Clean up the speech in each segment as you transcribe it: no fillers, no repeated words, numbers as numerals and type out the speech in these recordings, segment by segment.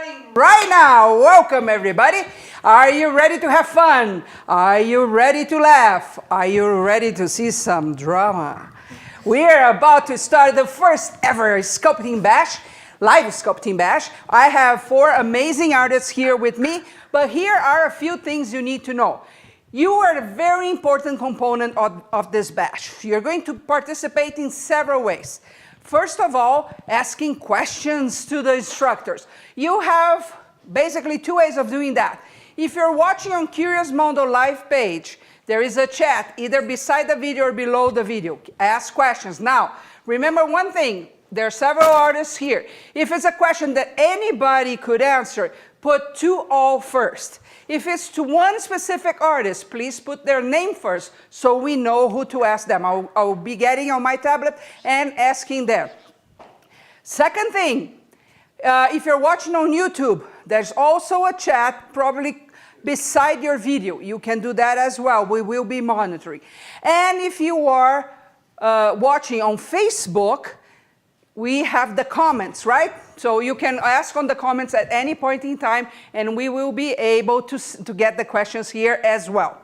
starting right now. Welcome, everybody. Are you ready to have fun? Are you ready to laugh? Are you ready to see some drama? We are about to start the first ever sculpting bash, live sculpting bash. I have 4 amazing artists here with me, but here are a few things you need to know. You are a very important component of this bash. You're going to participate in several ways. First of all, asking questions to the instructors. You have basically 2 ways of doing that. If you're watching on Curious Mondo live page, there is a chat either beside the video or below the video. Ask questions. Now, remember one thing, there are several artists here. If it's a question that anybody could answer, put to all first. If it's to one specific artist, please put their name first so we know who to ask them. I'll be getting on my tablet and asking them. Second thing, if you're watching on YouTube, there's also a chat probably beside your video. You can do that as well. We will be monitoring. And if you are watching on Facebook, we have the comments, right? So you can ask on the comments at any point in time, and we will be able to get the questions here as well.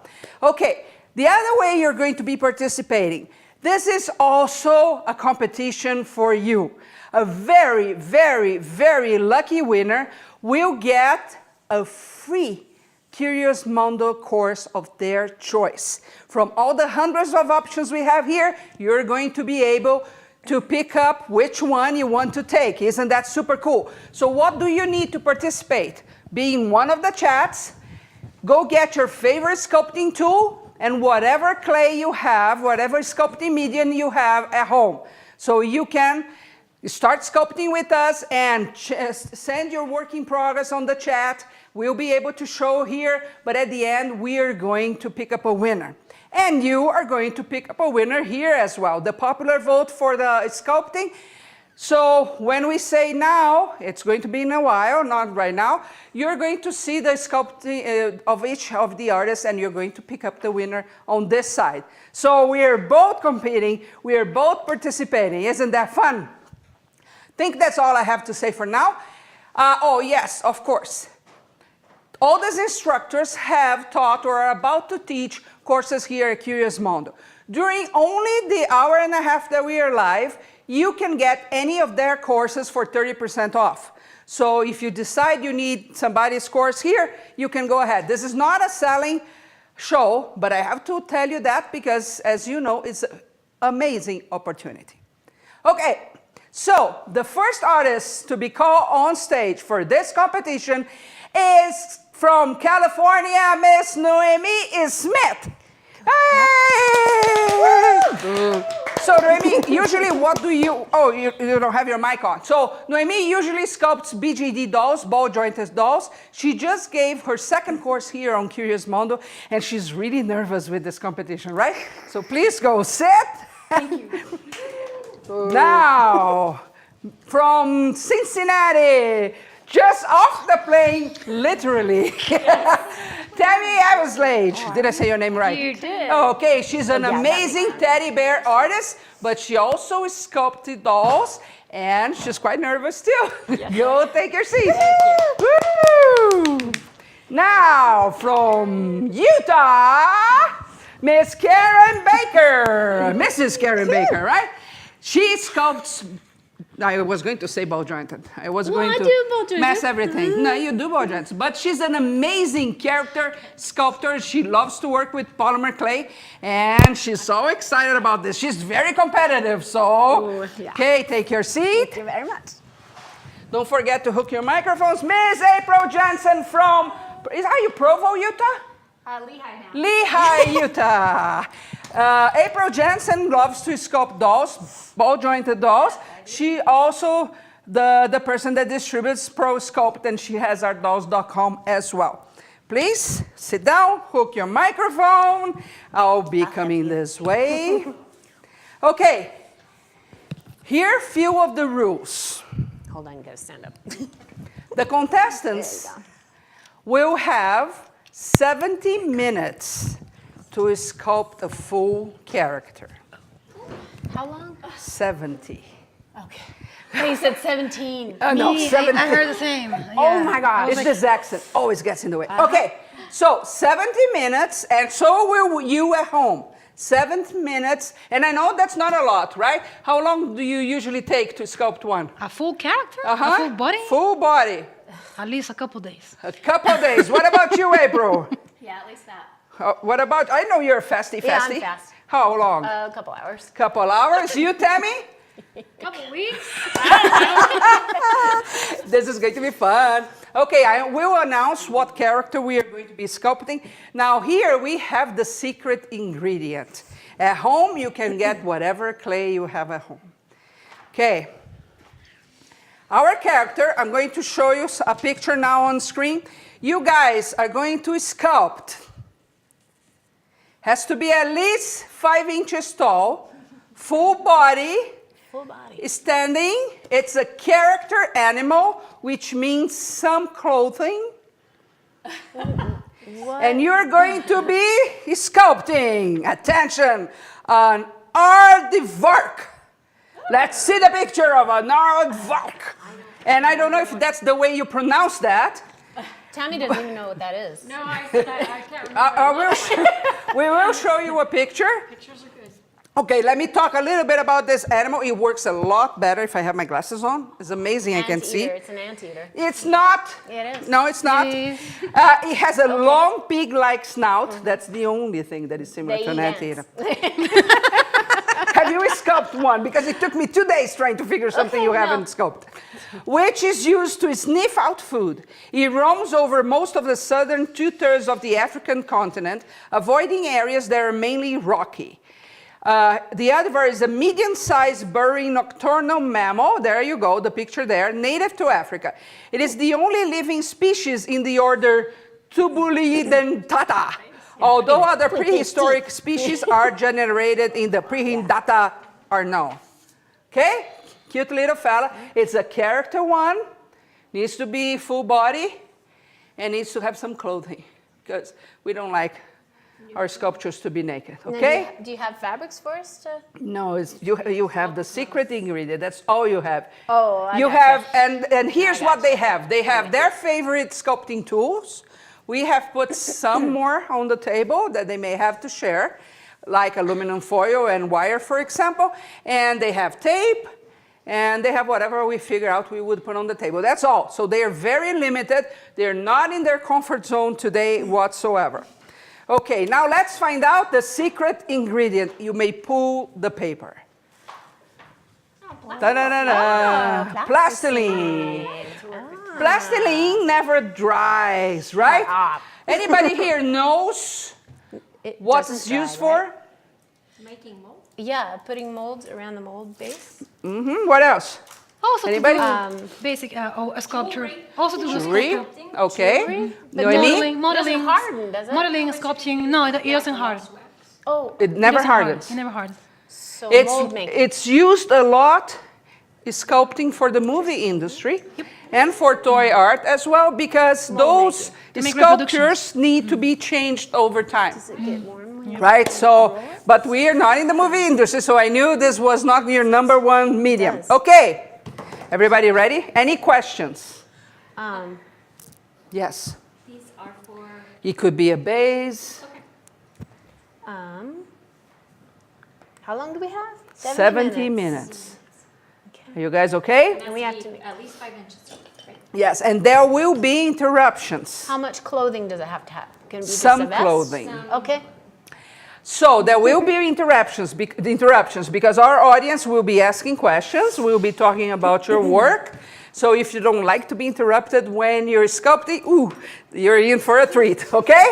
Okay, the other way you're going to be participating, this is also a competition for you. A very, very, very lucky winner will get a free Curious Mondo course of their choice. From all the hundreds of options we have here, you're going to be able to pick up which one you want to take. Isn't that super cool? So what do you need to participate? Be in one of the chats, go get your favorite sculpting tool and whatever clay you have, whatever sculpting medium you have at home. So you can start sculpting with us and just send your work in progress on the chat. We'll be able to show here, but at the end, we are going to pick up a winner. And you are going to pick up a winner here as well, the popular vote for the sculpting. So when we say now, it's going to be in a while, not right now, you're going to see the sculpting of each of the artists and you're going to pick up the winner on this side. So we are both competing, we are both participating. Isn't that fun? I think that's all I have to say for now. Oh yes, of course. All these instructors have taught or are about to teach courses here at Curious Mondo. During only the hour and a half that we are live, you can get any of their courses for 30% off. So if you decide you need somebody's course here, you can go ahead. This is not a selling show, but I have to tell you that because, as you know, it's an amazing opportunity. Okay, so the first artist to be called on stage for this competition is from California, Miss Noemi Smith. Hey! So Noemi, usually what do you, oh, you don't have your mic on. So Noemi usually sculpts BJD dolls, ball jointed dolls. She just gave her second course here on Curious Mondo, and she's really nervous with this competition, right? So please go sit. Thank you. Now, from Cincinnati, just off the plane, literally. Tammy Averslage. Did I say your name right? You did. Oh, okay, she's an amazing teddy bear artist, but she also sculpted dolls, and she's quite nervous too. Yes. Go take your seat. Woo! Now, from Utah, Miss Karen Baker. Mrs. Karen Baker, right? She sculpts, I was going to say ball jointed. I was going to mess everything. No, you do ball jointed. But she's an amazing character sculptor. She loves to work with polymer clay, and she's so excited about this. She's very competitive. So, okay, take your seat. Thank you very much. Don't forget to hook your microphones. Miss April Johnson from, are you Provo, Utah? Lehigh now. Lehigh, Utah. April Jensen loves to sculpt dolls, ball-jointed dolls. She also the person that distributes Pro Sculpt, and she has artdolls.com as well. Please sit down, hook your microphone. I'll be coming this way. Okay, here are few of the rules. Hold on, go stand up. The contestants will have 70 minutes to sculpt a full character. How long? 70. Okay. He said 17. No, Me, 17. I heard the same. Oh Yeah. my gosh. It's this accent. Always gets in the way. Okay, so 70 minutes, and so will you at home. 70 minutes, and I know that's not a lot, right? How long do you usually take to sculpt one? A full character? Uh-huh. A full body? Full body. At least a couple days. A couple days. What about you, April? Yeah, at least that. What about, I know you're a fasty. Yeah, I'm fast. How long? A couple hours. Couple hours. You, Tammy? Couple weeks? This is going to be fun. Okay, I will announce what character we are going to be sculpting. Now here we have the secret ingredient. At home you can get whatever clay you have at home. Okay. Our character, I'm going to show you a picture now on screen. You guys are going to sculpt. Has to be at least 5 inches tall, full body, Full body. standing. It's a character animal, which means some clothing. What? And you're going to be sculpting, attention, an aardvark. Let's see the picture of an aardvark. And I don't know if that's the way you pronounce that. Tammy doesn't even know what that is. No, I can't remember. We will show you a picture. Pictures are good. Okay, let me talk a little bit about this animal. It works a lot better if I have my glasses on. It's amazing, I can see. Anteater. It's an anteater. It's not. It is. No, it's not. It is. It has a long pig-like snout. That's the only thing that is similar They to an eat anteater. ants. Have you sculpted one? Because it took me 2 days trying to figure something you haven't sculpted. Which is used to sniff out food. It roams over most of the southern 2/3 of the African continent, avoiding areas that are mainly rocky. The adver is a medium-sized burrowing nocturnal mammal. There you go, the picture there, native to Africa. It is the only living species in the order Tubulidentata. Although other prehistoric species are generated in the Prehindata are known. Okay? Cute little fella. It's a character one. Needs to be full body and needs to have some clothing because we don't like our sculptures to be naked. Now, Okay? do you have fabrics for us to? No, you have the secret ingredient. That's all you have. Oh, I you gotcha. have, and here's what they have. They have their favorite sculpting tools. We have put some more on the table that they may have to share, like aluminum foil and wire, for example. And they have tape, and they have whatever we figure out we would put on the table. That's all. So they are very limited. They're not in their comfort zone today whatsoever. Okay, now let's find out the secret ingredient. You may pull the paper. Ta-da-da-da. Plastiline. Plastiline never dries, right? Stop. Anybody here knows It what doesn't it's dry, used for? right? Making mold. Yeah, putting molds around the mold base. What else? Also Anybody? to do basic a sculpture. Also to do Jewelry? sculpture. Okay. But Noemi? Modeling, It doesn't harden, does it? modeling, sculpting. No, it doesn't harden. Oh, It never doesn't harden. hardens. It never hardens. so mold making. It's used a lot, sculpting for the movie industry and for toy art as well, because those To make sculptures need to be changed over time. Does it get warm? Right, so, but we are not in the movie industry, so I knew this was not your number one medium. Yes. Okay, everybody ready? Any questions? Yes. These are for. It could be a base. How long do we have? 70 minutes. Are you guys okay? And we have to make. At least 5 inches. Right. Yes, and there will be interruptions. How much clothing does it have to have? Can it be just Some a vest? clothing. Okay. So there will be interruptions because our audience will be asking questions. We'll be talking about your work. So if you don't like to be interrupted when you're sculpting, you're in for a treat, okay?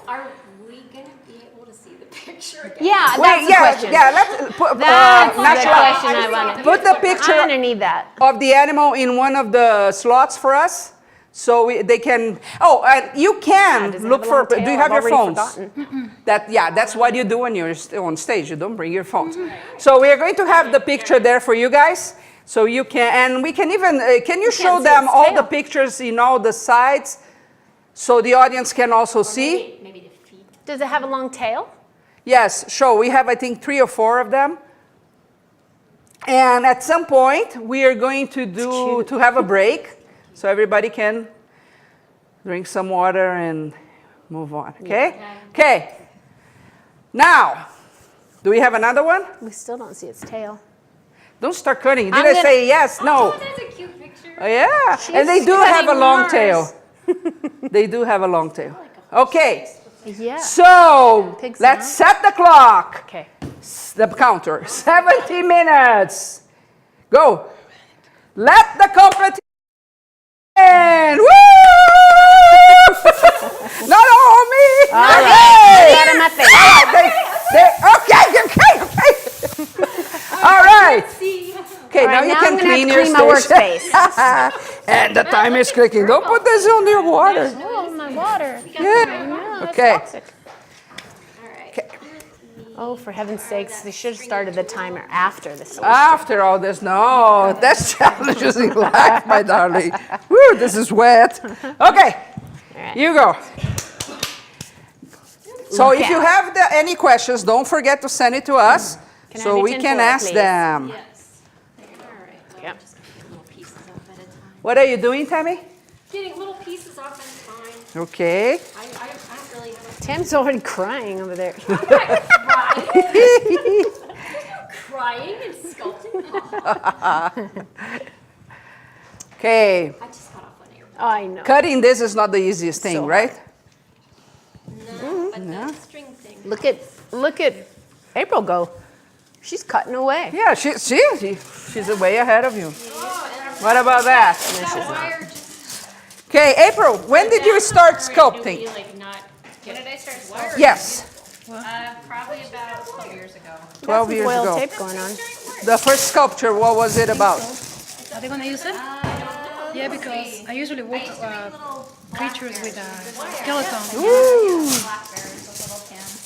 Are we going to be able to see the picture again? Yeah, that's Wait, the yeah, question. yeah, let's put, That's the Nashla, question I wanted. put the I'm gonna picture need that. of the animal in one of the slots for us. So they can, you can Does it look have a for, long tail? do you have I've your already phones? forgotten. That's what you do when you're on stage. You don't bring your phones. So we are going to have the picture there for you guys. So you can, and we can even, can you show see them its all the tail. pictures in all the sides so the audience can also see? Maybe the feet. Does it have a long tail? Yes, show. We have, I think, 3 or 4 of them. And at some point, we are going to have a break, so everybody can drink some water and move on, okay? Okay. Now, do we have another one? We still don't see its tail. Don't start cutting. Did I'm I gonna- say yes? No. Oh, that's a cute picture. Oh, yeah. And they do have a cutting long Mars. tail. They do have a long tail. Okay. Yeah. So, Pig's let's mouth. set the clock. Okay. The counter. 70 minutes. Go. Let the competition in. Woo! Not all me. All Okay. right. Get out of my face. Okay. All right. Okay, All now right, you now can I'm gonna clean have to your clean my station. And the time is clicking. Don't put this on your water. Oh, my water. Yeah. Okay. Okay. Oh, for heaven's sakes, they should have started the timer after this. After all this, no, that's challenges in life, my darling. Woo, this is wet. Okay, you go. So if you have any questions, don't forget to send it to us Can I so have we your can tinfoil, ask please? them. Yes. All right. Well, Yep. just get little pieces off at a time. What are you doing, Tammy? Getting little pieces off is fine. Okay. I don't really have Tim's already crying over there. a crying and sculpting. Okay. I just got off on air. I know. Cutting this is not the easiest thing, So right? No, but the string thing. Look at April go. She's cutting away. Yeah, she's way ahead of you. What about that? That wire just Okay, April, when did you start sculpting? When did I start wiring? Yes, Probably about 12 years ago. 12 years Foil ago. tape going on. The first sculpture, what was it about? Are they gonna use it? Yeah, because I usually work creatures with a skeleton.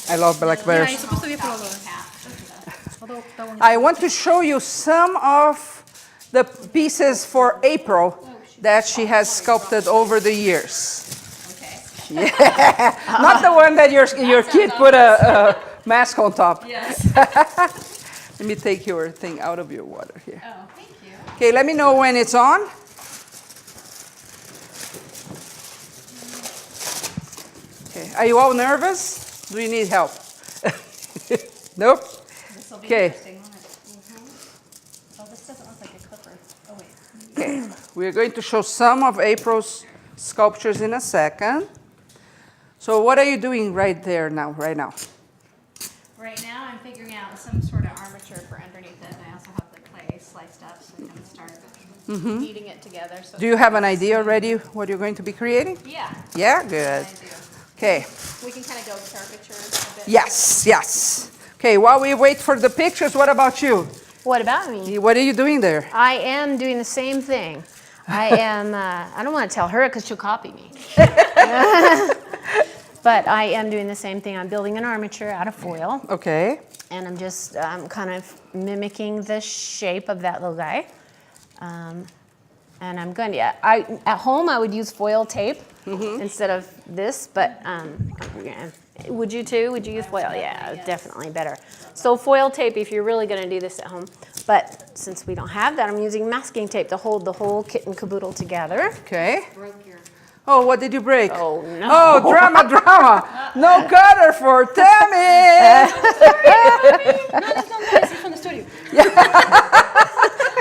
I love black Yeah, bears. it's supposed to be probably. Although that one is I want to show you some of the pieces for April that she has sculpted over the years. Okay. Yeah, not the one that your kid put a mask on top. Yes. Let me take your thing out of your water here. Oh, thank you. Okay, let me know when it's on. Okay, are you all nervous? Do you need help? Nope. Okay. Oh, this doesn't look like a clipper. Oh, wait. Okay, we're going to show some of April's sculptures in a second. So what are you doing right now? Right now, I'm figuring out some sort of armature for underneath it. And I also have the clay sliced up, so I can start kneading it together. So Do you have an idea already what you're going to be creating? Yeah, Yeah, good. I do. Okay, We can kind of go caricature a bit. yes, yes. Okay, while we wait for the pictures, what about you? What about me? What are you doing there? I am doing the same thing. I am, I don't want to tell her because she'll copy me. But I am doing the same thing. I'm building an armature out of foil. Okay, And I'm just kind of mimicking the shape of that little guy. And I'm going to, at home I would use foil tape instead of this, but would you too? Would you use foil? Yeah, definitely better. So foil tape if you're really going to do this at home. But since we don't have that, I'm using masking tape to hold the whole kit and caboodle together. okay. Broke your. Oh, what did you break? Oh, no. Oh, drama. No cutter for Tammy. It's from the studio.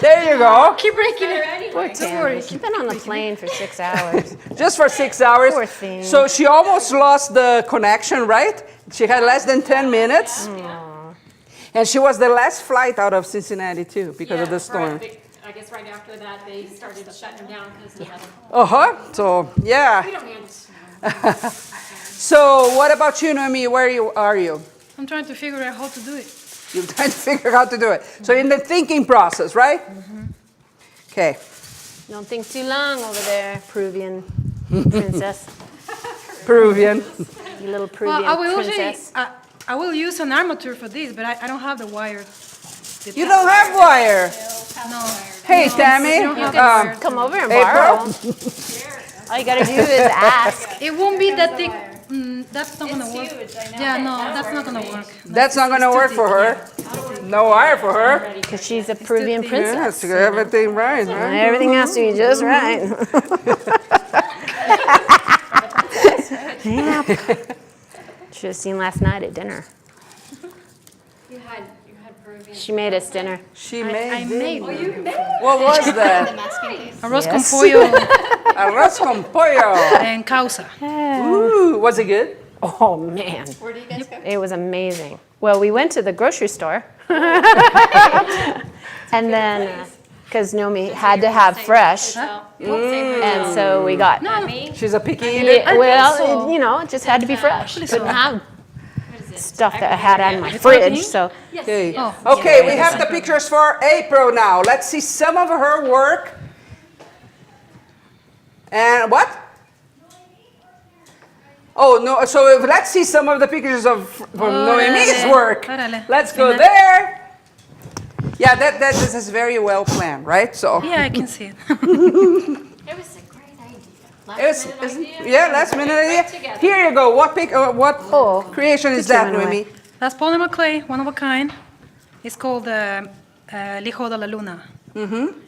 There you go. Keep breaking it. Poor Don't Tammy. worry. She's been on the plane for 6 hours. Just for 6 hours. Poor thing. So she almost lost the connection, right? She had less than 10 minutes. And she was the last flight out of Cincinnati too because of the storm. I guess right after that, they started shutting down because of the. Uh-huh. So, yeah. We don't need it. So, what about you, Noemi? Where are you? I'm trying to figure out how to do it. You're trying to figure out how to do it. So, in the thinking process, right? Okay. Don't think too long over there, Peruvian princess. Peruvian. You little Well, Peruvian I will usually, princess. I will use an armature for this, but I don't have the wire. You don't have wire. No. Hey, Tammy. you don't have the wire. Come over and April? borrow. All you gotta do is ask. It won't be that thick. That's not gonna work. huge, I know. Yeah, no, that's not gonna work. That's not going to work for her. No wire for her. Because she's a Peruvian Yes, princess. to get everything right, right? Everything has to be just right. Yeah. Should have seen last night at dinner. You had Peruvian. She made us dinner. She I made made What was The that? masking case. arroz con Yes. pollo Arroz con pollo. and causa. Ooh, was it good? Oh man, Where do you guys go? it was amazing. Well, we went to the grocery store, and then because Nomi had to have fresh, and so we got. She's a picky eater. Yeah, well, so. it just had to be fresh. so. Couldn't have stuff that I had in my fridge. So Okay. Oh. Okay, we have the pictures for April now. Let's see some of her work. And what? Oh, no. So let's see some of the pictures of from Noemi's work. Órale. Let's go there. Yeah, this is very well planned, right? So Yeah, I can see it. It was a great idea. last minute idea. together. Here you go. What creation is that, Picture went Noemi? That's polymer clay, one of a kind. It's called El Hijo de la Luna.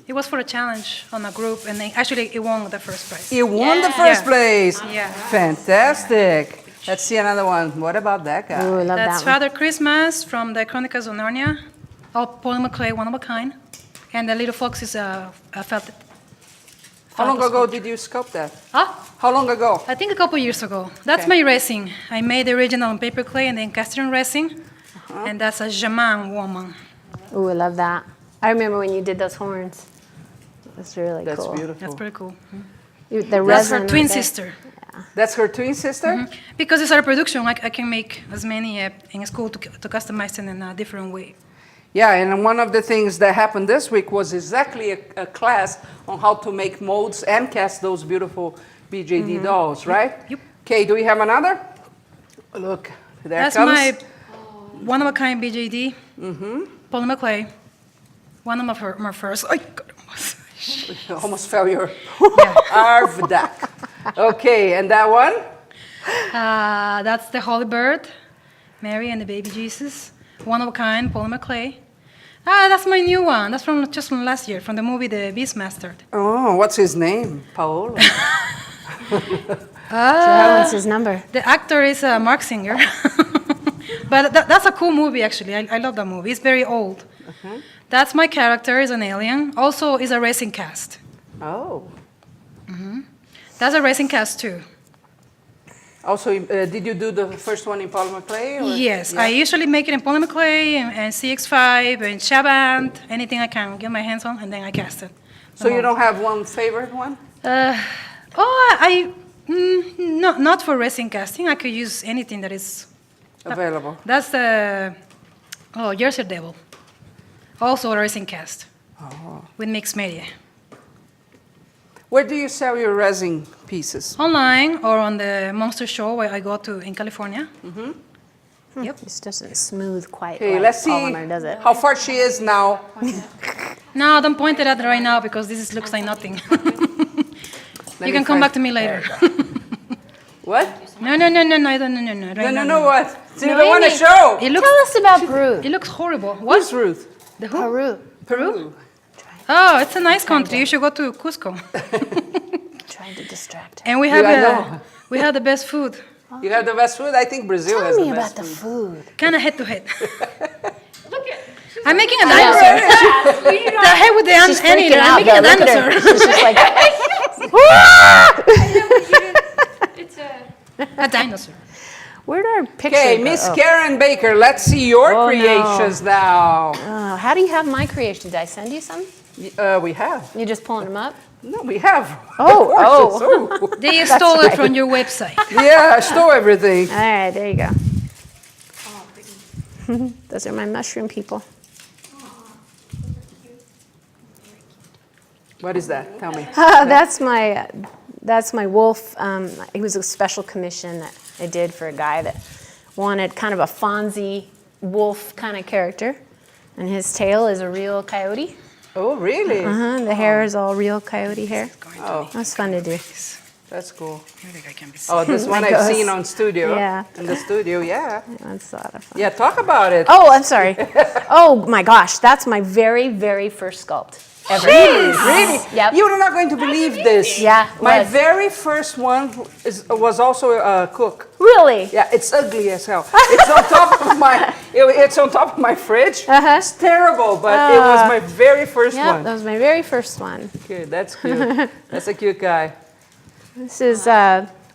It was for a challenge on a group, and it won the first prize. You won the first Yeah. place. Yeah. Fantastic. Let's see another one. What about that guy? ooh, I love That's that one. Father Christmas from the Chronicles of Narnia. All polymer clay, one of a kind. And the little fox is a felted. How long ago did you sculpt that? Huh? How long ago? I think a couple years ago. That's Okay. my resin. I made the original on paper clay and then cast it on resin. And that's a Jaman woman. Ooh, I love that. I remember when you did those horns. That's really That's cool. beautiful. That's pretty cool. The That's resin her twin right there. sister. That's her twin sister? Because it's our production, I can make as many in school to customize it in a different way. Yeah, and one of the things that happened this week was exactly a class on how to make molds and cast those beautiful BJD dolls, right? Yep. Okay, do we have another? Look, there That's comes. my one-of-a-kind BJD, polymer clay. One of my first. I Almost fell your Arvdak. Okay, and that one? That's the Holy Bird, Mary and the baby Jesus. One-of-a-kind, polymer clay. That's my new one. That's from last year, from the movie The Beastmaster. Oh, what's his name? Paolo. What's his number? The actor is Mark Singer. But that's a cool movie, actually. I love that movie. It's very old. That's my character, is an alien. Also, is a racing cast. Oh. That's a racing cast, too. Also, did you do the first one in polymer clay? Or? Yes, Yeah. I usually make it in polymer clay and CX5 and Shaband, anything I can get my hands on, and then I cast it. So you don't have one favorite one? Not for resin casting. I could use anything that is Available. That's the Jersey Devil, also a resin cast with mixed media. Where do you sell your resin pieces? Online or on the Monster Show where I go to in California. Yep. This doesn't smooth quite Okay, like let's see polymer, does it? how far she is now. No, don't point it at right now because looks like nothing. You can come back to me later. What? No, I don't, no. Right No, now, what? So you No, don't want to Amy. show. It looks, Tell us about Peru. it looks horrible. What? Who's Ruth? The who? Peru. Peru. Oh, it's a nice country. You should go to Cusco. Trying to distract her. And we have the best food. You have the best food? I think Brazil has Tell the me best about the food. food. Kind of head to head. Look at. I'm making a dinosaur. The head with the She's anteater. freaking I'm out. making a though. Look at her. dinosaur. She's just like, It's A dinosaur. where'd our picture Okay, go? Miss Oh. Karen Baker, let's see your Oh, no. creations now. Oh, how do you have my creation? Did I send you some? We have. You just pulling them up? No, we have. Oh, Of course, oh. They stole it from your website. Yeah, I stole everything. All right, there you go. Those are my mushroom people. What is that? Tell me. That's my wolf. It was a special commission that I did for a guy that wanted kind of a Fonzie wolf kind of character, and his tail is a real coyote. Oh, really? The hair is all real coyote hair. Oh. That's fun to do. That's cool. Maybe I can be Oh, this one I've seen on studio. Yeah. In the studio, yeah. That's a lot of fun. Yeah, talk about it. Oh, I'm sorry. Oh my gosh, that's my very, very first sculpt ever. Really? Yep. You're not going to believe this. Yeah, My was. very first one was also a cook. Really? Yeah, it's ugly as hell. It's on top of my. It's on top of my fridge. Uh-huh. It's terrible, but it was my very first Yeah, one. that was my very first one. Okay, that's cute. That's a cute guy. This is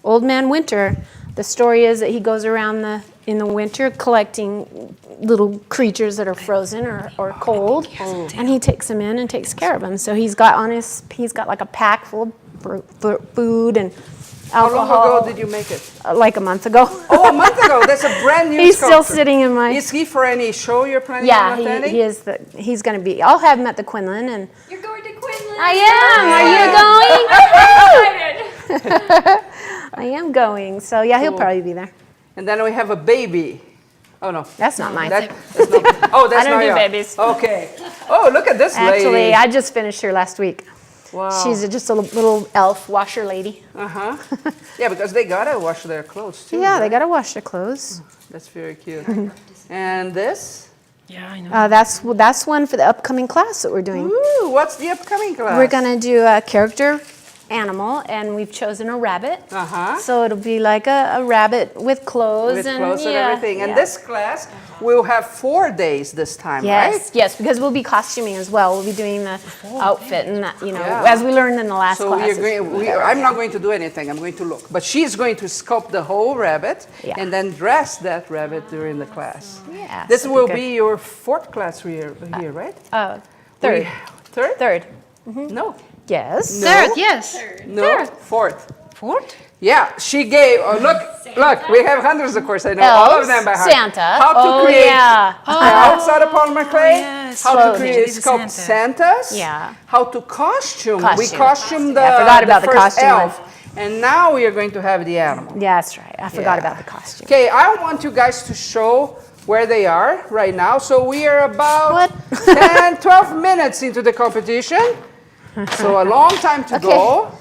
Old Man Winter. The story is that he goes around in the winter collecting little creatures that are frozen or cold, and he takes them in and takes care of them. So he's got like a pack full of food and How alcohol. long ago did you make it? Like a month ago. Oh, a month ago. That's a brand new He's still sculpture. sitting in my. Is he for any show you're planning Yeah, on attending? he is. He's going to be. I'll have him at the Quinlan, and You're going to Quinlan. I am. Are you going? I am going. So yeah, he'll Cool. probably be there. And then we have a baby. Oh no. That's not mine. That's not, oh, that's I don't not do yours. babies. Okay. Oh, look at this lady. Actually, I just finished her last week. Wow. She's just a little elf washer lady. Uh-huh. Yeah, because they gotta wash their clothes too. Yeah, they right? gotta wash their clothes. That's very cute. And this? Yeah, I know. That's one for the upcoming class that we're doing. Ooh, what's the upcoming class? We're gonna do a character animal, and we've chosen a rabbit. Uh-huh. So it'll be like a rabbit with clothes With and clothes and yeah, everything. And yeah. this class will have 4 days this time, Yes, right? yes, because we'll be costuming as well. We'll be doing the outfit and that, Yeah. as we learned in the last So class. I'm not going to do anything. I'm going to look. But she's going to sculpt the whole rabbit Yeah. and then dress that rabbit during the class. Yeah, This that'd will good. be your 4th class here right? Third. Third? Third. No. Yes. No. Third, yes. No. 4th. Fourth? Yeah, she gave. Oh, look, we have hundreds of course. I know all of Elves, them by heart. Santa. How to Oh, create yeah. outside of polymer clay. yes. How to Clothing. create Baby sculpt Santa. Santas. Yeah. How to costume. We Costume. costumed the, Yeah, I forgot about the first costume elf. And now we are going to have the animal. Yeah, that's right. I forgot Yeah. about the costume. Okay, I want you guys to show where they are right now. So we are about What? 10, 12 minutes into the competition. So a long time to go.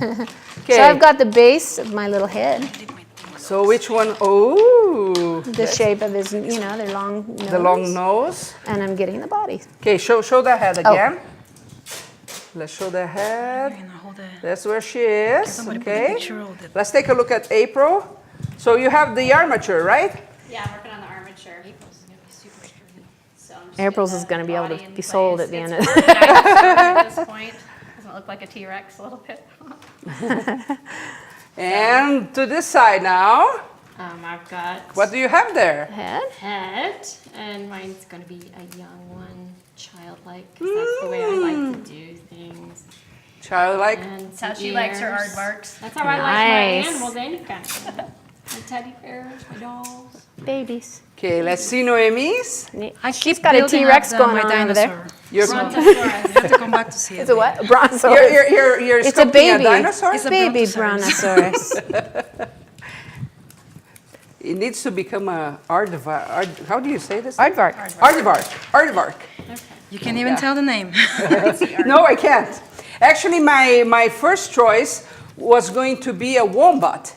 Okay. So I've got the base of my little head, So which one? Oh, the shape of his, their long nose. the long nose. And I'm getting the body. Okay, show the head Oh. again. Let's show the head. I'm gonna hold the. That's where she is. Somebody put a Okay. picture of the. Let's take a look at April. So you have the armature, right? Yeah, I'm working on the armature. April's gonna be super pretty. So I'm just April's getting is gonna the be able to body in be sold place. at the end It's of hard to dinosaur at this point. Doesn't it look like a T-Rex a little bit? And to this side now. I've got What do you have there? head. head, and mine's gonna be a young one, childlike, because that's the way I like to do things. Childlike. And That's how some she likes her ears. aardvarks. That's how I Nice. like my animals, any kind of thing. My teddy bears, my dolls. Babies. Okay, let's see Noemi's. I She's keep got a building T-Rex up going my on over dinosaur. there. You're, You have to come back to see it. It's a what? A brontosaurus. you're It's a sculpting baby. dinosaur? It's a baby brontosaurus. brontosaurus. It needs to become a aardvark. How do you say this? Aardvark. Aardvark. You can't even tell the name. No, I can't. Actually, my first choice was going to be a wombat.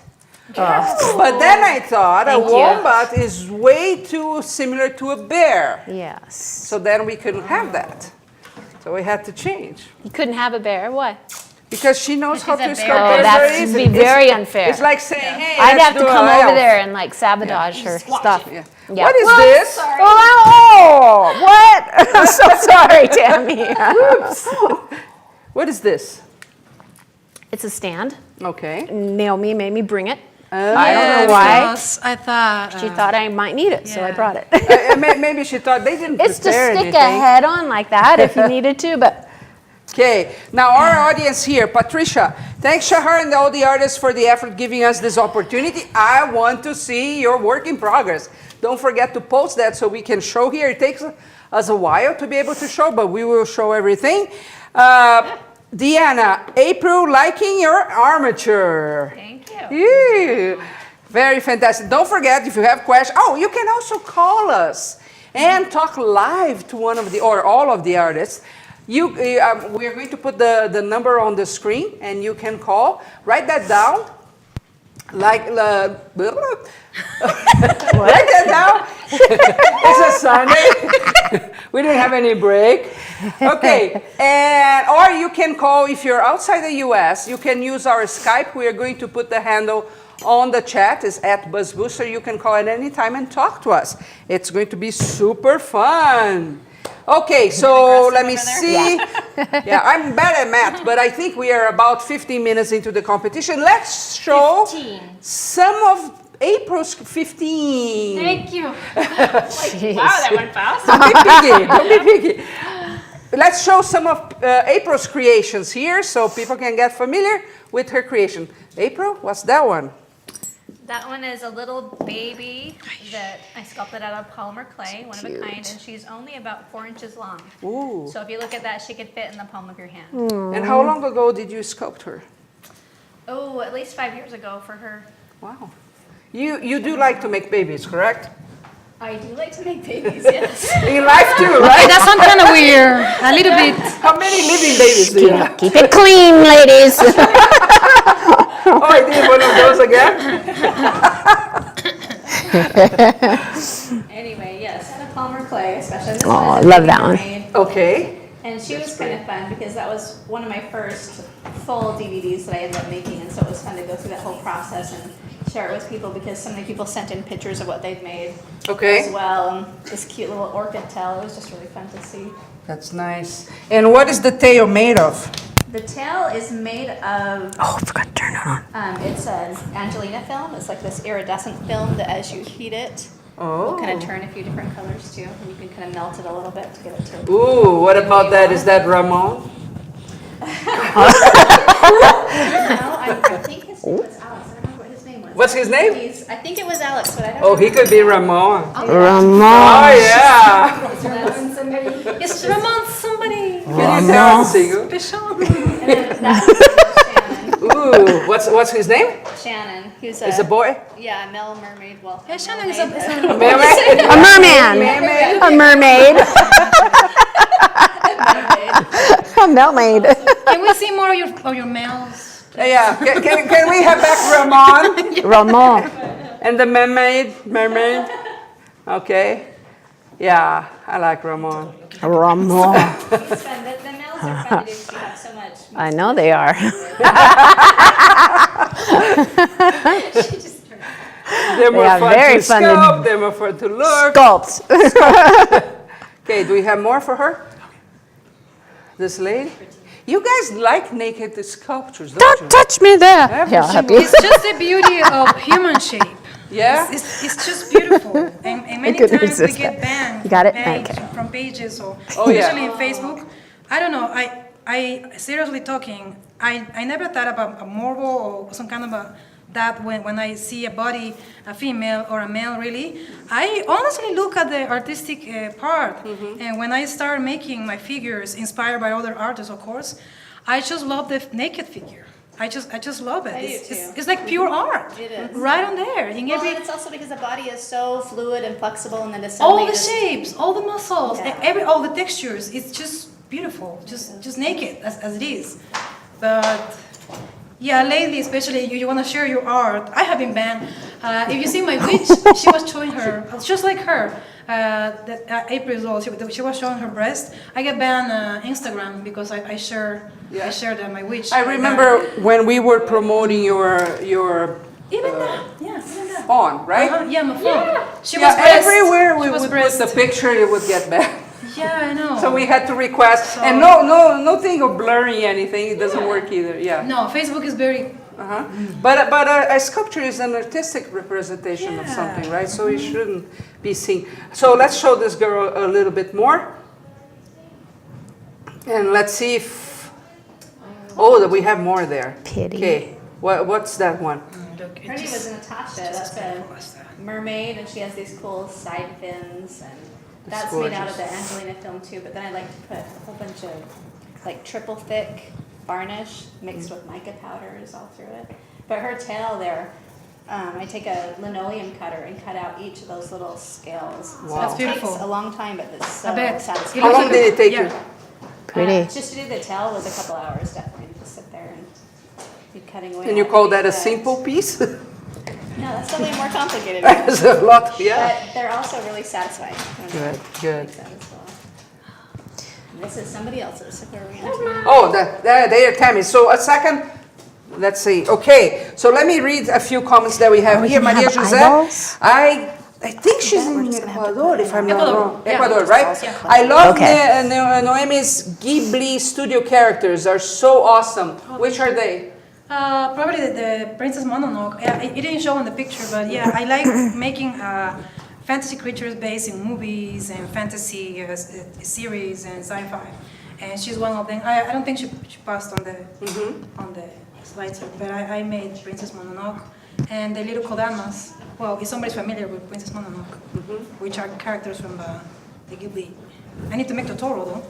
But then I thought Thank a you. wombat is way too similar to a bear. Yes. So then we couldn't have that. So we had to change. You couldn't have a bear. Why? Because she knows how to Because a sculpt bear- bears Oh, very that would easily. be very unfair. It's like saying, hey, I'd let's have to do come an over elf. there and like sabotage her stuff. Yeah. Yeah. What is this? Oh, what? I'm so sorry, Tammy. What is this? It's a stand. Okay. Naomi made me bring it. Oh. I don't know why. Because I thought. She thought I might need it, so I yeah. brought it. Maybe she thought they didn't It's to prepare stick anything. a head on like that if you needed to, but Okay, now our audience here, Patricia, thanks Shahar and all the artists for the effort giving us this opportunity. I want to see your work in progress. Don't forget to post that so we can show here. It takes us a while to be able to show, but we will show everything. Deanna, April liking your armature. Thank you. Yeah. Very fantastic. Don't forget, if you have questions, you can also call us and talk live to one of the, or all of the artists. We are going to put the number on the screen and you can call. Write that down Like, write that down. It's a Sunday. We didn't have any break. Okay, and or you can call, if you're outside the US, you can use our Skype. We are going to put the handle on the chat. It's @BuzzBooster. You can call at any time and talk to us. It's going to be super fun. Okay, so let me see. Yeah, I'm bad at math, but I think we are about 15 minutes into the competition. Let's show 15. some of April's 15. Thank you. Wow, that went fast. Don't be picky. Don't be picky. Let's show some of April's creations here so people can get familiar with her creation. April, what's that one? That one is a little baby that I sculpted out of polymer clay, one of a kind, and she's only about 4 inches long. Ooh. So if you look at that, she could fit in the palm of your hand. And how long ago did you sculpt her? Oh, at least 5 years ago for her. Wow. You do like to make babies, correct? I do like to make babies, yes. In life too, Okay, right? that sounds kind of weird. A little bit. How many living babies do you have? Keep it clean, ladies. Oh, I did one of those again? Anyway, yes, out of polymer clay, especially. This Oh, one I is a love baby that one. mermaid. Okay. And she was kind of fun because that was one of my first full DVDs that I ended up making, and so it was fun to go through that whole process and share it with people because so many people sent in pictures of what they'd made Okay. as well. And this cute little orchid tail, it was just really fun to see. That's nice. And what is the tail made of? The tail is made of, Oh, I forgot to turn it on. it's an Angelina film. It's like this iridescent film that as you heat it, Oh. will kind of turn a few different colors too. And you can kind of melt it a little bit to get it to. Ooh, what about that? Is that Ramon? No, I think his name was Alex. I don't remember what his name was. What's his name? I think it was Alex, but I don't Oh, he could be Ramon. Ramon. Oh, yeah. remember. Somebody. It's Ramon somebody. Can you tell I'm single? Special. And then that was Ooh, what's his name? Shannon. He was Is a boy? Yeah, a male mermaid. Well, Yeah, Shannon is mermaid. a Mermaid? A merman. Mermaid? A mermaid. A mermaid. Can we see more of your males? Yeah. Can we have back Ramon Ramon. and the mermaid? Mermaid. Okay. Yeah, I like Ramon. Ramon. It's fun. The males are fun to do because you have so much. I know they are. She just turned They're more are fun very to fun to sculpt. They're more fun to look. Sculpt. Okay, do we have more for her? This lady? You guys like naked sculptures, don't you? Don't touch me there. Have Here, you I'll help seen you. It's just the beauty of human shape. Yeah? It's just beautiful. And many could times we resist get that. banned. You got it? banned Okay. From pages or Oh, yeah. especially in Facebook. I don't know. I seriously talking. I never thought about a morbo or some kind of a that when I see a body, a female or a male really, I honestly look at the artistic part. And when I start making my figures inspired by other artists, of course, I just love the naked figure. I just love it. I do It's, too. it's like pure art. It is. Right on there. In Well, every, and it's also because the body is so fluid and flexible, and then to all suddenly the just- shapes, all the muscles, Yeah. all the textures. It's just beautiful, just naked as it is. But yeah, lately, especially you want to share your art. I have been banned. If you see my witch, she was showing her, just like her. April's old. She was showing her breast. I get banned Instagram because I share my witch. I remember when we were promoting your Even that, yeah, even that. fawn, right? Yeah, my phone. She was Yeah, breast. everywhere we She was would breast. put the picture, it would get banned. Yeah, I know. So we had to request, and no thing of blurring anything. It doesn't work either. Yeah. No, Facebook is very. Uh-huh. But a sculpture is an artistic representation of Yeah. something, right? So it shouldn't be seen. So let's show this girl a little bit more, and let's see if. Oh, we have more there. Pity. Okay. What's that one? Look, it Her name just- was Natasha. That's a mermaid, and she has these cool side fins, and that's made out of the Angelina film too. But then I like to put a whole bunch of like triple thick varnish mixed with mica powders all through it. But her tail there, I take a linoleum cutter and cut out each of those little scales. So Wow. That's it beautiful. takes a long time, but it's so I bet. satisfying. How long did it take you? Yeah. Pretty. Just to do the tail was a couple hours, definitely. Just sit there and be cutting away. And you all call the that a bits. simple piece? No, that's definitely more complicated. There's a lot, yeah. But they're also really satisfying. Good, good. Like that as well. This is somebody else's. If we're reading. Oh, there, Tammy. So a second. Let's see. Okay, so let me read a few comments that we have here. can Maria have Jose. eyeballs? I think she's in Ecuador, if I'm not wrong. Yeah. Ecuador, right? Yeah. I love Okay. Noemi's Ghibli studio characters. Are so awesome. Which are they? Probably the Princess Mononoke. Yeah, it didn't show in the picture, but yeah, I like making fantasy creatures based in movies and fantasy series and sci-fi. And she's one of them. I don't think she passed on the slides, but I made Princess Mononoke and the little Kodamas. Well, if somebody's familiar with Princess Mononoke, which are characters from the Ghibli. I need to make Totoro though.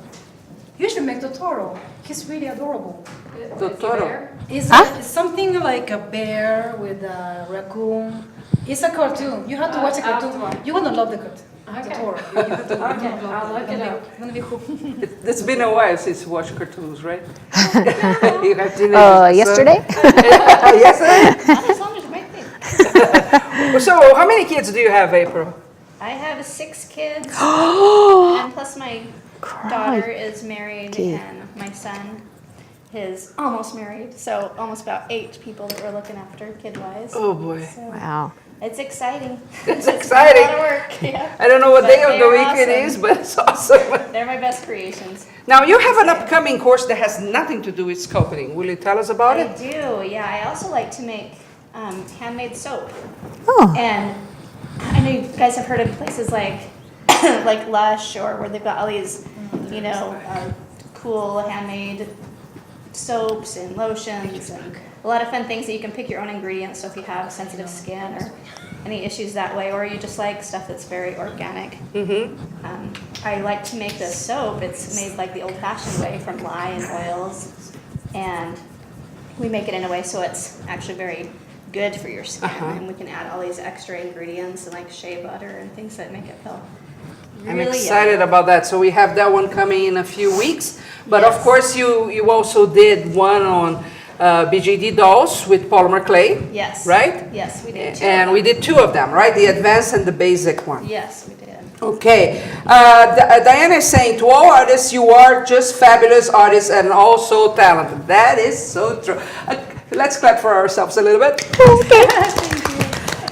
You should make Totoro. He's really adorable. Totoro. It's something like a bear with a raccoon. It's a cartoon. You have to watch the cartoon. You're gonna love the cartoon. Totoro. You have to I'll look it up. It's gonna be cool. It's been a while since you watched cartoons, right? You have teenagers, Yesterday? Yesterday? Not as long as my thing. So, how many kids do you have, April? I have 6 kids, and plus my daughter is married, and my son is almost married. So almost about 8 people that we're looking after kid-wise. Oh boy. So Wow. it's exciting. It's exciting. A lot of work. Yeah. I don't know what But day of the they're week it awesome. is, but it's awesome. They're my best creations. Now, you have an upcoming course that has nothing to do with sculpting. Will you tell us about I it? do, yeah. I also like to make handmade soap. Oh. And I know you guys have heard of places like like Lush, or where they've got all these, you know, cool handmade soaps and lotions and a lot of fun things that you can pick your own ingredients. So if you have sensitive skin or any issues that way, or you just like stuff that's very organic. I like to make this soap. It's made like the old-fashioned way from lye and oils, and we make it in a way so it's actually very good for your skin, and we can add all these extra ingredients and like shea butter and things that make it feel really I'm excited about that. So we have that one coming in a few weeks. But of Yes. course, you also did one on BJD dolls with polymer clay. Yes. Right? Yes, we did. And we did 2 of them, right? The advanced and the basic one. Yes, we did. Okay. Diana is saying, to all artists, you are just fabulous artists and also talented. That is so true. Let's clap for ourselves a little bit.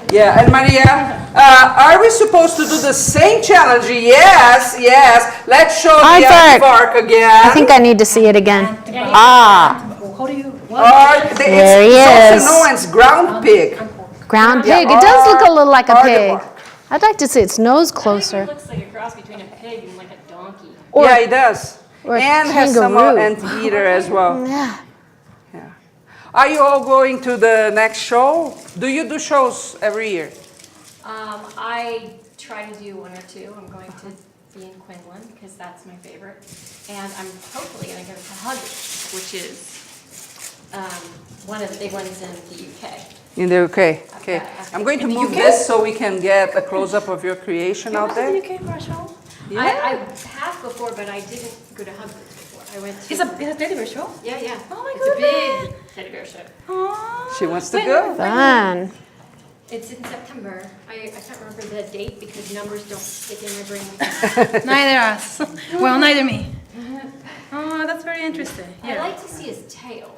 Yeah, and Maria, are we supposed to do the same challenge? Yes, yes. Let's show Hi, the Bert. arc again. I think I need to see it again. Ah, How do you? There he it's is. also known as ground pig. ground Yeah, pig. It does look a little like a arc, pig. arc. I'd like to see its nose I think closer. it looks like a cross between a pig and like a donkey. Yeah, it does. or a And has some kangaroo. anteater as well. Yeah. Yeah. Are you all going to the next show? Do you do shows every year? I try to do 1 or 2. I'm going to be in Quinlan because that's my favorite, and I'm hopefully going to go to Huggins, which is one of the big ones in the UK. In the UK. Okay. Okay. I'm going to In the move UK? this so we can get a close-up of your creation out there. You came for a show? I have before, but I didn't go to Huggins before. I went to. It's a teddy bear show? Yeah, yeah. Oh my It's a big teddy bear show. She wants to go. Fun. It's in September. I can't remember the date because numbers don't stick in my brain. Neither us. Well, neither me. Oh, that's very interesting. I Yeah. like to see his tail.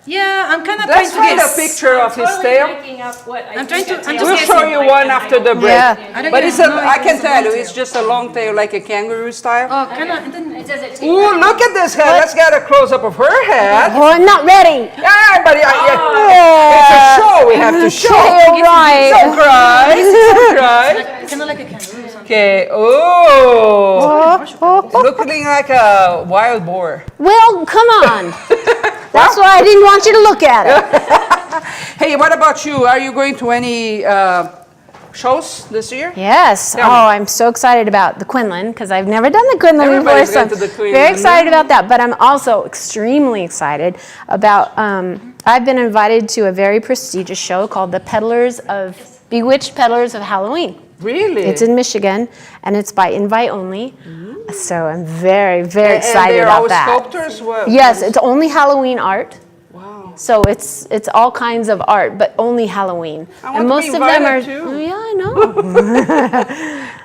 Yeah, I'm kind of Let's trying find to a guess. picture of his Totally tail. making up what I I'm think trying a to- I'm tail just We'll is show guessing. you like, one and I after don't- the break. Yeah. I don't But even it's a, know if I can it's a tell you, long it's tail. just a long tail, like a kangaroo style. Oh, kind of. It doesn't take. Ooh, look at this head. Let's get a close-up of her head. Oh, I'm not ready. Yeah, but it's a show. We have to show. Okay, right. Don't cry. Don't cry. Kind of like a kangaroo or something. Okay. Oh. Oh. Looking like a wild boar. Well, come on. That's why I didn't want you to look at it. Hey, what about you? Are you going to any shows this year? Yes. Tell me. Oh, I'm so excited about the Quinlan because I've never done the Quinlan before. Everybody's So going I'm to the Quinlan. very excited about that. But I'm also extremely excited about. I've been invited to a very prestigious show called the Bewitched Peddlers of Halloween. Really? It's in Michigan, and it's by invite only. So I'm very, very excited and they're about all that. sculptors? What? Yes, it's only Halloween art. Wow. So it's all kinds of art, but only Halloween. I want to be invited too. Yeah, I know.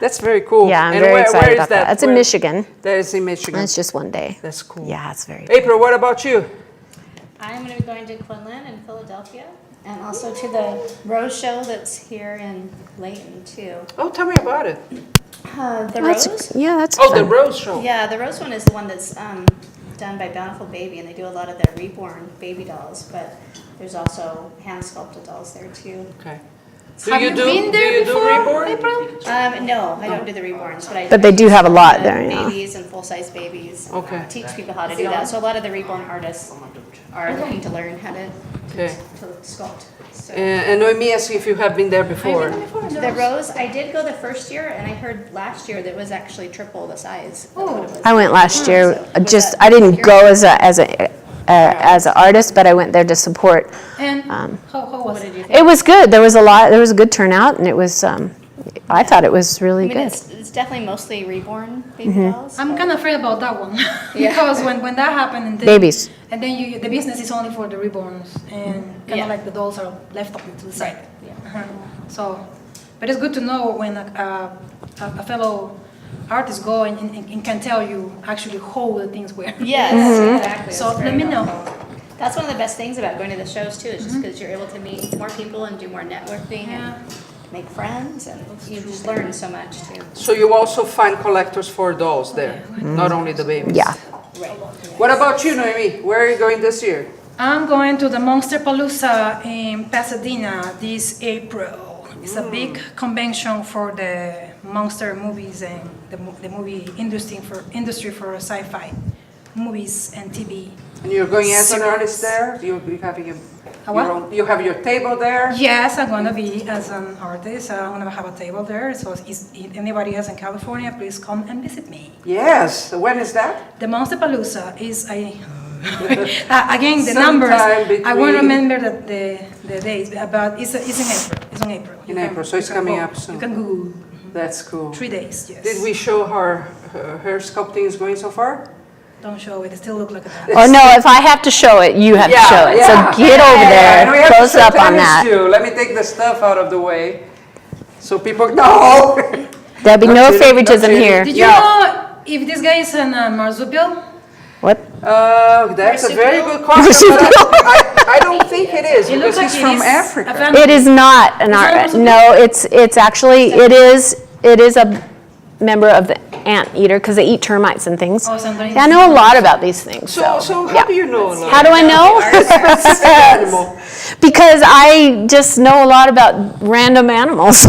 That's very cool. Yeah, I'm And very where excited is about that. It's in Where- Michigan. That is in Michigan. And it's just one day. That's cool. Yeah, it's very. April, what about you? I'm going to be going to Quinlan in Philadelphia, and also to the Rose Show that's here in Layton too. Oh, tell me about it. The That's, Rose? yeah, that's Oh, the fun. Rose Show. Yeah, the Rose one is the one that's done by Bountiful Baby, and they do a lot of their reborn baby dolls, but there's also hand sculpted dolls there too. Okay. Have you been there before, reborn? April? No, I don't do the reborns, but But they do have a lot there, yeah. Babies and full-size babies. Okay. Teach people how to do that. So a lot of the reborn artists are looking to learn how to Okay. sculpt. So. And Noemi asked if you have been there before. The Rose, I did go the first year, and I heard last year that was actually triple the size. of what it was. I went last year. So was Just that I didn't your- go as an artist, but I went there to support. And how was What it? did you think? It was good. There was a good turnout, and it was. I thought it was I really mean, good. it's definitely mostly reborn baby dolls. I'm but- kind of afraid about that one Yeah. because when that happened and then, Babies. and then the business is only for the reborns and kind Yeah. of like the dolls are left up to the side. Yeah. So, but it's good to know when a fellow artist go and can tell you actually how the things were. Yes, exactly. So That's very let me know. helpful. That's one of the best things about going to the shows too, is just because you're able to meet more people and do more networking and make friends, and you just learn so much too. So you also find collectors for dolls there, not only the babies. Yeah. Right. What about you, Noemi? Where are you going this year? I'm going to the Monster Palooza in Pasadena this April. It's a big convention for the monster movies and the movie industry for sci-fi movies and TV. And you're going as an Series. artist there? You have your, what? you have your table there? Yes, I'm gonna be as an artist. I'm gonna have a table there. So if anybody else in California, please come and visit me. Yes. When is that? The Monster Palooza is again the numbers. Sometime I won't between- remember the dates, but it's in April. It's on April. In You can- April, so it's you can coming go. up soon. You can Google That's cool. 3 days. Yes. Did we show her sculpting is going so far? Don't show it. It still look like a. Oh no! If I have to show it, you have to show it. So get over And we there, have to close show up on Tammy's that. too. Let me take the stuff out of the way, so people know. There'll be no That's it, favoritism that's it. here. Did you know if this guy is a marsupial? What? That's a very good question, but I don't think it is It because looks like he's it from is a Africa. family. It is not an not art. a No, it's actually it is a member of the anteater because they eat termites and things. Oh, sometimes. Yeah, I know a lot about these things. So how yeah. do you know? a lot? How do I know? Animal. Because I just know a lot about random animals.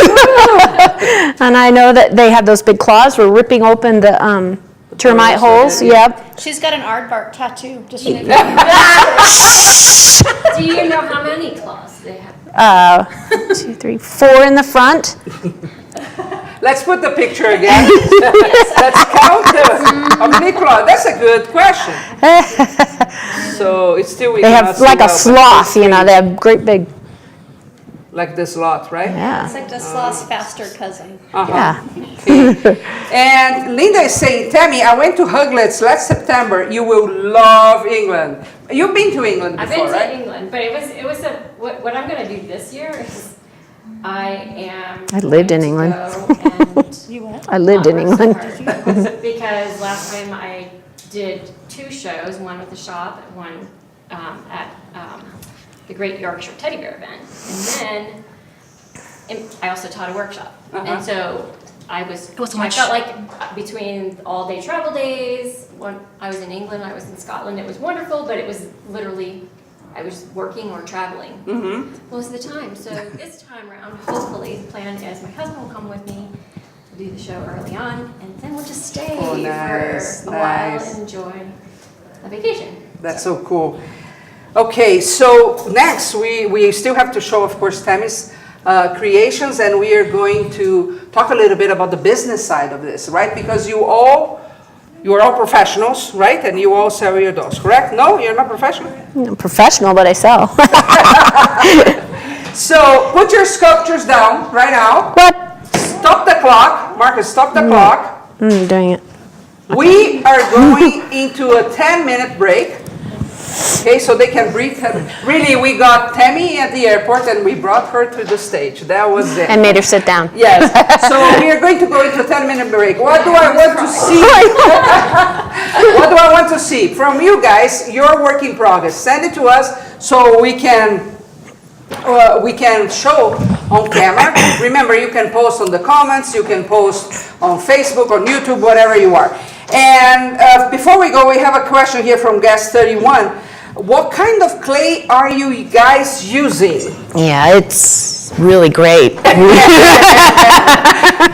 And I know that they have those big claws for ripping open the termite holes. Yep. She's got an aardvark tattoo. Just so you Do you know how many claws they have? 2, 3, 4 in the front. Let's put the picture again. Let's count how many claws. That's a good question. So it's still we They cannot have see like a well, but sloth, you know, they have great big, like this lot, right? yeah. It's like the sloth's faster cousin. Yeah. And Linda is saying, Tammy, I went to Huglets last September. You will love England. You've been to England I've before, been to right? England, but what I'm going to do this year is I lived in England. I lived in England. Because last time I did 2 shows, one with the shop, one at the Great Yorkshire Teddy Bear event, and then I also taught a workshop, and so I was too I much. felt like between all day travel days, when I was in England, I was in Scotland, it was wonderful, but it was literally I was working or traveling most of the time. So this time around, hopefully, the plan is my husband will come with me. We'll do the show early on, and then we'll just stay Oh, nice, for a while nice. and enjoy a vacation. That's so cool. Okay, so next we still have to show, of course, Tammy's creations, and we are going to talk a little bit about the business side of this, right? Because you are all professionals, right? And you all sell your dolls, correct? No, you're not professional? I'm professional, but I sell. So put your sculptures down right now. What? Stop the clock. Marcus, stop the clock. I'm doing it. We are going into a 10-minute break. Okay, so they can breathe. Really, we got Tammy at the airport and we brought her to the stage. That was it. And made her sit down. Yes. So we are going to go into a 10-minute break. What do I want to see? What do I want to see? From you guys, your work in progress. Send it to us so we can show on camera. Remember, you can post on the comments, you can post on Facebook, on YouTube, whatever you are. And before we go, we have a question here from guest 31. What kind of clay are you guys using? Yeah, it's really great.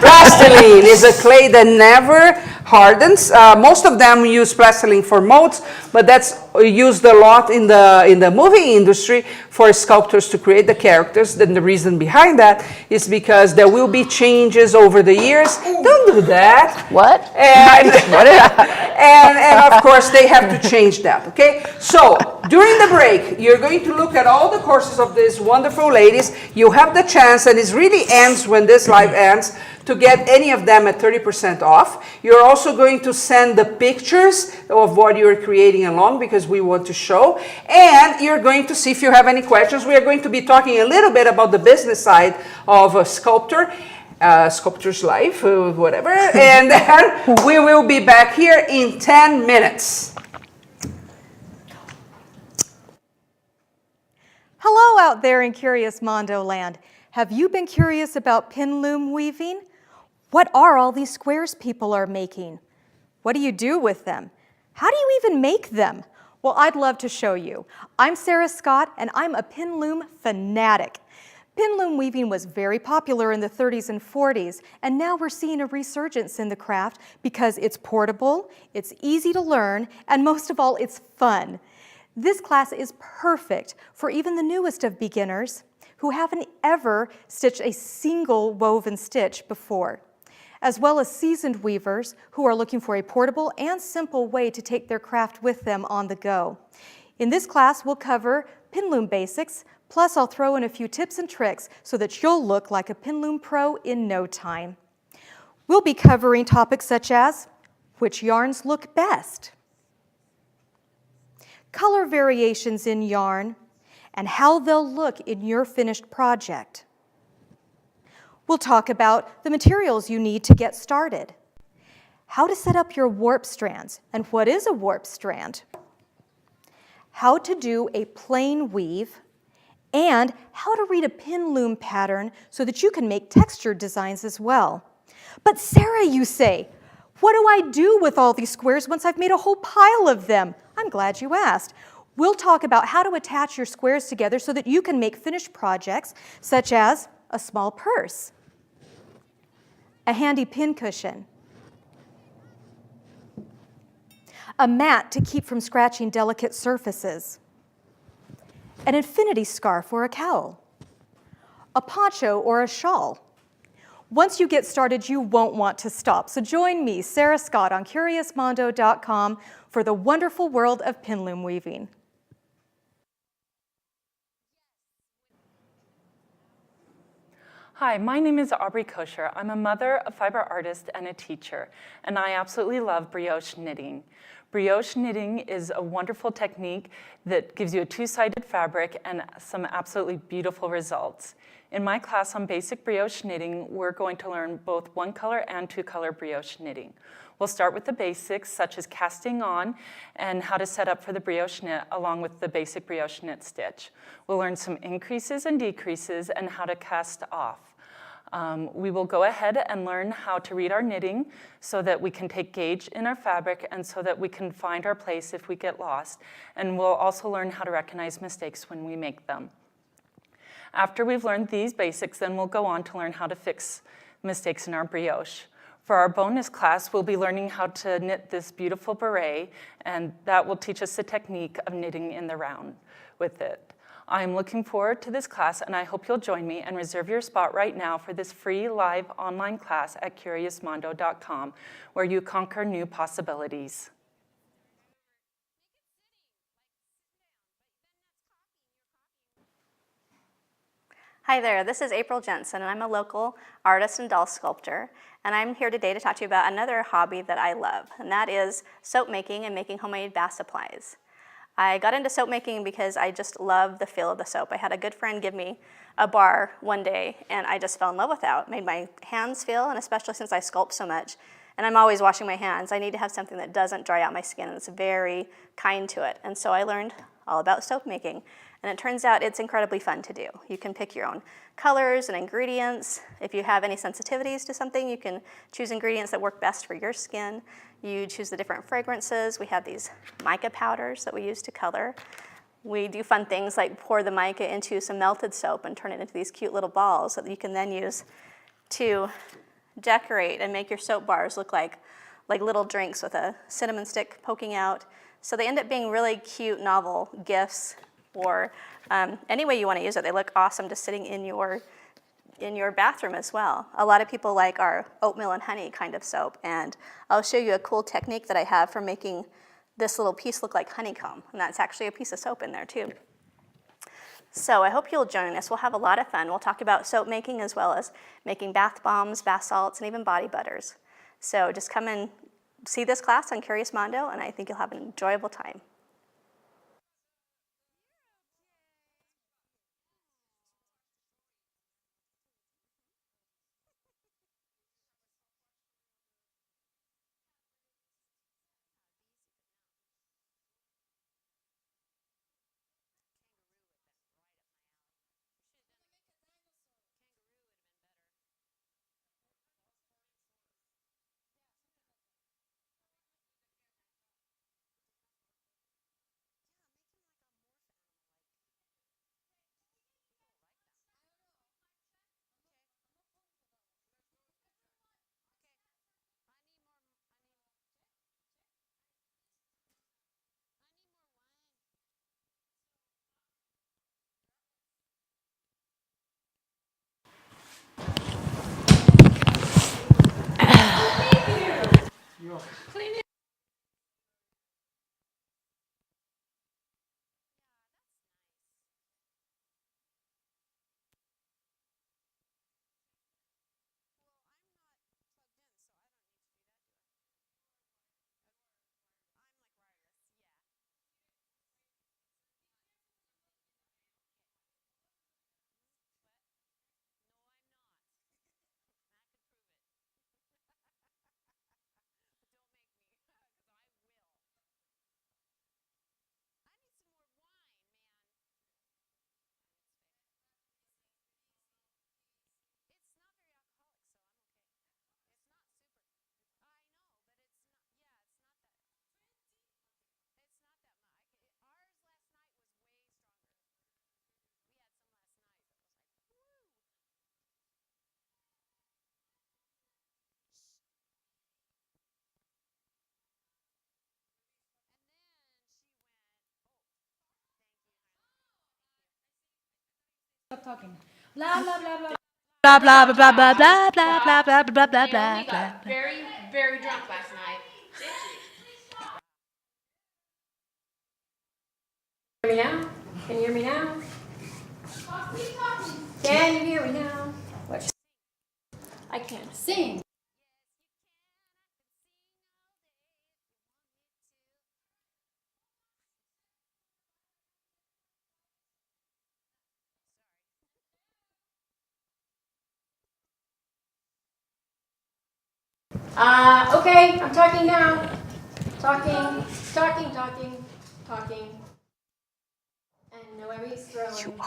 Plastiline is a clay that never hardens. Most of them use plastiline for molds, but that's used a lot in the movie industry for sculptors to create the characters. Then the reason behind that is because there will be changes over the years. Don't do that. What? And, and of course they have to change that, okay? So during the break, you're going to look at all the courses of these wonderful ladies. You have the chance, and it really ends when this live ends, to get any of them at 30% off. You're also going to send the pictures of what you're creating along because we want to show. And you're going to see if you have any questions. We are going to be talking a little bit about the business side of a sculptor, sculptor's life, whatever. And then we will be back here in 10 minutes. Hello out there in Curious Mondo land. Have you been curious about pin loom weaving? What are all these squares people are making? What do you do with them? How do you even make them? Well, I'd love to show you. I'm Sarah Scott, and I'm a pin loom fanatic. Pin loom weaving was very popular in the 30s and 40s, and now we're seeing a resurgence in the craft because it's portable, it's easy to learn, and most of all, it's fun. This class is perfect for even the newest of beginners who haven't ever stitched a single woven stitch before, as well as seasoned weavers who are looking for a portable and simple way to take their craft with them on the go. In this class, we'll cover pin loom basics, plus I'll throw in a few tips and tricks so that you'll look like a pin loom pro in no time. We'll be covering topics such as which yarns look best, color variations in yarn, and how they'll look in your finished project. We'll talk about the materials you need to get started, how to set up your warp strands, and what is a warp strand, how to do a plain weave, and how to read a pin loom pattern so that you can make textured designs as well. But Sarah, you say, what do I do with all these squares once I've made a whole pile of them? I'm glad you asked. We'll talk about how to attach your squares together so that you can make finished projects such as a small purse, a handy pin cushion, a mat to keep from scratching delicate surfaces, an infinity scarf or a cowl, a poncho or a shawl. Once you get started, you won't want to stop. So join me, Sarah Scott, on CuriousMondo.com for the wonderful world of pin loom weaving. Hi, my name is Aubrey Kosher. I'm a mother, a fiber artist, and a teacher, and I absolutely love brioche knitting. Brioche knitting is a wonderful technique that gives you a two-sided fabric and some absolutely beautiful results. In my class on basic brioche knitting, we're going to learn both one-color and two-color brioche knitting. We'll start with the basics, such as casting on and how to set up for the brioche knit along with the basic brioche knit stitch. We'll learn some increases and decreases and how to cast off. We will go ahead and learn how to read our knitting so that we can take gauge in our fabric and so that we can find our place if we get lost. And we'll also learn how to recognize mistakes when we make them. After we've learned these basics, then we'll go on to learn how to fix mistakes in our brioche. For our bonus class, we'll be learning how to knit this beautiful beret, and that will teach us the technique of knitting in the round with it. I'm looking forward to this class, and I hope you'll join me and reserve your spot right now for this free live online class at CuriousMondo.com, where you conquer new possibilities. Hi there, this is April Jensen, and I'm a local artist and doll sculptor, and I'm here today to talk to you about another hobby that I love, and that is soap making and making homemade bath supplies. I got into soap making because I just love the feel of the soap. I had a good friend give me a bar one day, and I just fell in love with that. It made my hands feel, and especially since I sculpt so much, and I'm always washing my hands, I need to have something that doesn't dry out my skin and it's very kind to it. And so I learned all about soap making. And it turns out it's incredibly fun to do. You can pick your own colors and ingredients. If you have any sensitivities to something, you can choose ingredients that work best for your skin. You choose the different fragrances. We have these mica powders that we use to color. We do fun things like pour the mica into some melted soap and turn it into these cute little balls that you can then use to decorate and make your soap bars look like little drinks with a cinnamon stick poking out. So they end up being really cute, novel gifts, or any way you want to use it. They look awesome just sitting in your bathroom as well. A lot of people like our oatmeal and honey kind of soap, and I'll show you a cool technique that I have for making this little piece look like honeycomb, and that's actually a piece of soap in there too. So I hope you'll join us. We'll have a lot of fun. We'll talk about soap making as well as making bath bombs, bath salts, and even body butters. So just come and see this class on Curious Mondo, and I think you'll have an enjoyable time. Stop talking. Blah blah blah blah. Blah blah blah blah blah blah blah blah blah blah blah blah blah. Very, very drunk last night. Hear me now? Can you hear me now? Can you hear me now? What? I can't sing. Okay, I'm talking now. Talking. And Noemi's throwing.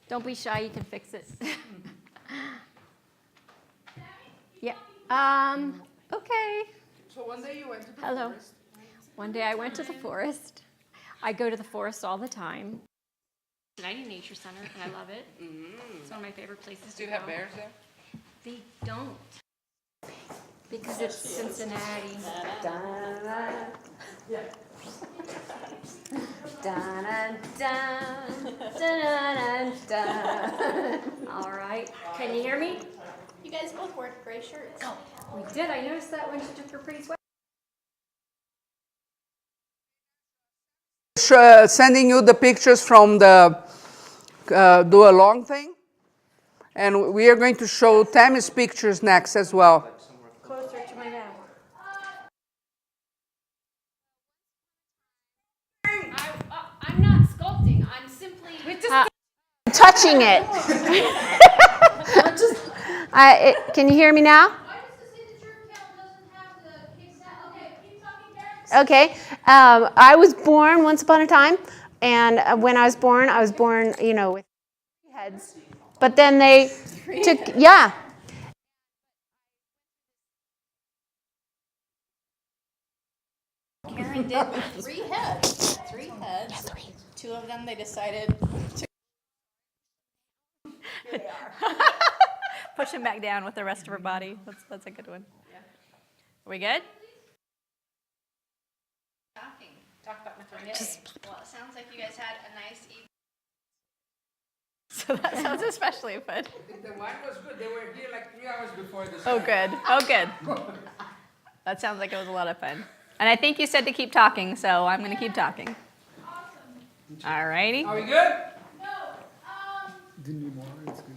Don't be shy, you can fix it. Yeah. Okay. So one day you went to the Hello. forest. One day I went to the forest. I go to the forest all the time. I do nature center, and I love it. It's one of my favorite places Do to you have go. bears there? They don't. Because it's Cincinnati. All right. Can you hear me? You guys both wore gray shirts. We did. I noticed that when she took her pretty sweat. Sending you the pictures from the do along thing, and we are going to show Tammy's pictures next as well. Closer to my mouth. touching it. Can you hear me now? Okay. I was born once upon a time, and when I was born, you know, with heads. But then they took, yeah. Karen did with 3 heads. 3 heads. Yeah, 3. 2 of them they decided to Push him back down with the rest of her body. That's a good one. Yeah. Are we good? talk about maternity. Well, it sounds like you guys had a nice evening. So that sounds especially fun. The wine was good. They were here like 3 hours before this. Oh, good. Oh, good. That sounds like it was a lot of fun. And I think you said to keep talking, so I'm going to keep talking. Awesome. All righty. Are we good? Didn't need more. It's good.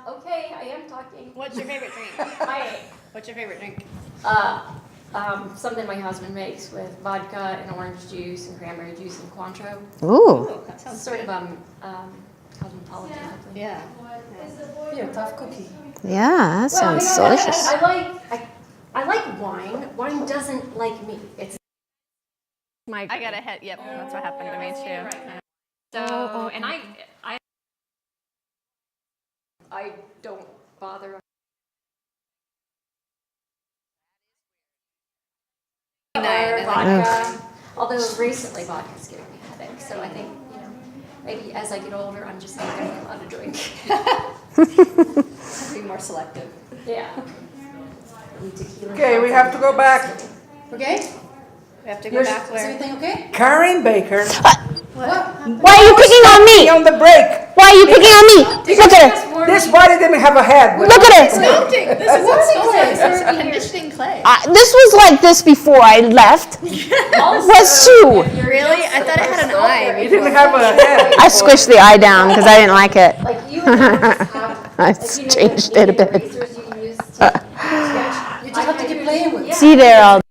Okay, I am talking. What's your favorite drink? What's your favorite drink? Something my husband makes with vodka and orange juice and cranberry juice and Cointreau. Ooh. That sounds Sort good. of cosmopolitan. Hopefully. Yeah. Yeah, tough cookie. Yeah, that sounds delicious. I like wine. Wine doesn't like me. It's I got a hit. Yep, that's what happened to me too. so, and I don't bother. Vodka, although recently vodka's giving me a headache, so I think, you know, maybe as I get older, I'm just not going to be allowed to drink. Be more selective. Yeah. Okay, we have to go back. Okay? We have to go back Is where? everything okay? Karen Baker. Why are you picking on me? On the break. Why are you picking on me? Look at it. This body didn't have a head. Look at it. Sculpting! This is what sculpting is. This is conditioning clay. This was like this before I left. Was too. Really? I thought it had an eye. It didn't have a head. I squished the eye down because I didn't like it. Like you have, I changed it a bit. erasers you can use to sketch. You just have to keep playing with it. See there, all.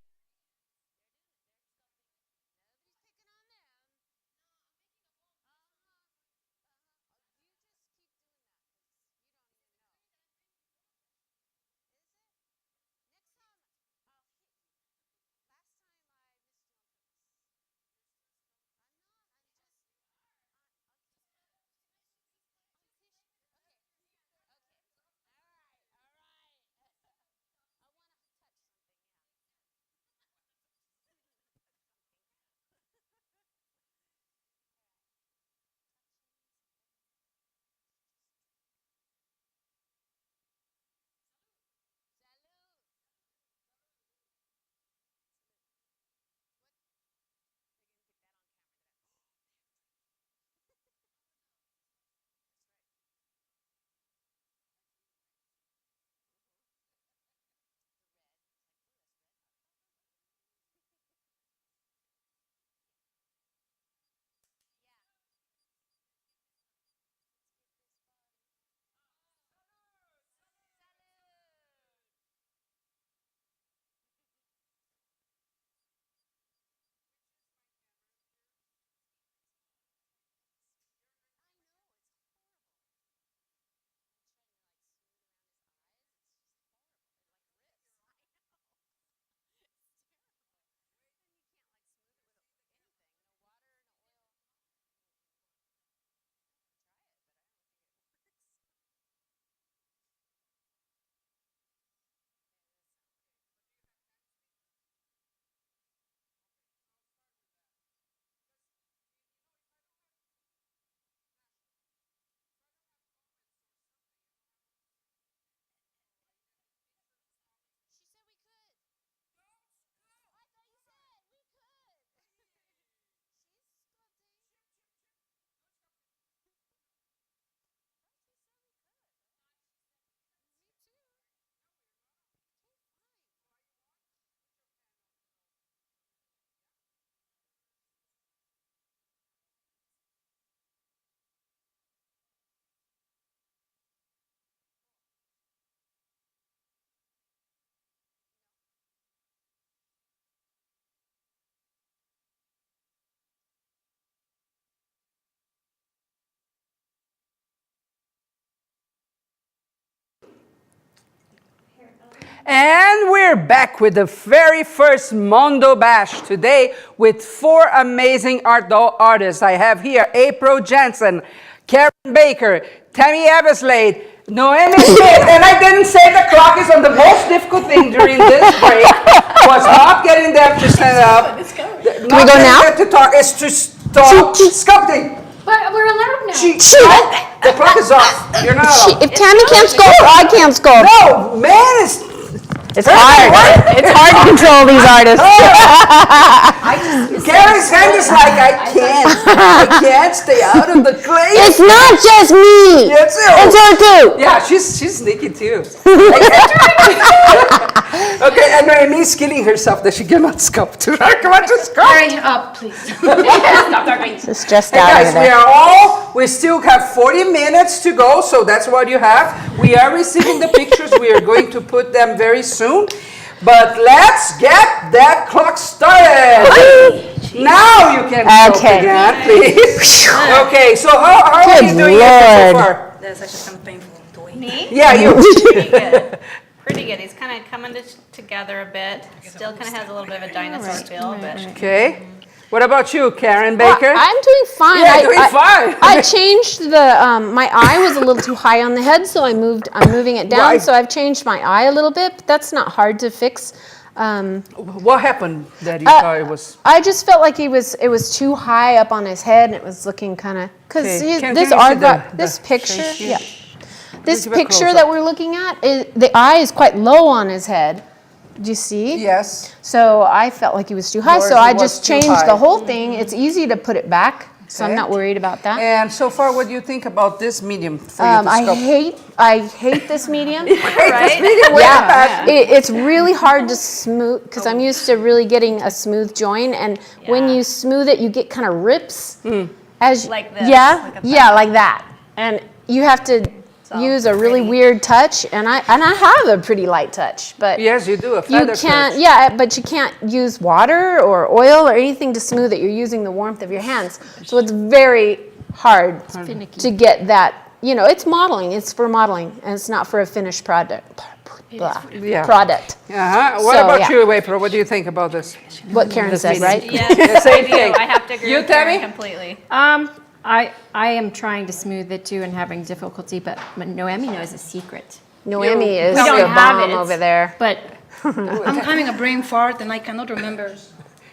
And we're back with the very first Mondo Bash today with 4 amazing art doll artists. I have here April Jensen, Karen Baker, Tammy Everslade, Noemi Smith, and I didn't say the clock is on the most difficult thing during this break was not getting them to stand up. Can we go now? To talk, is to stop sculpting. But we're allowed now. The clock is off. You're not allowed. If Tammy can't sculpt, I can't sculpt. No, man, It's hard. It's hard to control these artists. Gary's hand is like, I can't stay out of the clay. It's not just me. Yes, It's her too. yeah, she's sneaky too. Okay, and Noemi's killing herself that she cannot sculpt. Come on, just sculpt. Hurry up, please. It's stressed Hey out guys, over there. we still have 40 minutes to go, so that's what you have. We are receiving the pictures. We are going to put them very soon. But let's get that clock started. Now you can sculpt Okay. again, please. Okay, so how are Good you doing it so Lord. far? That's actually kind of painful to wait. Me? Yeah, you. Pretty good. Pretty good. He's kind of coming together a bit. Still kind of has a little bit of a dinosaur feel, but Okay. What about you, Karen Baker? I'm doing fine. Yeah, doing fine. I changed the my eye was a little too high on the head, so I'm moving it down. Right. So I've changed my eye a little bit. But that's not hard to fix. What happened that you thought it was? I just felt like it was too high up on his head, and it was looking kind of because Okay. Can this you see this the picture, face sheet? yeah, this Give it a picture close-up. that we're looking at, the eye is quite low on his head. Do you see? Yes. So I felt like he was too high, Yours so I was just too changed high. the whole thing. It's easy to put it back, so I'm Okay. not worried about that. And so far, what do you think about this medium for you to I sculpt? hate this medium. right? Yeah, it's really hard to smooth because I'm used to really getting a smooth join, and when Yeah. you smooth it, you get kind of rips. As Like this, yeah, like a yeah, like that, and you have to use a really weird touch, and I have a pretty light touch, but Yes, you do a you feather can't. touch. Yeah, but you can't use water or oil or anything to smooth it. You're using the warmth of your hands, so it's very hard to get that. You know, it's modeling. It's for modeling, and it's not for a finished product. Yeah. Product. Uh-huh. What So, about yeah. you, April? What do you think about this? What Karen said, right? Yes, Same I do. thing. I have to agree You, with Karen Tammy? completely. I am trying to smooth it too and having difficulty, but Noemi knows a secret. Noemi is We don't the have bomb it. over there. But I'm having a brain fart and I cannot remember.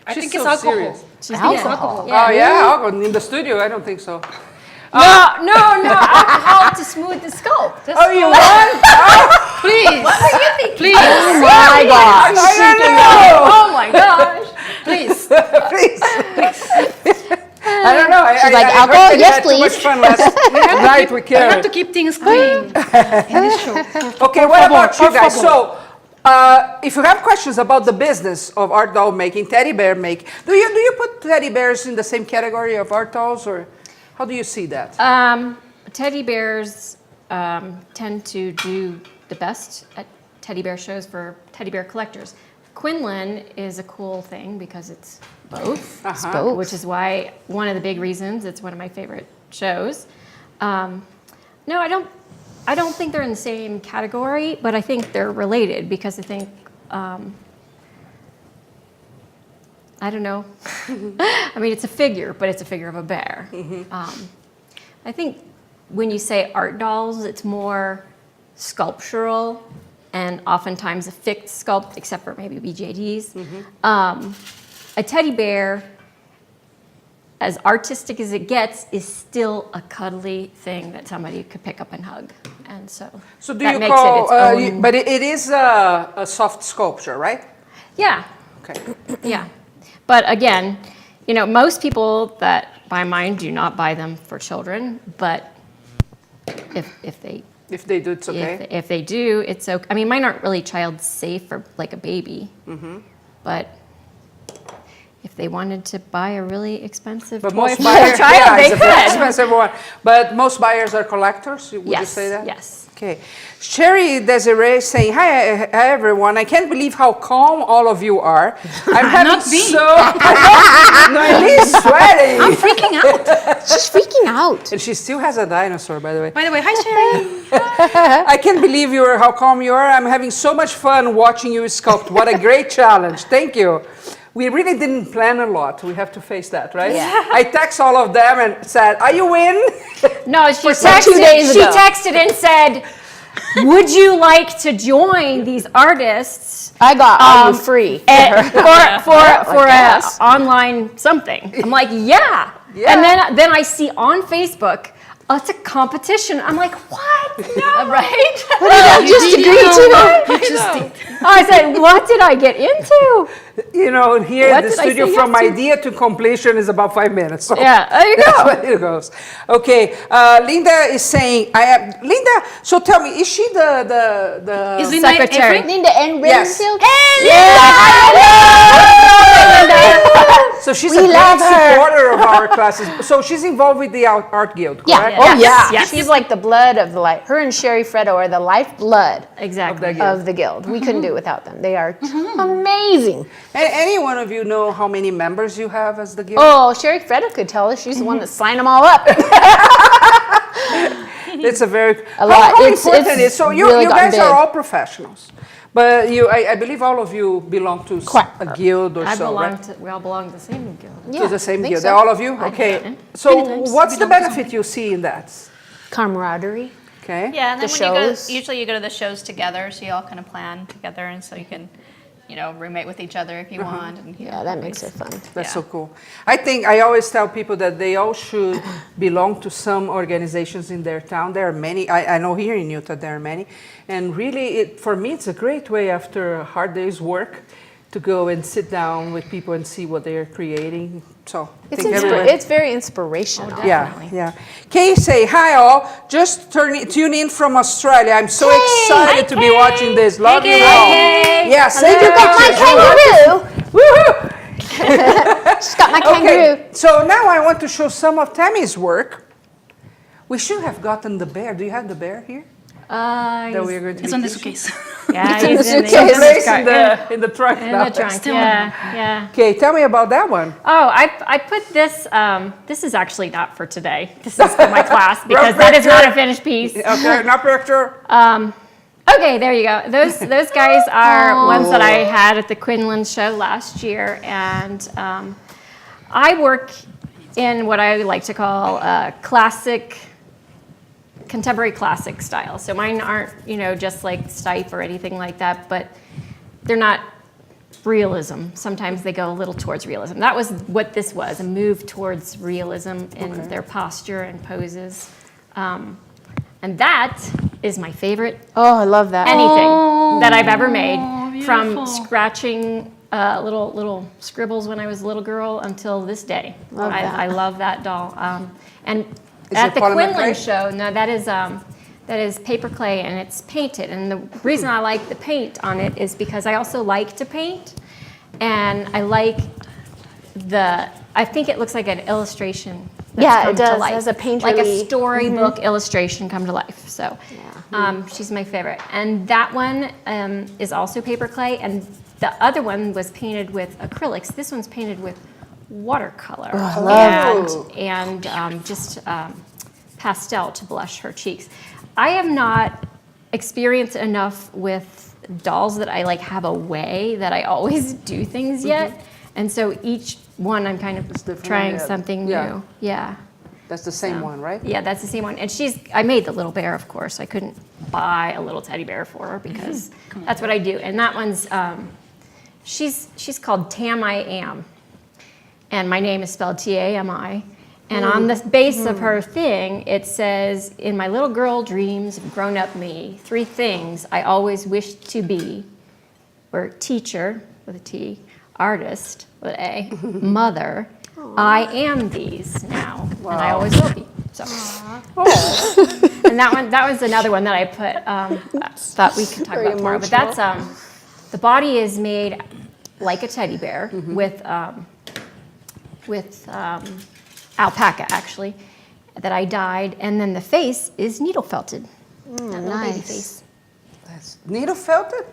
I She's think so it's alcohol. serious. I think it's alcohol. Oh, yeah? Alcohol. In the studio, I don't think so. no, alcohol to smooth the sculpt. Oh, you want? Please. What were you thinking? Please. Oh my gosh. I don't know. Oh my gosh. Please. Please. I don't know. She's like, I heard alcohol? that you Yes, had too much please. fun last night with I have Karen. to keep things clean in this show. Okay, what about you guys? So, if you have questions about the business of art doll making, teddy bear making, do you put teddy bears in the same category of art dolls, or how do you see that? Teddy bears tend to do the best at teddy bear shows for teddy bear collectors. Quinlan is a cool thing because it's both, Uh-huh. which is why one of the big reasons it's one of my favorite shows. No, I don't think they're in the same category, but I think they're related because I think I don't know. I mean, it's a figure, but it's a figure of a bear. I think when you say art dolls, it's more sculptural and oftentimes a fixed sculpt, except for maybe BJDs. A teddy bear, as artistic as it gets, is still a cuddly thing that somebody could pick up and hug. And so So do that you makes call, it its own. but it is a soft sculpture, right? Yeah, Okay. yeah. But again, you know, most people that buy mine do not buy them for children, but if they If they do, it's okay. if they do, it's okay. I mean, mine aren't really child safe for like a baby, but if they wanted to buy a really expensive But toy most for buyers, a child, they it's a very could. expensive one. But most buyers are collectors. Would you Yes, say that? yes. Okay. Sherry Desiree saying, hi everyone. I can't believe how calm all of you are. I'm having Not me. so. No, at least sweating. I'm freaking out. She's freaking out. And she still has a dinosaur, by the way. By the way, hi Sherry. I can't believe how calm you are. I'm having so much fun watching you sculpt. What a great challenge. Thank you. We really didn't plan a lot. We have to face that, right? Yeah. I text all of them and said, "Are you in?" No, she 2 days ago. texted and said, would you like to join these artists I got all you free. for guess. an online something? I'm like, yeah. And then I see on Facebook, oh, it's a competition. I'm like, what? No. Right? What did I just agree to? I said, what did I get into? You know, here What in the did I studio, say from yes to? idea to completion is about 5 minutes. So Yeah, there you that's go. what it goes. Okay, Linda is saying, Linda, so tell me, is she the Is Linda Secretary. Avery? Linda and Yes. Renfield. So she's We a great love her. supporter of our classes. So she's involved with the art guild, correct? Oh yeah. Yes. She's like the blood of the life. Her and Sherry Freddo are the lifeblood Exactly. of the guild. We couldn't do it without them. They are amazing. And any one of you know how many members you have as the guild? Oh, Sherry Freddo could tell us. She's the one that signed them all up. It's a very A lot. How It's important it is. So you really gotten guys are big. all professionals, but I believe all of you belong to a guild or so, right? We all belong to the same guild. To the same think guild. so. All of you? Okay. So what's the benefit you see in that? Camaraderie. Okay. Yeah, and then The when you go, shows. usually you go to the shows together, so you all kind of plan together, and so you can, roommate with each other if you want. And, Yeah, that makes it fun. That's so cool. I think I always tell people that they all should belong to some organizations in their town. There are many. I know here in Utah there are many. And really, for me, it's a great way after a hard day's work to go and sit down with people and see what they're creating. So I think everyone- It's very inspirational. yeah. Kay say, hi all, just tune in from Australia. I'm so excited to be watching this. Love you all. Yeah, send your Got my pictures. kangaroo. Woohoo! She's got my kangaroo. Okay, so now I want to show some of Tammy's work. We should have gotten the bear. Do you have the bear here? That we are going to It's be on the teaching? suitcase. Yeah, in the he's in suitcase. Place car. in the trunk In now. the trunk, Still yeah. Okay, tell me about that one. Oh, I put this, this is actually not for today. This is for my class because that is not a finished piece. Okay, now picture. Okay, there you go. Those guys are ones that I had at the Quinlan show last year, and I work in what I like to call contemporary classic style. So mine aren't, just like Stipe or anything like that, but they're not realism. Sometimes they go a little towards realism. That was what this was, a move towards realism in their posture and poses. And that is my favorite Oh, I love that. anything that I've ever made, from scratching little scribbles when I was a little girl until this day. I love that doll. And Is at it the polymer Quinlan clay? show, no, that is paper clay and it's painted. And the reason I like the paint on it is because I also like to paint, and I like I think it looks like an illustration. that's Yeah, come it to does. It life. has a like a painterly- storybook illustration come to life. So she's my favorite. And that one is also paper clay, and the other one was painted with acrylics. This one's painted with watercolor and just pastel to blush her cheeks. I have not experienced enough with dolls that I have a way that I always do things yet. And so each one I'm kind of trying something new. Yeah. That's the same one, right? Yeah, that's the same one. And I made the little bear, of course. I couldn't buy a little teddy bear for her because that's what I do. And that one's, she's called Tam I Am. And my name is spelled T-A-M-I. And on the base of her thing, it says, in my little girl dreams of grown-up me, 3 things I always wished to be were teacher, with a T, artist, with an A, mother. I am these now, and I always will be. So, and that was another one that I put. Thought we could talk about tomorrow. But that's the body is made like a teddy bear with alpaca, actually, that I dyed, and then the face is needle felted. That little baby face. Needle felted?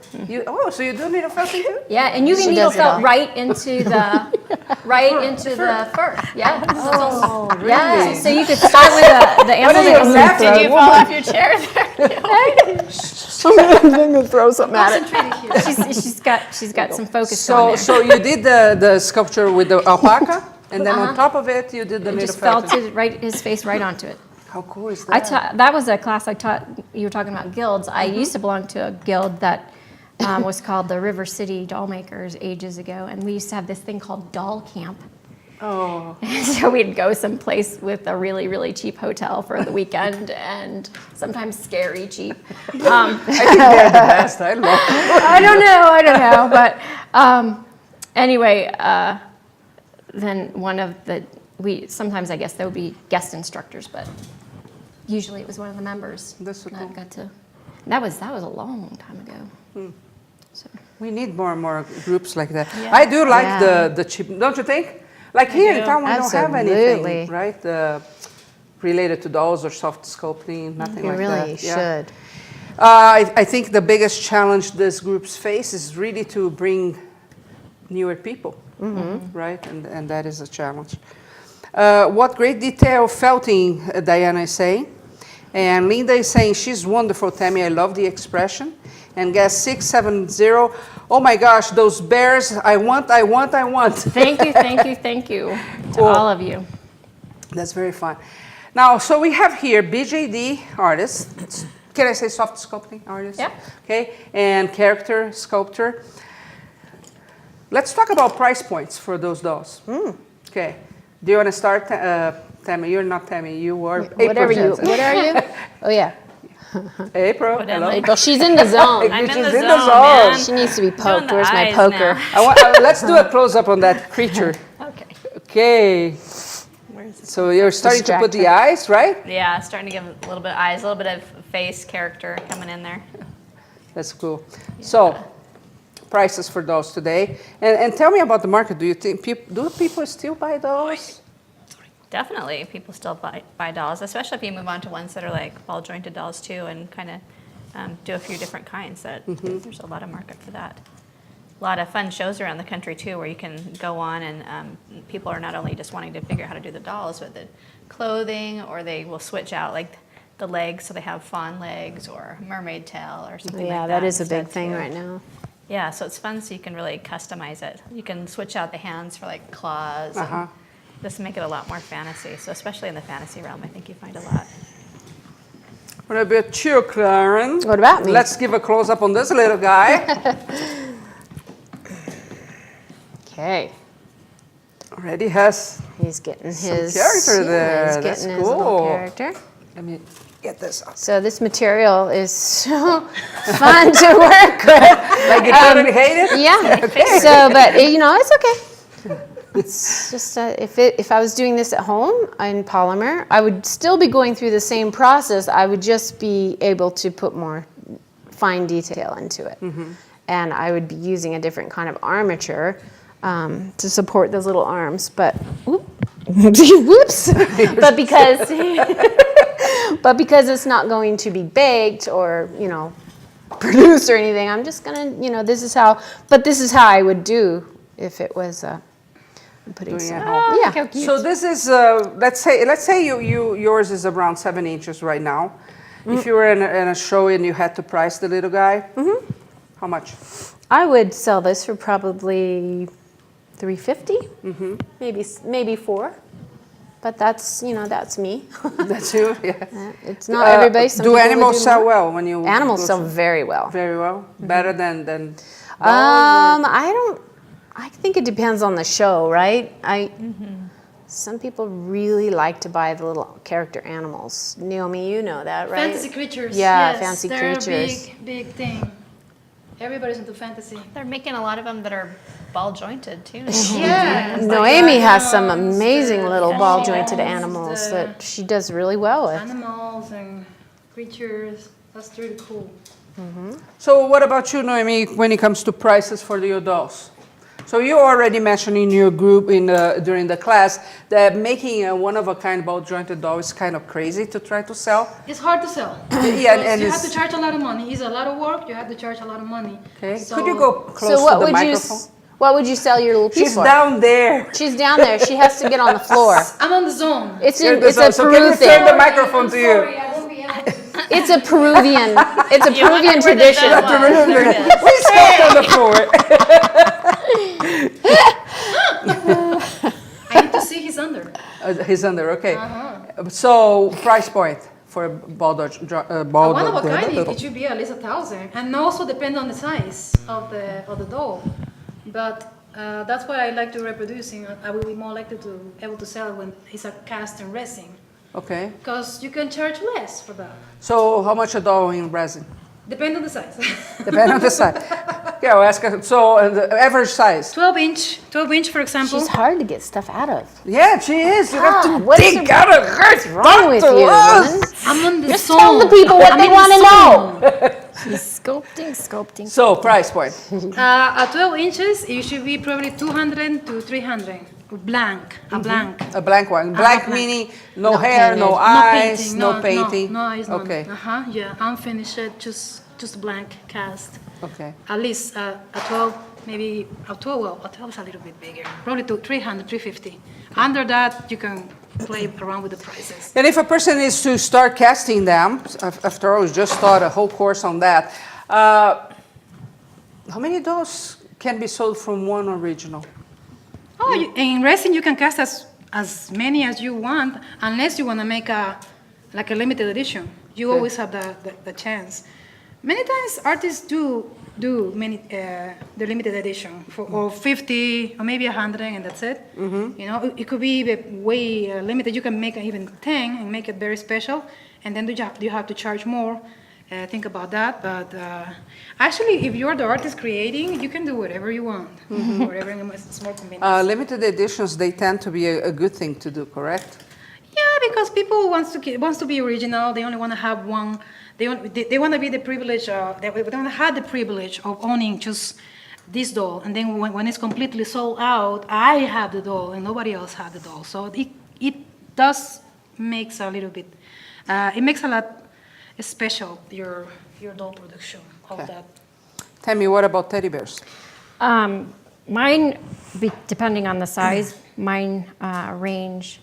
So you do needle felting too? Yeah, and you can She needle does it all. felt right into the fur. Yeah. Oh, really? Yeah. So you could start with the animal you that was laughing? Did you fall off your chair there? I'm going to throw something at it. she's got some focus on there. So you did the sculpture with the alpaca, and then on top of it, you did the needle Just felting. felted his face right onto it. How cool is that? That was a class I taught. You were talking about guilds. I used to belong to a guild that was called the River City Doll Makers ages ago, and we used to have this thing called doll camp. Oh. So we'd go someplace with a really, really cheap hotel for the weekend, and sometimes scary cheap. I think they're the best. I love it. I don't know, but anyway, then one of sometimes I guess there would be guest instructors, but usually it was one of the members. That's so cool. Got to. That was a long time ago. So. We need more and more groups like that. I do like the cheap, don't you think? Like here in town, we don't have anything, right? Related to dolls or soft sculpting, nothing like that. You really should. I think the biggest challenge this groups face is really to bring newer people, right? And that is a challenge. What great detail felting, Diana is saying. And Linda is saying, she's wonderful, Tammy. I love the expression. And guest 670, oh my gosh, those bears, I want. Thank you to all of you. That's very fun. Now, so we have here BJD artist. Can I say soft sculpting artist? Yeah. Okay, and character sculptor. Let's talk about price points for those dolls. Okay. Do you want to start, Tammy? You're not Tammy. You are April. Whatever you. Jensen. What are you? Oh yeah. April. Hello. April. She's in the zone. I'm She's in the in the zone, zone. man. She needs to be Doing poked. the Where's my eyes poker? now. Let's do a close up on that creature. Okay. Okay. So you're starting to put the eyes, right? Yeah, starting to give a little bit of eyes, a little bit of face character coming in there. That's cool. So, prices for dolls today, and tell me about the market. Do you think people still buy dolls? Definitely, people still buy dolls, especially if you move on to ones that are like ball jointed dolls too, and kind of do a few different kinds. There's a lot of market for that. A lot of fun shows around the country too, where you can go on and people are not only just wanting to figure out how to do the dolls, but the clothing, or they will switch out like the legs, so they have fawn legs or mermaid tail or something like that. Yeah, that is a big instead, thing too. right now. Yeah, so it's fun, so you can really customize it. You can switch out the hands for like claws. And just make it a lot more fantasy. So especially in the fantasy realm, I think you find a lot. What about you, Karen? What about me? Let's give a close up on this little guy. Okay. Already has. He's getting Some his character there. He's That's getting his little cool. character. Let me get this up. So this material is so fun to work with. Like you totally hate it? Yeah. Okay. So, but it's okay. It's just if I was doing this at home in polymer, I would still be going through the same process. I would just be able to put more fine detail into it, and I would be using a different kind of armature to support those little arms. But whoops! but because it's not going to be baked or produced or anything, I'm just gonna this is how I would do if it was. Putting some, yeah. So this is let's say yours is around 7 inches right now. If you were in a show and you had to price the little guy, how much? I would sell this for probably $350, maybe $4. But that's that's me. That's you. Yeah. It's not everybody. Some do people animals would do sell more. well when you? Animals sell very well. Very well. Better than. I think it depends on the show, right? Some people really like to buy the little character animals. Naomi, you know that, right? Fantasy creatures. Yeah, yes, fancy they're creatures. a big thing. Everybody's into fantasy. They're making a lot of them that are ball jointed too. Yeah. Noemi has some amazing little the ball jointed animals, animals the- that she does really well with. Animals and creatures. That's really cool. So what about you, Noemi? When it comes to prices for your dolls, So you already mentioned in your group during the class that making a one-of-a-kind ball-jointed doll is kind of crazy to try to sell. It's hard to sell. Yeah, and you have to charge a lot of money. It's a lot of work. You have to charge a lot of money. Okay. So, Could you go close So to the microphone? what would you sell your little piece She's for? down there. She's down there. She has to get on the floor. I'm on the zone. It's You're in, the it's a so can Peru you turn the thing. microphone to you? Sorry, I won't be able to. It's a Peruvian. It's a You wonder Peruvian where the tradition. bell was. There it is. Please step on the floor. I need to see his under. He's under, okay. So price point for a ball One of a kind, it should be at least 1,000, and also depend on the size of the doll. But that's why I like to reproducing. I will be more likely to able to sell when it's a cast and resin, Okay. because you can charge less for that. So how much a doll in resin? Depend on the size. Depending on the size. Yeah, I'll ask her. So the average size? 12 inch, for example. She's hard to get stuff out of. Yeah, she is. You have to What is dig out of her. What's wrong with you, woman? I'm on the Just zone. tell the people what I'm they in the want to zone. know. She's sculpting. So price point. At 12 inches, it should be probably 200 to 300. Blank, a blank. A blank one. Blank blank. meaning no hair, no eyes, no painting. No eyes, none. Okay. Yeah, unfinished, just blank cast. Okay. At least a 12, maybe a 12, well, a 12 is a little bit bigger. Probably to 300, 350. Under that, you can play around with the prices. And if a person is to start casting them, after all, we just taught a whole course on that. How many dolls can be sold from one original? Oh, in resin you can cast as many as you want, unless you want to make like a limited edition. You always have the chance. Many times artists do many the limited edition or 50 or maybe 100 and that's it. You know, it could be way limited. You can make even 10 and make it very special, and then you have to charge more. Think about that, but actually, if you're the artist creating, you can do whatever you want, whatever is more convenient. Limited editions, they tend to be a good thing to do, correct? Yeah, because people wants to be original. They only want to have one. They want to be the privilege. They want to have the privilege of owning just this doll, and then when it's completely sold out, I have the doll and nobody else has the doll. So it does makes a little bit. It makes a lot special your doll production of that. Tammy, what about teddy bears? Mine, depending on the size, mine range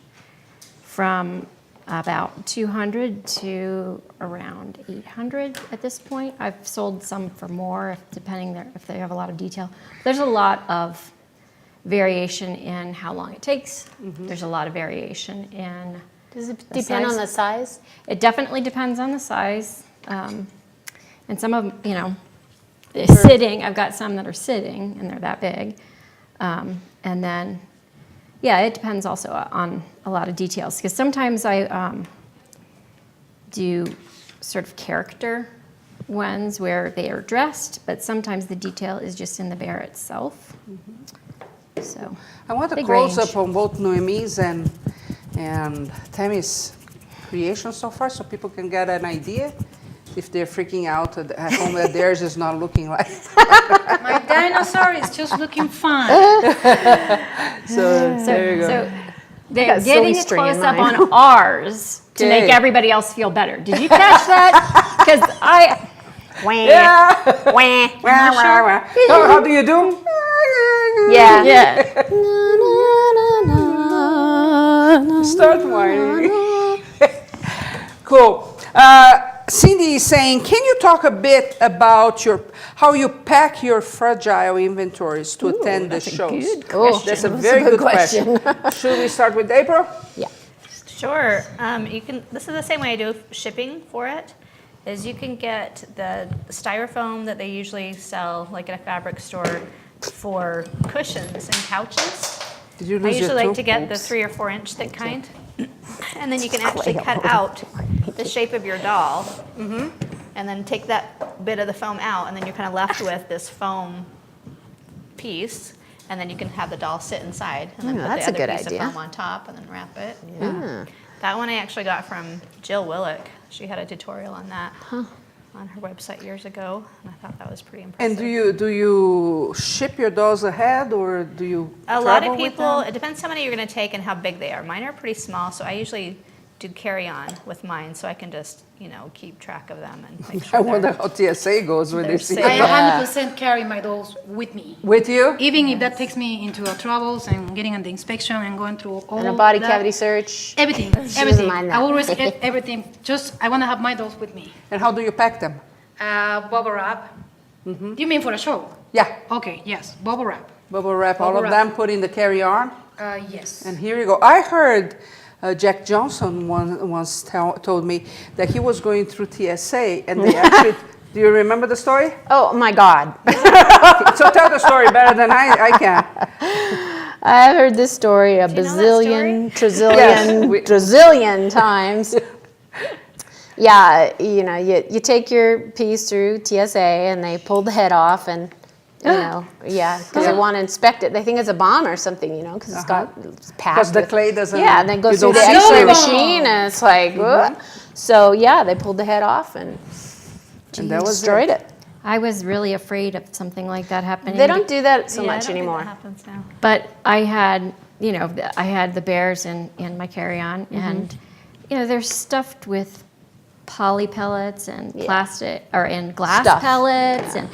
from about 200 to around 800 at this point. I've sold some for more, depending if they have a lot of detail. There's a lot of variation in how long it takes. There's a lot of variation in. Does it depend on the size? It definitely depends on the size. And some of them, you know, they're sitting. I've got some that are sitting and they're that big. And then, yeah, it depends also on a lot of details. Because sometimes I do sort of character ones where they are dressed, but sometimes the detail is just in the bear itself. So I want a big close range. up on both Noemi's and Tammy's creation so far, so people can get an idea if they're freaking out at home that theirs is not looking like. My dinosaur is just looking fine. So there you go. So they're got a getting silly a string in close up mine. on ours to make Okay. everybody else feel better. Did you catch that? Because wah, Yeah. wah. How do you do? Yeah. Yeah. Start whining. Cool. Cindy is saying, can you talk a bit about how you pack your fragile inventories to attend the shows? That's a very good question. Should we start with April? Yeah. Sure. You can. This is the same way I do shipping for it. Is you can get the styrofoam that they usually sell, like at a fabric store, for cushions and couches. Did you I lose usually your like to get the Oops. 3 or 4 inch thick kind, and then you can actually cut out the shape of your doll, and then take that bit of the foam out, and then you're kind of left with this foam piece. And then you can have the doll sit inside, and then put that's the a other good piece idea. of foam on top, and then wrap it. Yeah. That one I actually got from Jill Willick. She had a tutorial on that. on her website years ago, and I thought that was pretty And impressive. do you ship your dolls ahead, or do you A lot travel of with people, them? it depends how many you're going to take and how big they are. Mine are pretty small, so I usually do carry on with mine, so I can just, keep track of them and make sure I wonder they're- how TSA goes when they they're see safe. I your dog. 100% carry my dolls with me. With you? Even if that takes me into troubles and getting on the inspection and going through all And a body that, cavity search. Everything, doesn't everything. mind I that. will risk everything. Just, I want to have my dolls with me. And how do you pack them? Bubble wrap. You mean for a show? Yeah, Okay, yes, bubble wrap. bubble wrap, all Bubble of wrap. them, put in the carry-on. Yes. And here you go. I heard Jack Johnson once told me that he was going through TSA, and they actually. Do you remember the story? Oh my God. So tell the story better than I can. I've heard this story a you know that bazillion, Yes, trazillion times. Yeah, you take your piece through TSA and they pull the head off and, because they want to inspect it. They think it's a bomb or something, because it's it's packed. Because the with- clay doesn't. Yeah, and then goes you through the don't see X-ray it. machine and it's like, "Whoa." So yeah, they pulled the head off and And that was destroyed it. I was really afraid of something like that happening. They don't do that so Yeah, I much don't think anymore. that happens now. But I had, I had the bears in my carry-on, and they're stuffed with poly pellets and plastic and glass Stuff. pellets and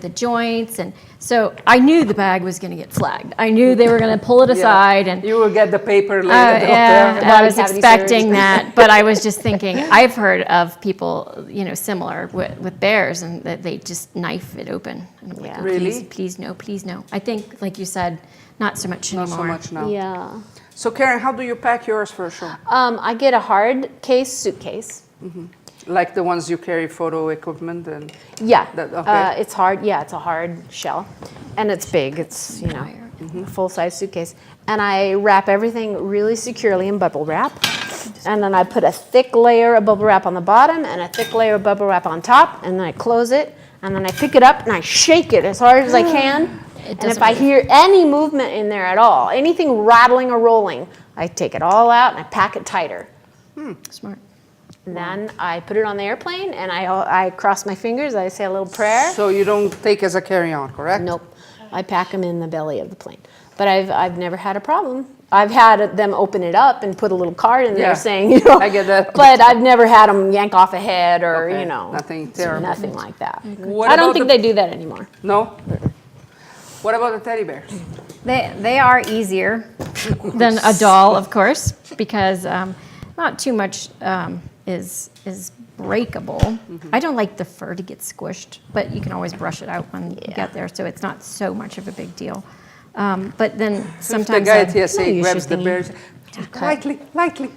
the joints, and so I knew the bag was going to get flagged. I knew they were going to pull it aside, and You will get the paper later. yeah, doctor. I was cavity expecting surgery. that, but I was just thinking, I've heard of people, similar with bears, and that they just knife it open. And I'm like, Yeah. oh, Really? please no. I think, like you said, not so much Not anymore. so much now. Yeah. So Karen, how do you pack yours for a show? I get a hard case suitcase. Like the ones you carry photo equipment and. Yeah. Okay. It's hard. Yeah, it's a hard shell. And it's big. It's, a full-size suitcase. And I wrap everything really securely in bubble wrap. And then I put a thick layer of bubble wrap on the bottom and a thick layer of bubble wrap on top. And then I close it. And then I pick it up and I shake it as hard as I can. And if I hear any movement in there at all, anything rattling or rolling, I take it all out and I pack it tighter. Smart. And then I put it on the airplane and I cross my fingers. I say a little prayer. So you don't take as a carry-on, correct? Nope. I pack them in the belly of the plane. But I've never had a problem. I've had them open it up and put a little card in there Yeah. saying, I get that. But I've never had them yank off a head or, Okay, nothing terrible. nothing like that. What I don't about think the- they do that anymore. No? What about the teddy bears? They are easier than a doll, of course, because not too much is breakable. I don't like the fur to get squished, but you can always brush it out when you get there, so it's not so much of a big deal. But then If the sometimes guy I- at TSA you grabs should the be- bears,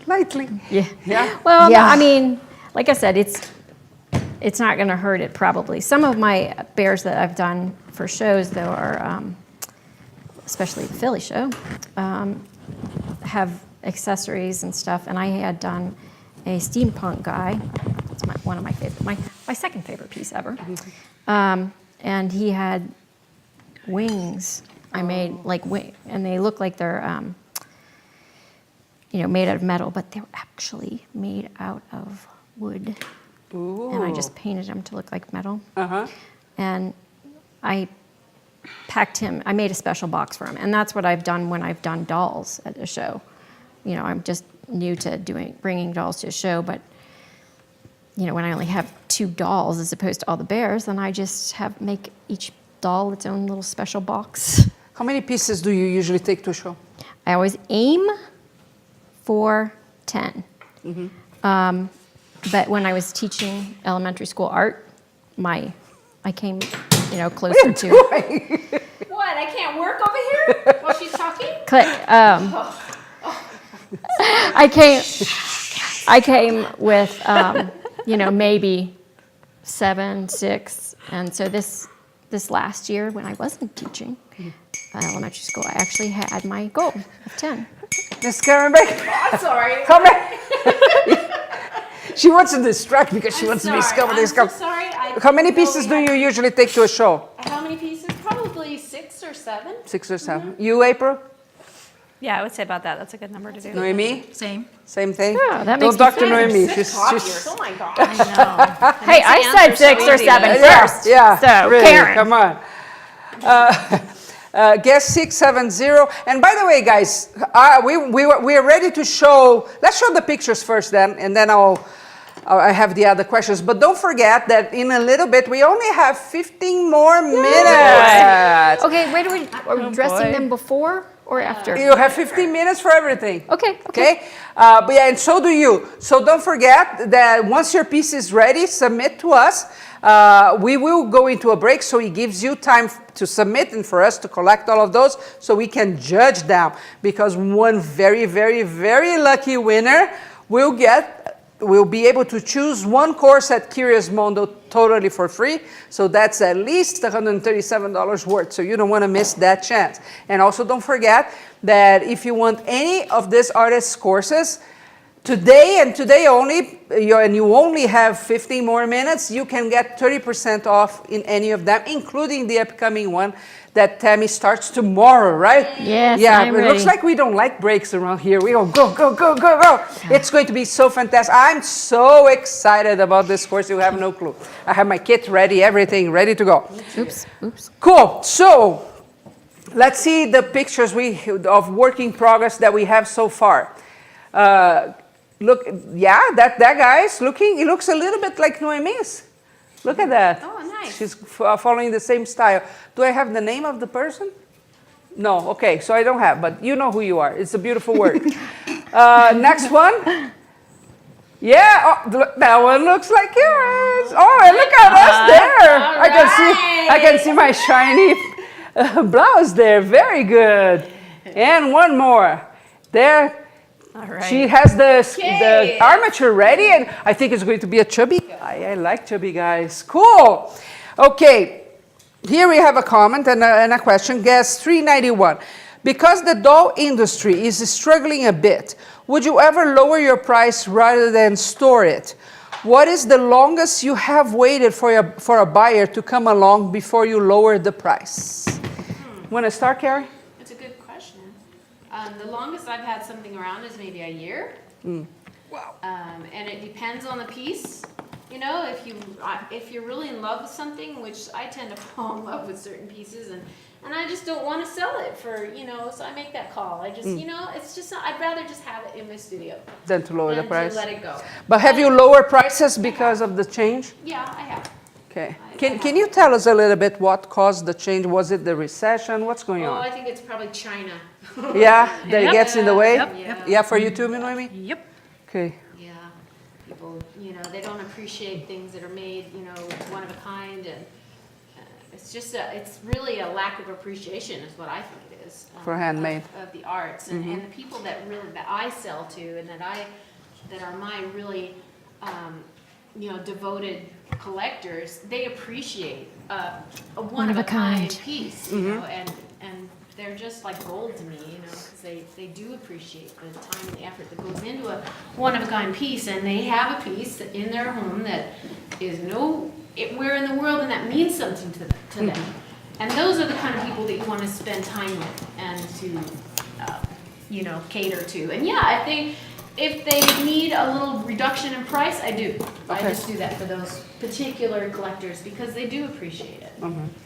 lightly. Yeah. Yeah? Well, Yeah. I mean, like I said, it's not going to hurt it probably. Some of my bears that I've done for shows, though, are especially the Philly show, have accessories and stuff. And I had done a steampunk guy. It's one of my favorite, my second favorite piece ever. And he had wings. I made and they look like they're made out of metal, but they were actually made out of wood. Ooh. And I just painted them to look like metal. Uh-huh. And I packed him, I made a special box for him. And that's what I've done when I've done dolls at a show. I'm just new to bringing dolls to a show, but when I only have 2 dolls as opposed to all the bears, then I just make each doll its own little special box. How many pieces do you usually take to a show? I always aim for 10. But when I was teaching elementary school art, I came, closer to. What? I can't work over here while she's talking? I came with, maybe 7, 6, and so this last year when I wasn't teaching elementary school, I actually had my goal of 10. Miss Karen Baker. I'm sorry. Come here. She wants to distract because she wants to be I'm sculpting. so sorry. How many pieces do you usually take to a show? How many pieces? Probably 6 or 7. 6 or 7. You, April? Yeah, I would say about that. That's a good number to do. Noemi? Same. Same thing? Yeah, that Don't makes me talk to feel Noemi. Oh my gosh. I know. Hey, I said 6 or 7 first. Yeah, So, really, Karen. come on. Guess 670. And by the way, guys, we are ready to show. Let's show the pictures first, then, and then I have the other questions. But don't forget that in a little bit we only have 15 more minutes. Okay, wait, are we dressing them before or after? You have 15 minutes for everything. Okay. Okay? But yeah, and so do you. So don't forget that once your piece is ready, submit to us. We will go into a break, so it gives you time to submit and for us to collect all of those so we can judge them. Because one very, very, very lucky winner will be able to choose one course at Curious Mondo totally for free. So that's at least $137 worth. So you don't want to miss that chance. And also don't forget that if you want any of these artists' courses, today and today only, and you only have 15 more minutes, you can get 30% off in any of them, including the upcoming one that Tammy starts tomorrow, right? Yes, yeah, I'm it ready. looks like we don't like breaks around here. We go, go, go, go, go, go. It's going to be so fantastic. I'm so excited about this course. You have no clue. I have my kit ready, everything ready to go. Oops. Cool. So let's see the pictures of work in progress that we have so far. Look, yeah, that guy's looking. He looks a little bit like Noemi's. Look at that. Oh, nice. She's following the same style. Do I have the name of the person? No. Okay, so I don't have, but you know who you are. It's a beautiful work. Next one. Yeah, that one looks like yours. Oh, and look at us there. I can see my shiny blouse there. Very good. And one more. There. All right. She has the armature ready, and I think it's going to be a chubby guy. I like chubby guys. Cool. Okay, here we have a comment and a question. Guess 391. Because the doll industry is struggling a bit, would you ever lower your price rather than store it? What is the longest you have waited for a buyer to come along before you lower the price? Want to start, Carrie? That's a good question. The longest I've had something around is maybe a year. Wow. And it depends on the piece. You know, if you're really in love with something, which I tend to fall in love with certain pieces, and I just don't want to sell it for, so I make that call. I just, it's just, I'd rather just have it in my studio Than to lower the price. to let it go. But have you lowered prices because of the change? Yeah, I have. Okay. Can you tell us a little bit what caused the change? Was it the recession? What's going Oh, on? I think it's probably China. Yeah, that it gets in the way? Yep. Yeah, for you too, Noemi? Yep. Okay. Yeah, people, they don't appreciate things that are made, one of a kind, and it's just it's really a lack of appreciation is what I think it is. For handmade. Of the arts, and the people that I sell to, and that are my really, devoted collectors, they appreciate a one-of-a-kind piece, and they're just like gold to me, because they do appreciate the time and the effort that goes into a one-of-a-kind piece, and they have a piece in their home that is nowhere in the world, and that means something to them. And those are the kind of people that you want to spend time with and to, cater to. And yeah, if they need a little reduction in price, I do. I just do that for those particular collectors because they do appreciate it.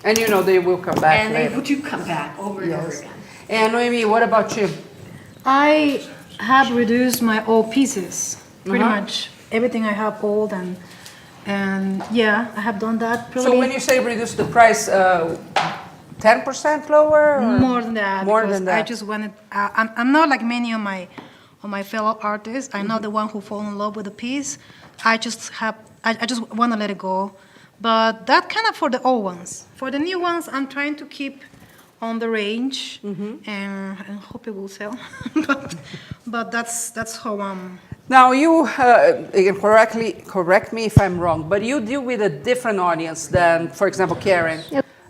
And they will come back And later. they do come back over and over again. And Noemi, what about you? I have reduced my old pieces, pretty much. Everything I have old, and yeah, I have done that. So when you say reduce the price, 10% lower? Or? More than that. More because than that. I just wanted. I'm not like many of my fellow artists. I'm not the one who fall in love with a piece. I just want to let it go. But that kind of for the old ones. For the new ones, I'm trying to keep on the range and hope it will sell. but that's how I'm. Now you correct me if I'm wrong, but you deal with a different audience than, for example, Karen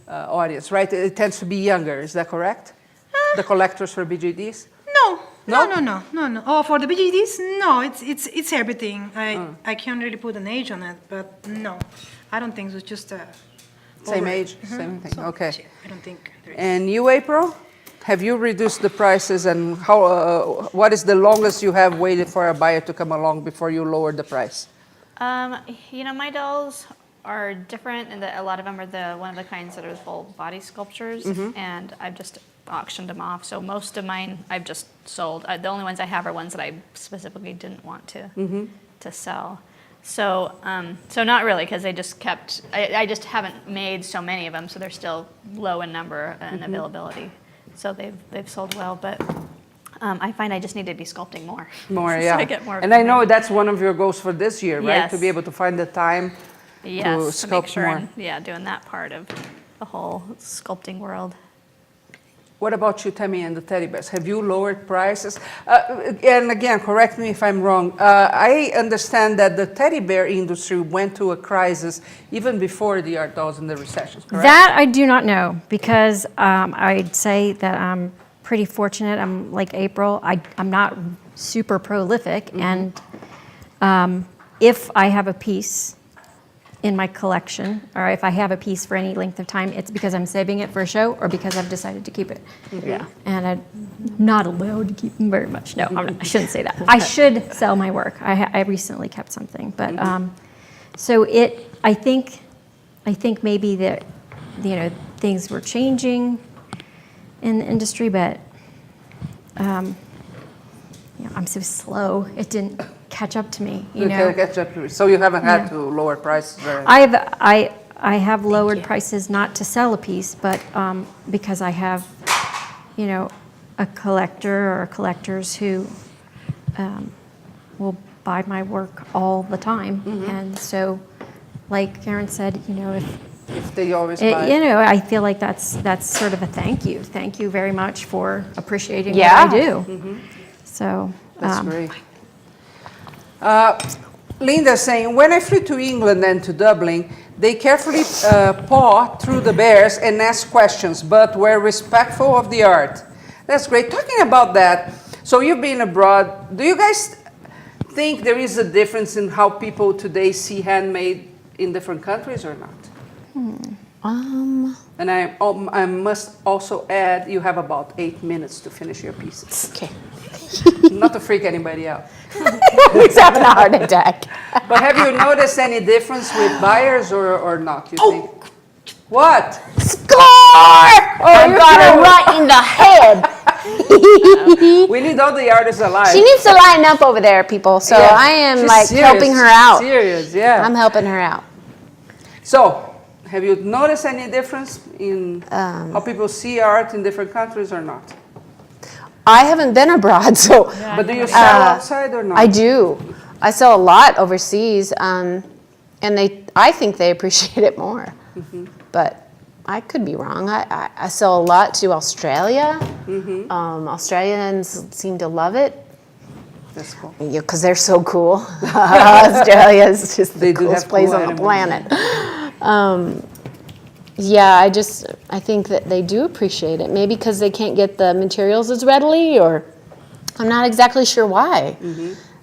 audience, right? It tends to be younger. Is that correct? The collectors for BGDs? No. Oh, for the BGDs, no. It's everything. I can't really put an age on it, but no, I don't think so. It's just Same age, same thing. So, Okay. I don't think there is. And you, April? Have you reduced the prices, and how? What is the longest you have waited for a buyer to come along before you lowered the price? My dolls are different in that a lot of them are one of the kinds that are full body sculptures, and I've just auctioned them off. So most of mine I've just sold. The only ones I have are ones that I specifically didn't want to sell. So not really, because they just kept. I just haven't made so many of them, so they're still low in number and availability. So they've sold well, but. I find I just need to be sculpting more. More, So yeah. I get more And I know that's one of your goals for this year, right? Yes. To be able to find the time to Yes, to make sculpt sure more. I'm doing that part of the whole sculpting world. What about you, Tammy, and the teddy bears? Have you lowered prices? And again, correct me if I'm wrong. I understand that the teddy bear industry went to a crisis even before the art dolls and the recession, correct? That I do not know, because I'd say that I'm pretty fortunate. I'm like April. I'm not super prolific, and if I have a piece in my collection, or if I have a piece for any length of time, it's because I'm saving it for a show or because I've decided to keep it. Yeah. And I'm not allowed to keep them very much. No, I shouldn't say that. I should sell my work. I recently kept something, but so I think maybe that things were changing in the industry, but I'm so slow. It didn't catch up to me. So you haven't had to lower prices, or I have lowered prices not to sell a piece, but because I have, a collector or collectors who will buy my work all the time, and so, like Karen said, if they always buy. I feel like that's sort of a thank you. Thank you very much for appreciating what I do. So That's great. Linda's saying, when I flew to England and to Dublin, they carefully paw through the bears and ask questions, but were respectful of the art. That's great. Talking about that, so you've been abroad. Do you guys think there is a difference in how people today see handmade in different countries or not? And I must also add, you have about 8 minutes to finish your pieces. Okay. Not to freak anybody out. He's having a heart attack. But have you noticed any difference with buyers or not, you think? What? Score! I got her right in the head. We need all the artists alive. She needs to line up over there, people. So Yeah. I am She's like serious. helping her out. Serious, yeah. I'm helping her out. So, have you noticed any difference in how people see art in different countries or not? I haven't been abroad, so But do you sell outside or not? I do. I sell a lot overseas, and I think they appreciate it more. But I could be wrong. I sell a lot to Australia. Australians seem to love it. That's cool. Because they're so cool. Australia is just the They do coolest have place cool on the animals. planet. Yeah, I think that they do appreciate it. Maybe because they can't get the materials as readily, or I'm not exactly sure why.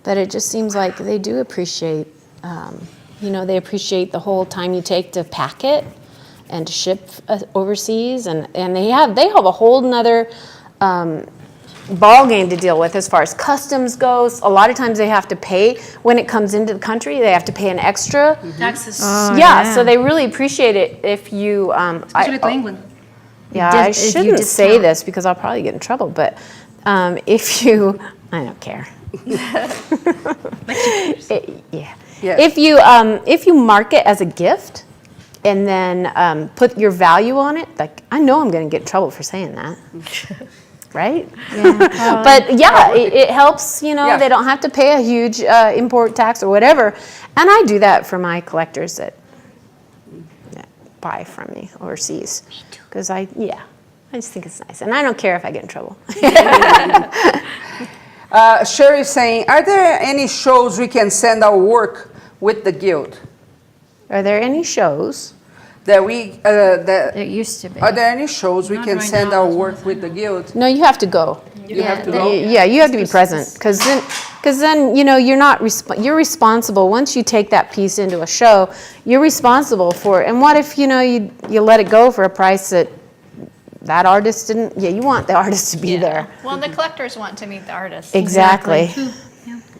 But it just seems like they do appreciate, they appreciate the whole time you take to pack it and to ship overseas. And they have a whole nother ball game to deal with as far as customs goes. A lot of times they have to pay when it comes into the country. They have to pay an extra. Taxes. So they really appreciate it if you. Especially to England. Yeah, If I you shouldn't say discount. this because I'll probably get in trouble. But if you, I don't care. Yeah. Yes. If you mark it as a gift and then put your value on it, like I know I'm going to get in trouble for saying that. Right? Yeah. But yeah, it helps, Yeah. they don't have to pay a huge import tax or whatever. And I do that for my collectors that buy from me overseas. Because I just think it's nice. And I don't care if I get in trouble. Sherry's saying, are there any shows we can send our work with the guild? Are there any shows? That we, It used to be. are there any shows we Not can right send now, our that's work with the guild? No, you have to go. You have to go? Yeah, you have to be present. Because then, you're not, you're responsible. Once you take that piece into a show, you're responsible for it. And what if, you let it go for a price that that artist didn't, you want the artist to be Yeah. there. Well, the collectors want to meet the artists. Exactly.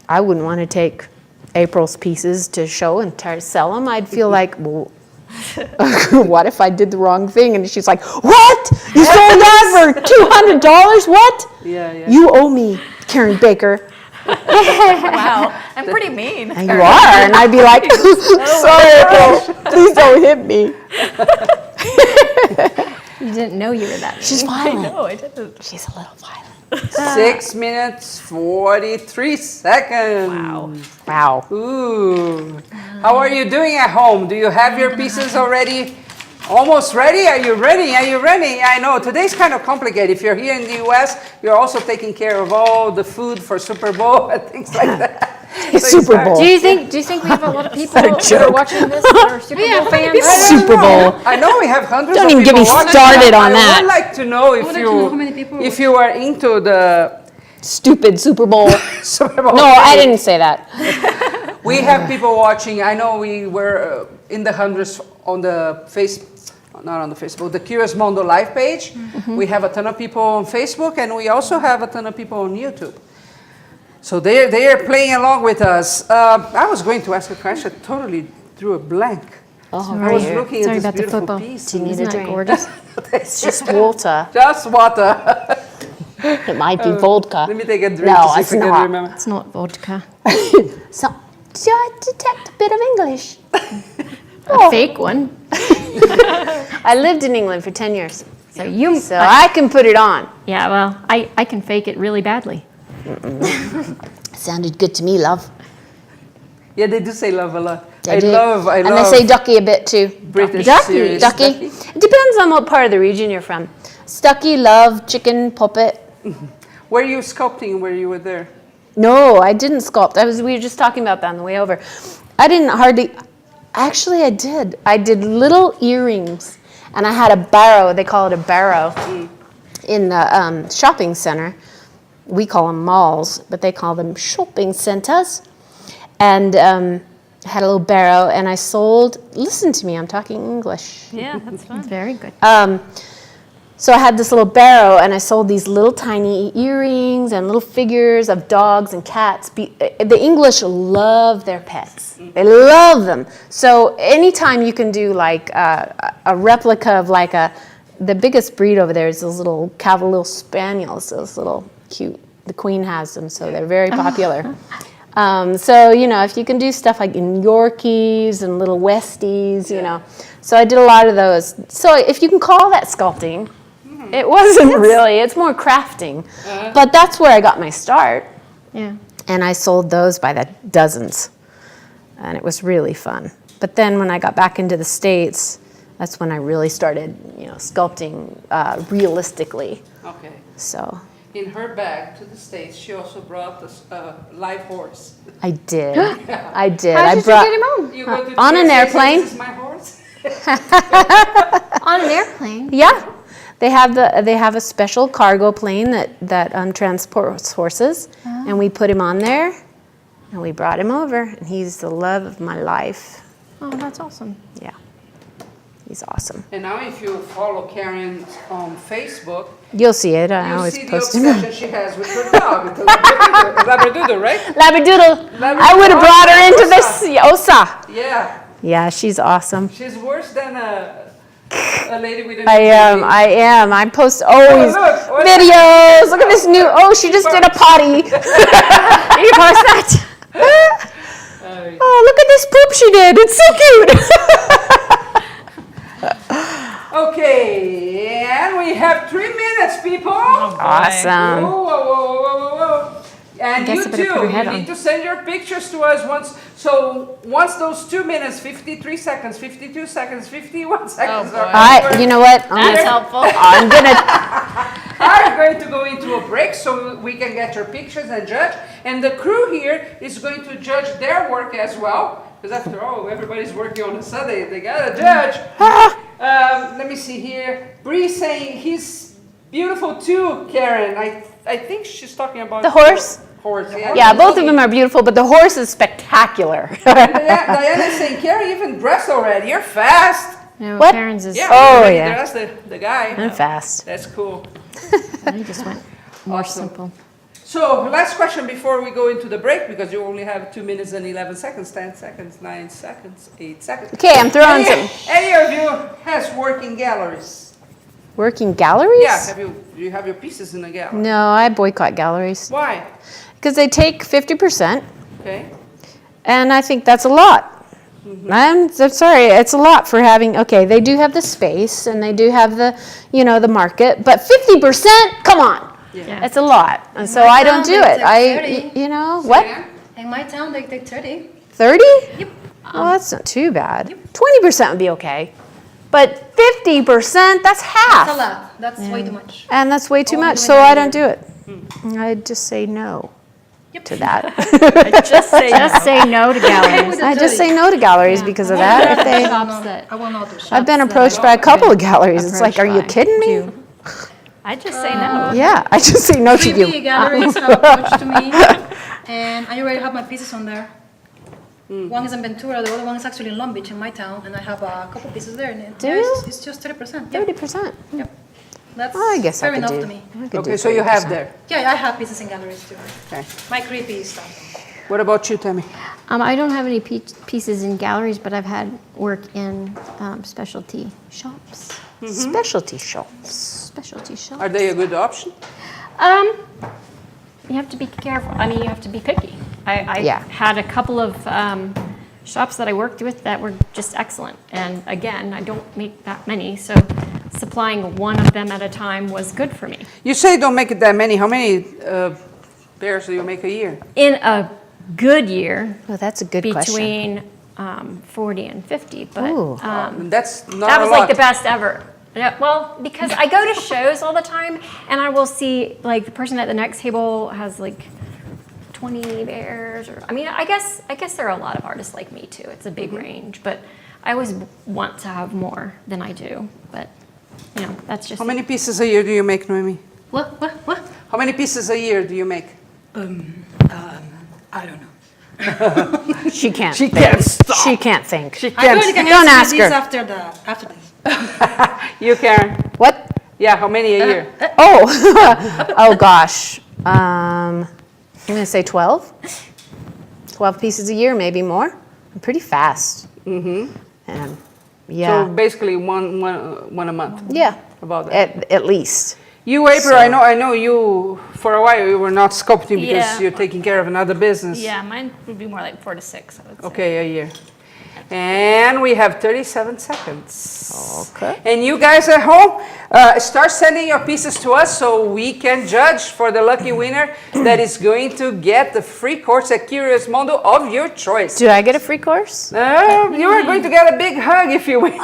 I wouldn't want to take April's pieces to show and try to sell them. I'd feel like, well, what if I did the wrong thing? And she's like, what? You sold that for $200? What? Yeah. You owe me, Karen Baker. Wow, I'm pretty mean. And you are. And I'd be like, sorry, April, please don't hit me. You didn't know you were that mean. She's violent. No, I didn't. She's a little violent. 6 minutes, 43 seconds. Wow. Ooh. How are you doing at home? Do you have your pieces already? Almost ready? Are you ready? Are you ready? I know today's kind of complicated. If you're here in the US, you're also taking care of all the food for Super Bowl and things like that. Super Bowl. Do you think we have a lot of people that are watching this that are Super Bowl fans? Super Bowl. I know we have hundreds Don't of even get people me watching. started on I that. would like to know would like to know how many people if you are into the Stupid Super Bowl. Super Bowl. No, I didn't say that. We have people watching. I know we were in the hundreds on the not on the Facebook, the Curious Mondo live page. We have a ton of people on Facebook, and we also have a ton of people on YouTube. So they are playing along with us. I was going to ask a question, totally drew a blank. Oh, I was looking Sorry at this about the beautiful football. piece. Do you need Isn't a that drink? gorgeous? It's just water. Just water. It might be vodka. Let me take a drink No, to see it's if I can not. remember. It's not vodka. So, do I detect a bit of English? A fake one. I lived in England for 10 years, So I can put it on. yeah, well, I can fake it really badly. Sounded good to me, love. Yeah, they do say love a lot. They I do. love And they say ducky a bit too. British Ducky. series. Ducky. It depends on what part of the region you're from. Stucky, love, chicken, puppet. Were you sculpting where you were there? No, I didn't sculpt. We were just talking about that on the way over. I didn't hardly. Actually, I did. I did little earrings, and I had a barrow. They call it a barrow in the shopping center. We call them malls, but they call them shopping centers. And I had a little barrow, and I sold. Listen to me, I'm talking English. Yeah, that's fun. Very good. So I had this little barrow, and I sold these little tiny earrings and little figures of dogs and cats. The English love their pets. They love them. So anytime you can do like a replica of like the biggest breed over there is those little Cavalier Spaniels, those little cute. The Queen has them, so they're very popular. So, if you can do stuff like in Yorkies and little Westies, So I did a lot of those. So if you can call that sculpting, it wasn't really. It's more crafting. But that's where I got my start. Yeah. And I sold those by the dozens. And it was really fun. But then when I got back into the States, that's when I really started, sculpting realistically. Okay. So In her bag to the States, she also brought a live horse. I did. I did. How I did brought you get him home? You go to on an TSA, say, airplane. This is my horse. On an airplane. Yeah, they have a special cargo plane that transports horses, and we put him on there, and we brought him over, and he's the love of my life. Oh, that's awesome. Yeah, he's awesome. And now if you follow Karen on Facebook, You'll see it. I you'll always see the post him. obsession she has with her dog. It's a Labradoodle, right? Labradoodle. I would have brought her into this. Osa. Yeah. Yeah, she's awesome. She's worse than a lady with a I am. I post always look, what's videos. Look at this new. Oh, she just did a potty. You post that? Oh, look at this poop she did. It's so cute. Okay, and we have 3 minutes, people. Awesome. Whoa, whoa, whoa, whoa, whoa. And guess you I better too, put her head you on. need to send your pictures to us once those 2 minutes, 53 seconds, 52 seconds, 51 seconds are over. You know what? That's helpful. I'm gonna. I'm going to go into a break so we can get your pictures and judge. And the crew here is going to judge their work as well. Because after all, everybody's working on a Sunday. They gotta judge. Let me see here. Bree saying he's beautiful too, Karen. I think she's talking about The horse? Horse, yeah. Yeah, both of them are beautiful, but the horse is spectacular. Diana's saying, Karen, you've been dressed already. You're fast. No, What? Karen's is. Yeah, Oh, we already yeah. dressed the guy. I'm fast. That's cool. I just went more Awesome. simple. So, last question before we go into the break, because you only have 2 minutes and 11 seconds, 10 seconds, 9 seconds, 8 seconds. Okay, I'm throwing some Any of you has working galleries? working galleries. Yeah, do you have your pieces in a gallery? No, I boycott galleries Why? because they take 50%, Okay. and I think that's a lot. I'm sorry, it's a lot for having. Okay, they do have the space and they do have the, the market, but 50%. Come on, Yeah. it's a lot, and so my I don't town, do they it. take 30. What? Yeah. In my town, they take 30. 30? Yep. Well, that's not too bad. 20% would be okay, but 50%, that's half. That's a lot. That's way too much. And that's way too Only much, when so they're I don't there. do it. I just say no to that. Just say no to galleries. I just say no to galleries because of that. If they, Shops that I will not do shop. I've been approached by a couple of galleries. It's like, are you approached by kidding me? do. I just say no. Yeah, I just say no to Three big you. galleries have approached to me, and I already have my pieces on there. One is in Ventura, the other one is actually in Long Beach, in my town, and I have a couple pieces there. And Do you? It's just 30%. Yep. 30%. Yep. That's I guess fair I could enough do. to me. I could Okay, do so you 30%. have there. Yeah, I have pieces in galleries too. Okay. My creepy stuff. What about you, Tammy? I don't have any pieces in galleries, but I've had work in specialty shops. Specialty shops. Specialty shops. Are they a good option? You have to be careful. I mean, you have to be picky. I Yeah. had a couple of shops that I worked with that were just excellent. And again, I don't make that many, so supplying one of them at a time was good for me. You say don't make it that many. How many pairs do you make a year? In a good year, Oh, that's a good question. between 40 and 50, but Ooh. That's not that a was lot. like the best ever. Yeah, well, because I go to shows all the time, and I will see like the person at the next table has like 20 bears, or I mean, I guess there are a lot of artists like me too. It's a big range, but I always want to have more than I do. But that's just How many pieces a year do you make, Noemi? What? How many pieces a year do you make? I don't know. She can't. She think. can't stop. She can't think. She I can't. really can Don't answer ask these her. after this. You, Karen? What? Yeah, how many a year? Oh, oh gosh. I'm gonna say 12. 12 pieces a year, maybe more. I'm pretty fast. And So yeah, basically one a month. yeah, About that. at least. You, April, I know you, for a while you were not sculpting because Yeah. you're taking care of another business. Yeah, mine would be more like 4 to 6, I would say. Okay, a year. And we have 37 seconds. Okay. And you guys at home, start sending your pieces to us so we can judge for the lucky winner that is going to get the free course at Curious Mondo of your choice. Do I get a free course? You are going to get a big hug if you win.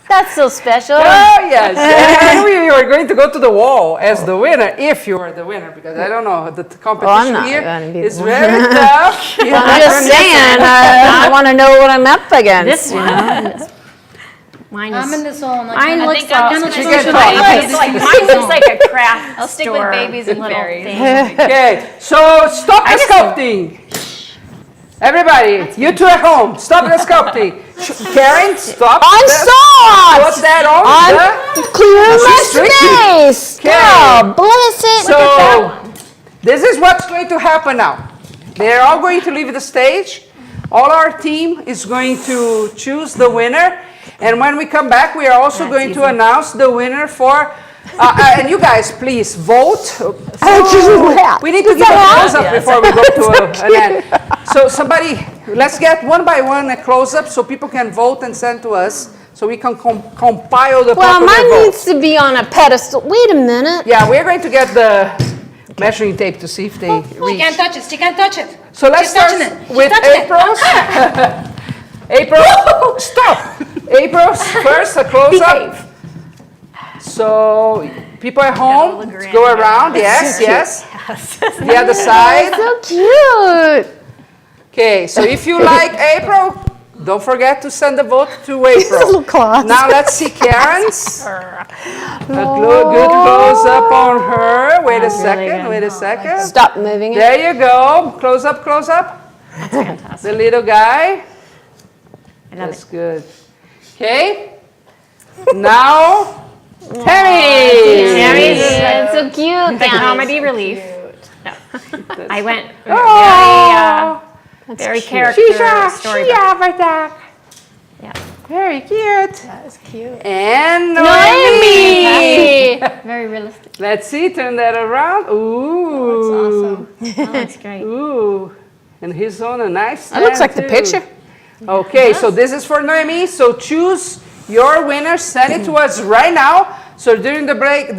That's so special. Oh, yes. And we are going to go to the wall as the winner, if you are the winner, because I don't know, the competition not here gonna be is the very tough. You I'm have just to- saying, I want to know what I'm up against. this one. Mine I'm in is. the zone. Mine looks think I'm like, just gonna gonna talk. mine looks like a craft I'll stick store with babies and little berries. thing. Okay, so stop the sculpting. Everybody, you two at home, stop the sculpting. Karen, stop. On the- sauce! What's that on? Clear my She's tricky. space! Okay. Oh, bless it! So, this is what's going to happen now. They're all going to leave the stage. All our team is going to choose the winner. And when we come back, we are also going to announce the winner for... and you guys, please vote. We need to give a close-up before we go to an end. So somebody, let's get one by one a close-up so people can vote and send to us so we can compile the Well, popular mine votes. needs to be on a pedestal. Wait a minute. Yeah, we're going to get the measuring tape to see if they She reach. can't touch it. She can't touch it. So let's She's start touching it. She's with touching it. April's. April, stop. April's first, a close-up. So people at home, grin. go around. Yes, yes. The other side. So cute. Okay, so if you like April, don't forget to send a vote to April. Little claws. Now let's see Karen's. A good close-up on her. Wait a second, wait a second. Stop moving it. There you go. Close up, close up. That's fantastic. The little guy. I love That's it. good. Okay. Now, Tammy. Tammy's so cute. The comedy relief. No. I went very character story. Yeah. Very cute. That is cute. And Noemi. Very realistic. Let's see, turn that around. Ooh. That's awesome. That looks great. Ooh. And he's on a nice That looks stand, like the too. picture. Okay, so this is for Noemi. So choose your winner, send it to us right now. So during the break,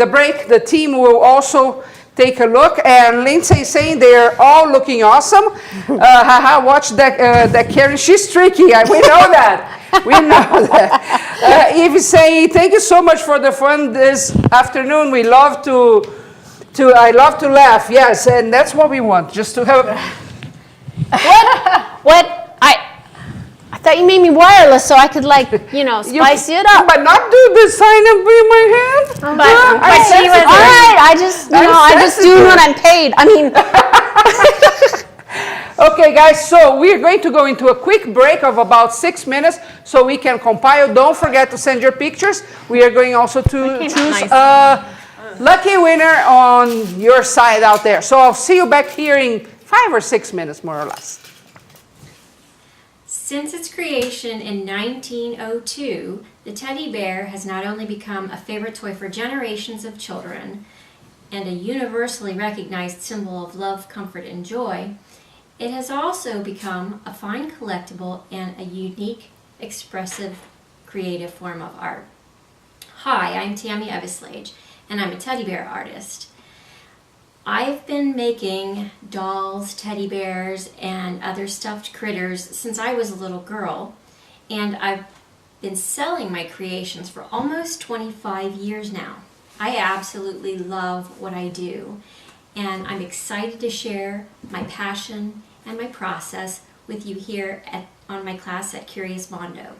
the team will also take a look. And Lindsay is saying they're all looking awesome. Watch that Karen. She's tricky. We know that. We know that. Eve is saying, thank you so much for the fun this afternoon. I love to laugh. Yes, and that's what we want, just to have. What? I thought you made me wireless so I could spice it up. But not do the sign up with my hand. But she was all right. I just do what I'm paid. I mean. Okay, guys, so we're going to go into a quick break of about 6 minutes so we can compile. Don't forget to send your pictures. We are going also to choose a lucky winner on your side out there. So I'll see you back here in 5 or 6 minutes, more or less. Since its creation in 1902, the teddy bear has not only become a favorite toy for generations of children and a universally recognized symbol of love, comfort, and joy, it has also become a fine collectible and a unique, expressive, creative form of art. Hi, I'm Tammy Eveslage, and I'm a teddy bear artist. I've been making dolls, teddy bears, and other stuffed critters since I was a little girl, and I've been selling my creations for almost 25 years now. I absolutely love what I do, and I'm excited to share my passion and my process with you here on my class at Curious Mondo.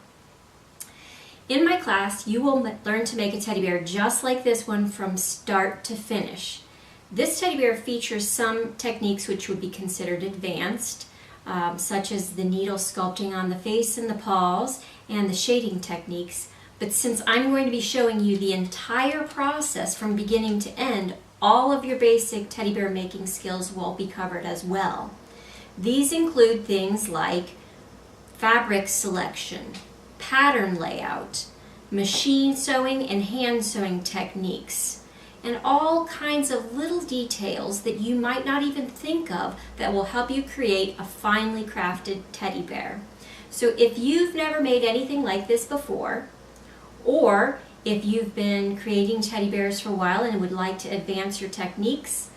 In my class, you will learn to make a teddy bear just like this one from start to finish. This teddy bear features some techniques which would be considered advanced, such as the needle sculpting on the face and the paws and the shading techniques. But since I'm going to be showing you the entire process from beginning to end, all of your basic teddy bear making skills will be covered as well. These include things like fabric selection, pattern layout, machine sewing and hand sewing techniques, and all kinds of little details that you might not even think of that will help you create a finely crafted teddy bear. So if you've never made anything like this before, or if you've been creating teddy bears for a while and would like to advance your techniques,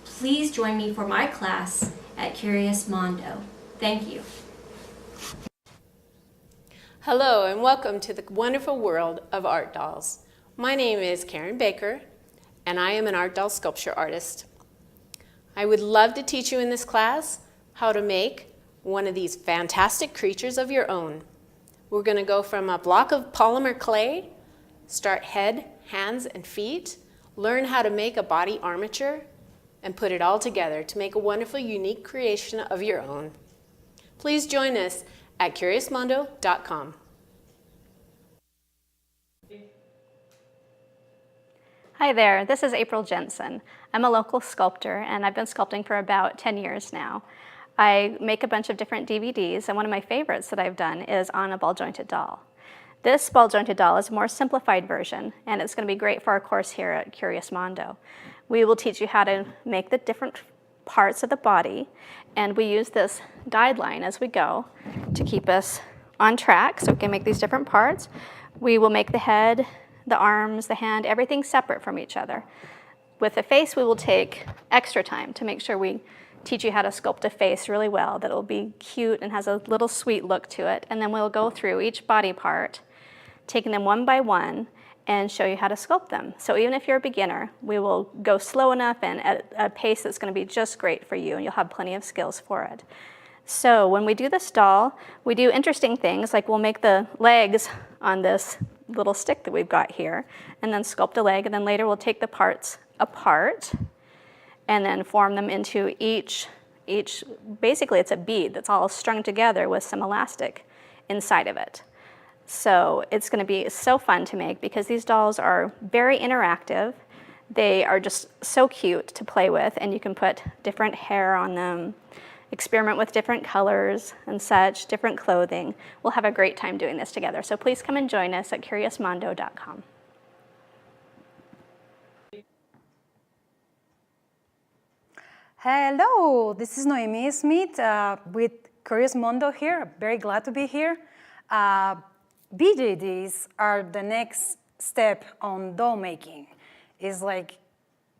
please join me for my class at Curious Mondo. Thank you. Hello and welcome to the wonderful world of art dolls. My name is Karen Baker, and I am an art doll sculpture artist. I would love to teach you in this class how to make one of these fantastic creatures of your own. We're going to go from a block of polymer clay, start head, hands, and feet, learn how to make a body armature, and put it all together to make a wonderful, unique creation of your own. Please join us at curiousmondo.com. Hi there, this is April Jensen. I'm a local sculptor and I've been sculpting for about 10 years now. I make a bunch of different DVDs, and one of my favorites that I've done is on a ball-jointed doll. This ball-jointed doll is a more simplified version, and it's going to be great for our course here at Curious Mondo. We will teach you how to make the different parts of the body, and we use this guideline as we go to keep us on track so we can make these different parts. We will make the head, the arms, the hand, everything separate from each other. With the face, we will take extra time to make sure we teach you how to sculpt a face really well, that will be cute and has a little sweet look to it. And then we'll go through each body part, taking them one by one, and show you how to sculpt them. So even if you're a beginner, we will go slow enough and at a pace that's going to be just great for you, and you'll have plenty of skills for it. So when we do this doll, we do interesting things, like we'll make the legs on this little stick that we've got here, and then sculpt a leg, and then later we'll take the parts apart and then form them into each, basically it's a bead that's all strung together with some elastic inside of it. So it's going to be so fun to make because these dolls are very interactive. They are just so cute to play with, and you can put different hair on them, experiment with different colors and such, different clothing. We'll have a great time doing this together. So please come and join us at curiousmondo.com. Hello, this is Noemi Smith with Curious Mondo here. Very glad to be here. BJDs are the next step on doll making. It's like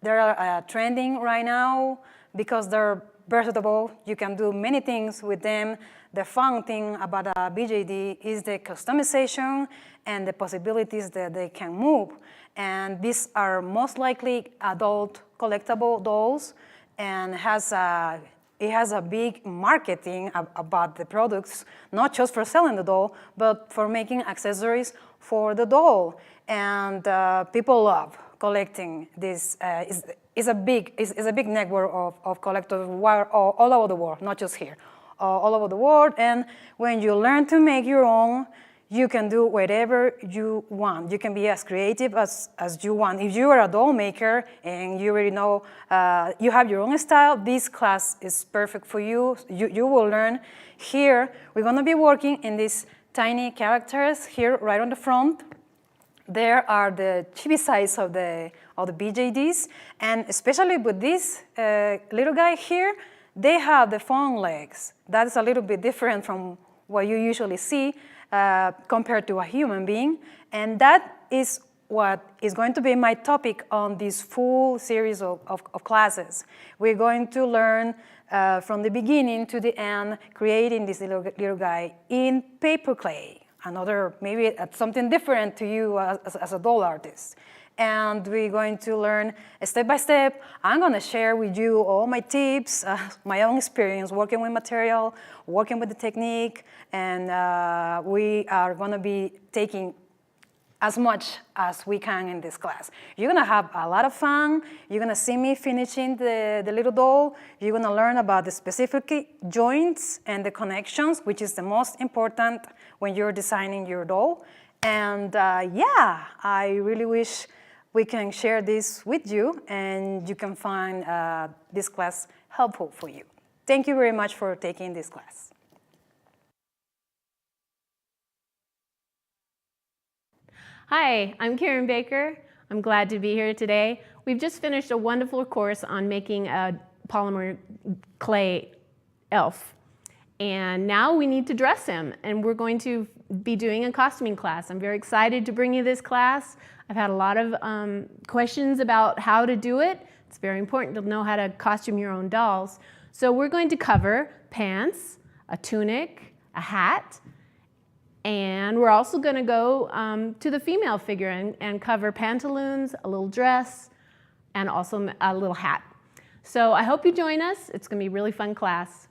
they're trending right now because they're versatile. You can do many things with them. The fun thing about a BJD is the customization and the possibilities that they can move. And these are most likely adult collectible dolls, and it has a big marketing about the products, not just for selling the doll, but for making accessories for the doll. And people love collecting this. It's a big network of collectors all over the world, not just here, all over the world. And when you learn to make your own, you can do whatever you want. You can be as creative as you want. If you are a doll maker and you already know you have your own style, this class is perfect for you. You will learn. Here, we're gonna be working in these tiny characters here right on the front. There are the chibi size of the BJDs, and especially with this little guy here, they have the fawn legs. That is a little bit different from what you usually see compared to a human being, and that is what is going to be my topic on this full series of classes. We're going to learn from the beginning to the end, creating this little guy in paper clay. Another, maybe something different to you as a doll artist. And we're going to learn step by step. I'm gonna share with you all my tips, my own experience working with material, working with the technique, and we are gonna be taking as much as we can in this class. You're gonna have a lot of fun. You're gonna see me finishing the little doll. You're gonna learn about the specific joints and the connections, which is the most important when you're designing your doll. And yeah, I really wish we can share this with you and you can find this class helpful for you. Thank you very much for taking this class. Hi, I'm Karen Baker. I'm glad to be here today. We've just finished a wonderful course on making a polymer clay elf. And now we need to dress him, and we're going to be doing a costuming class. I'm very excited to bring you this class. I've had a lot of questions about how to do it. It's very important to know how to costume your own dolls. So we're going to cover pants, a tunic, a hat, and we're also going to go to the female figure and cover pantaloons, a little dress, and also a little hat. So I hope you join us. It's going to be a really fun class.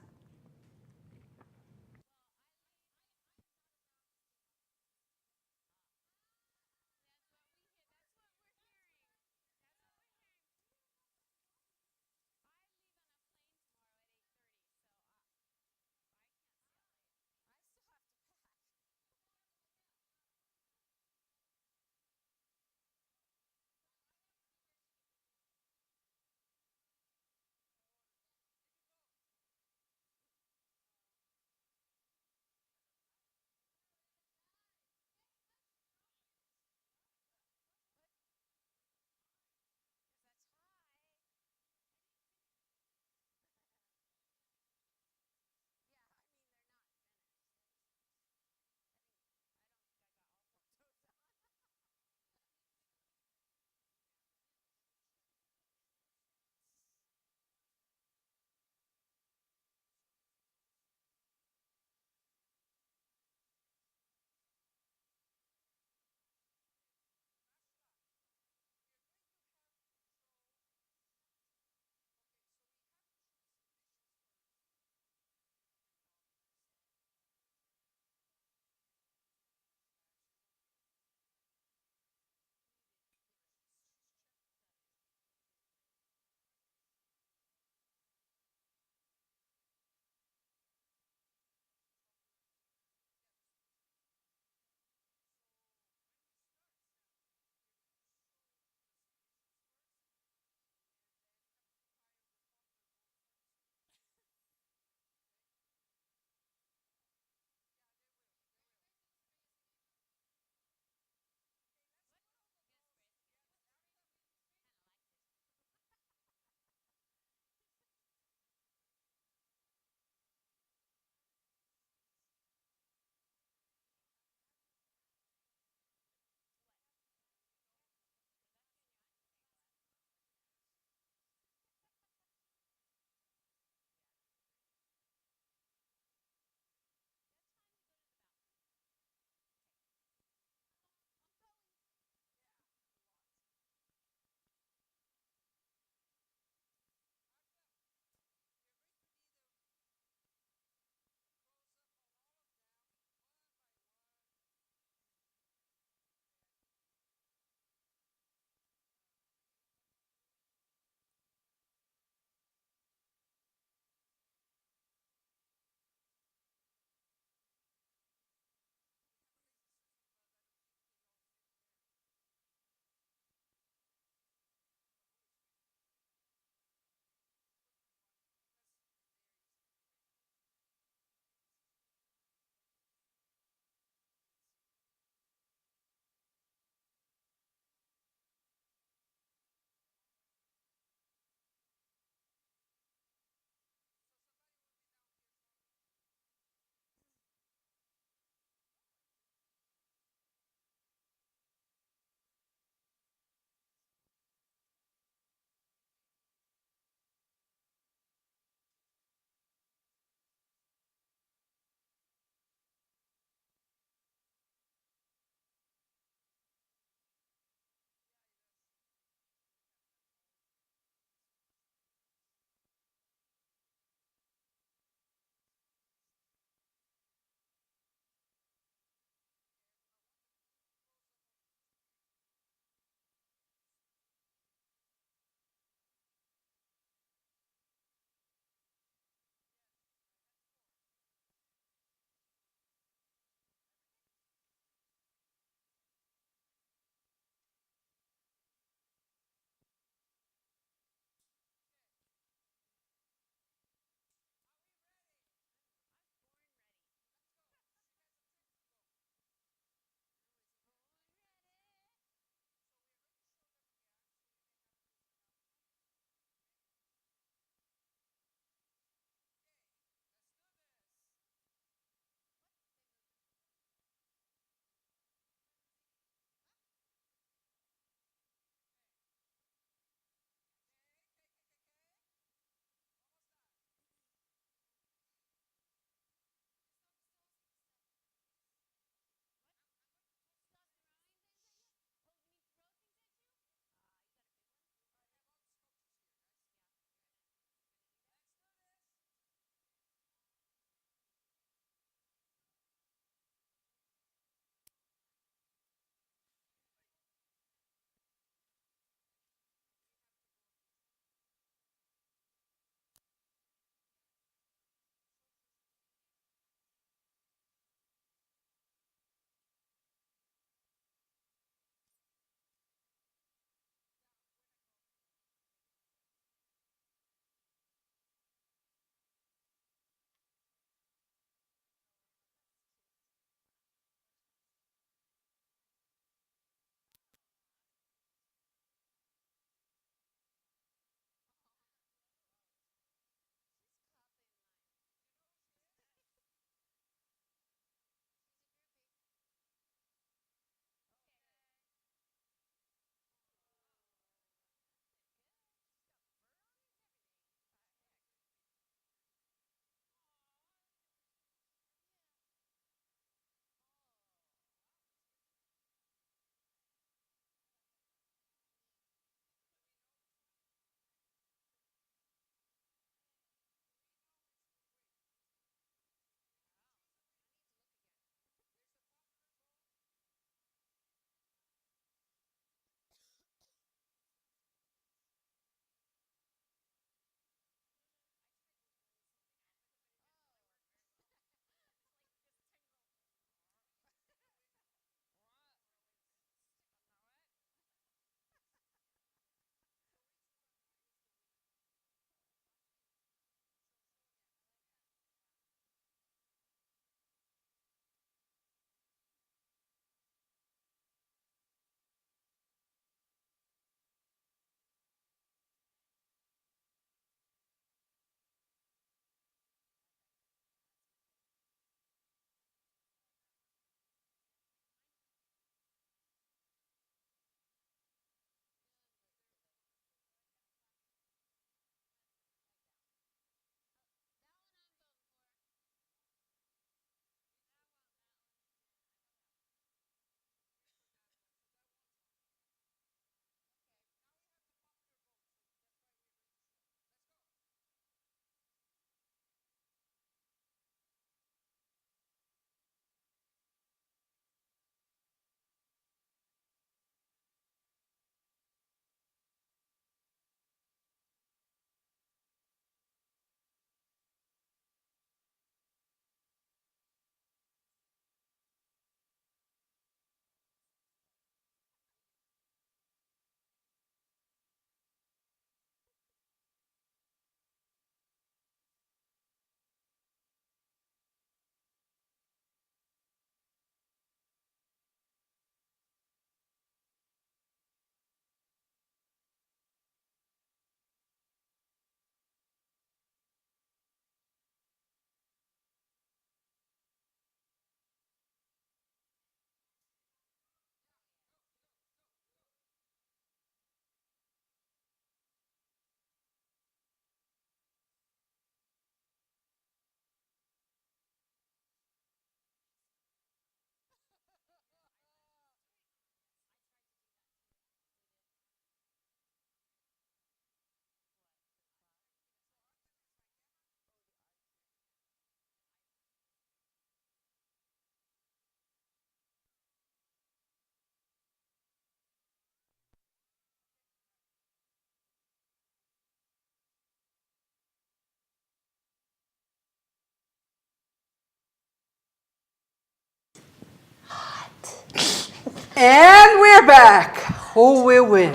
And we're back. Who will win?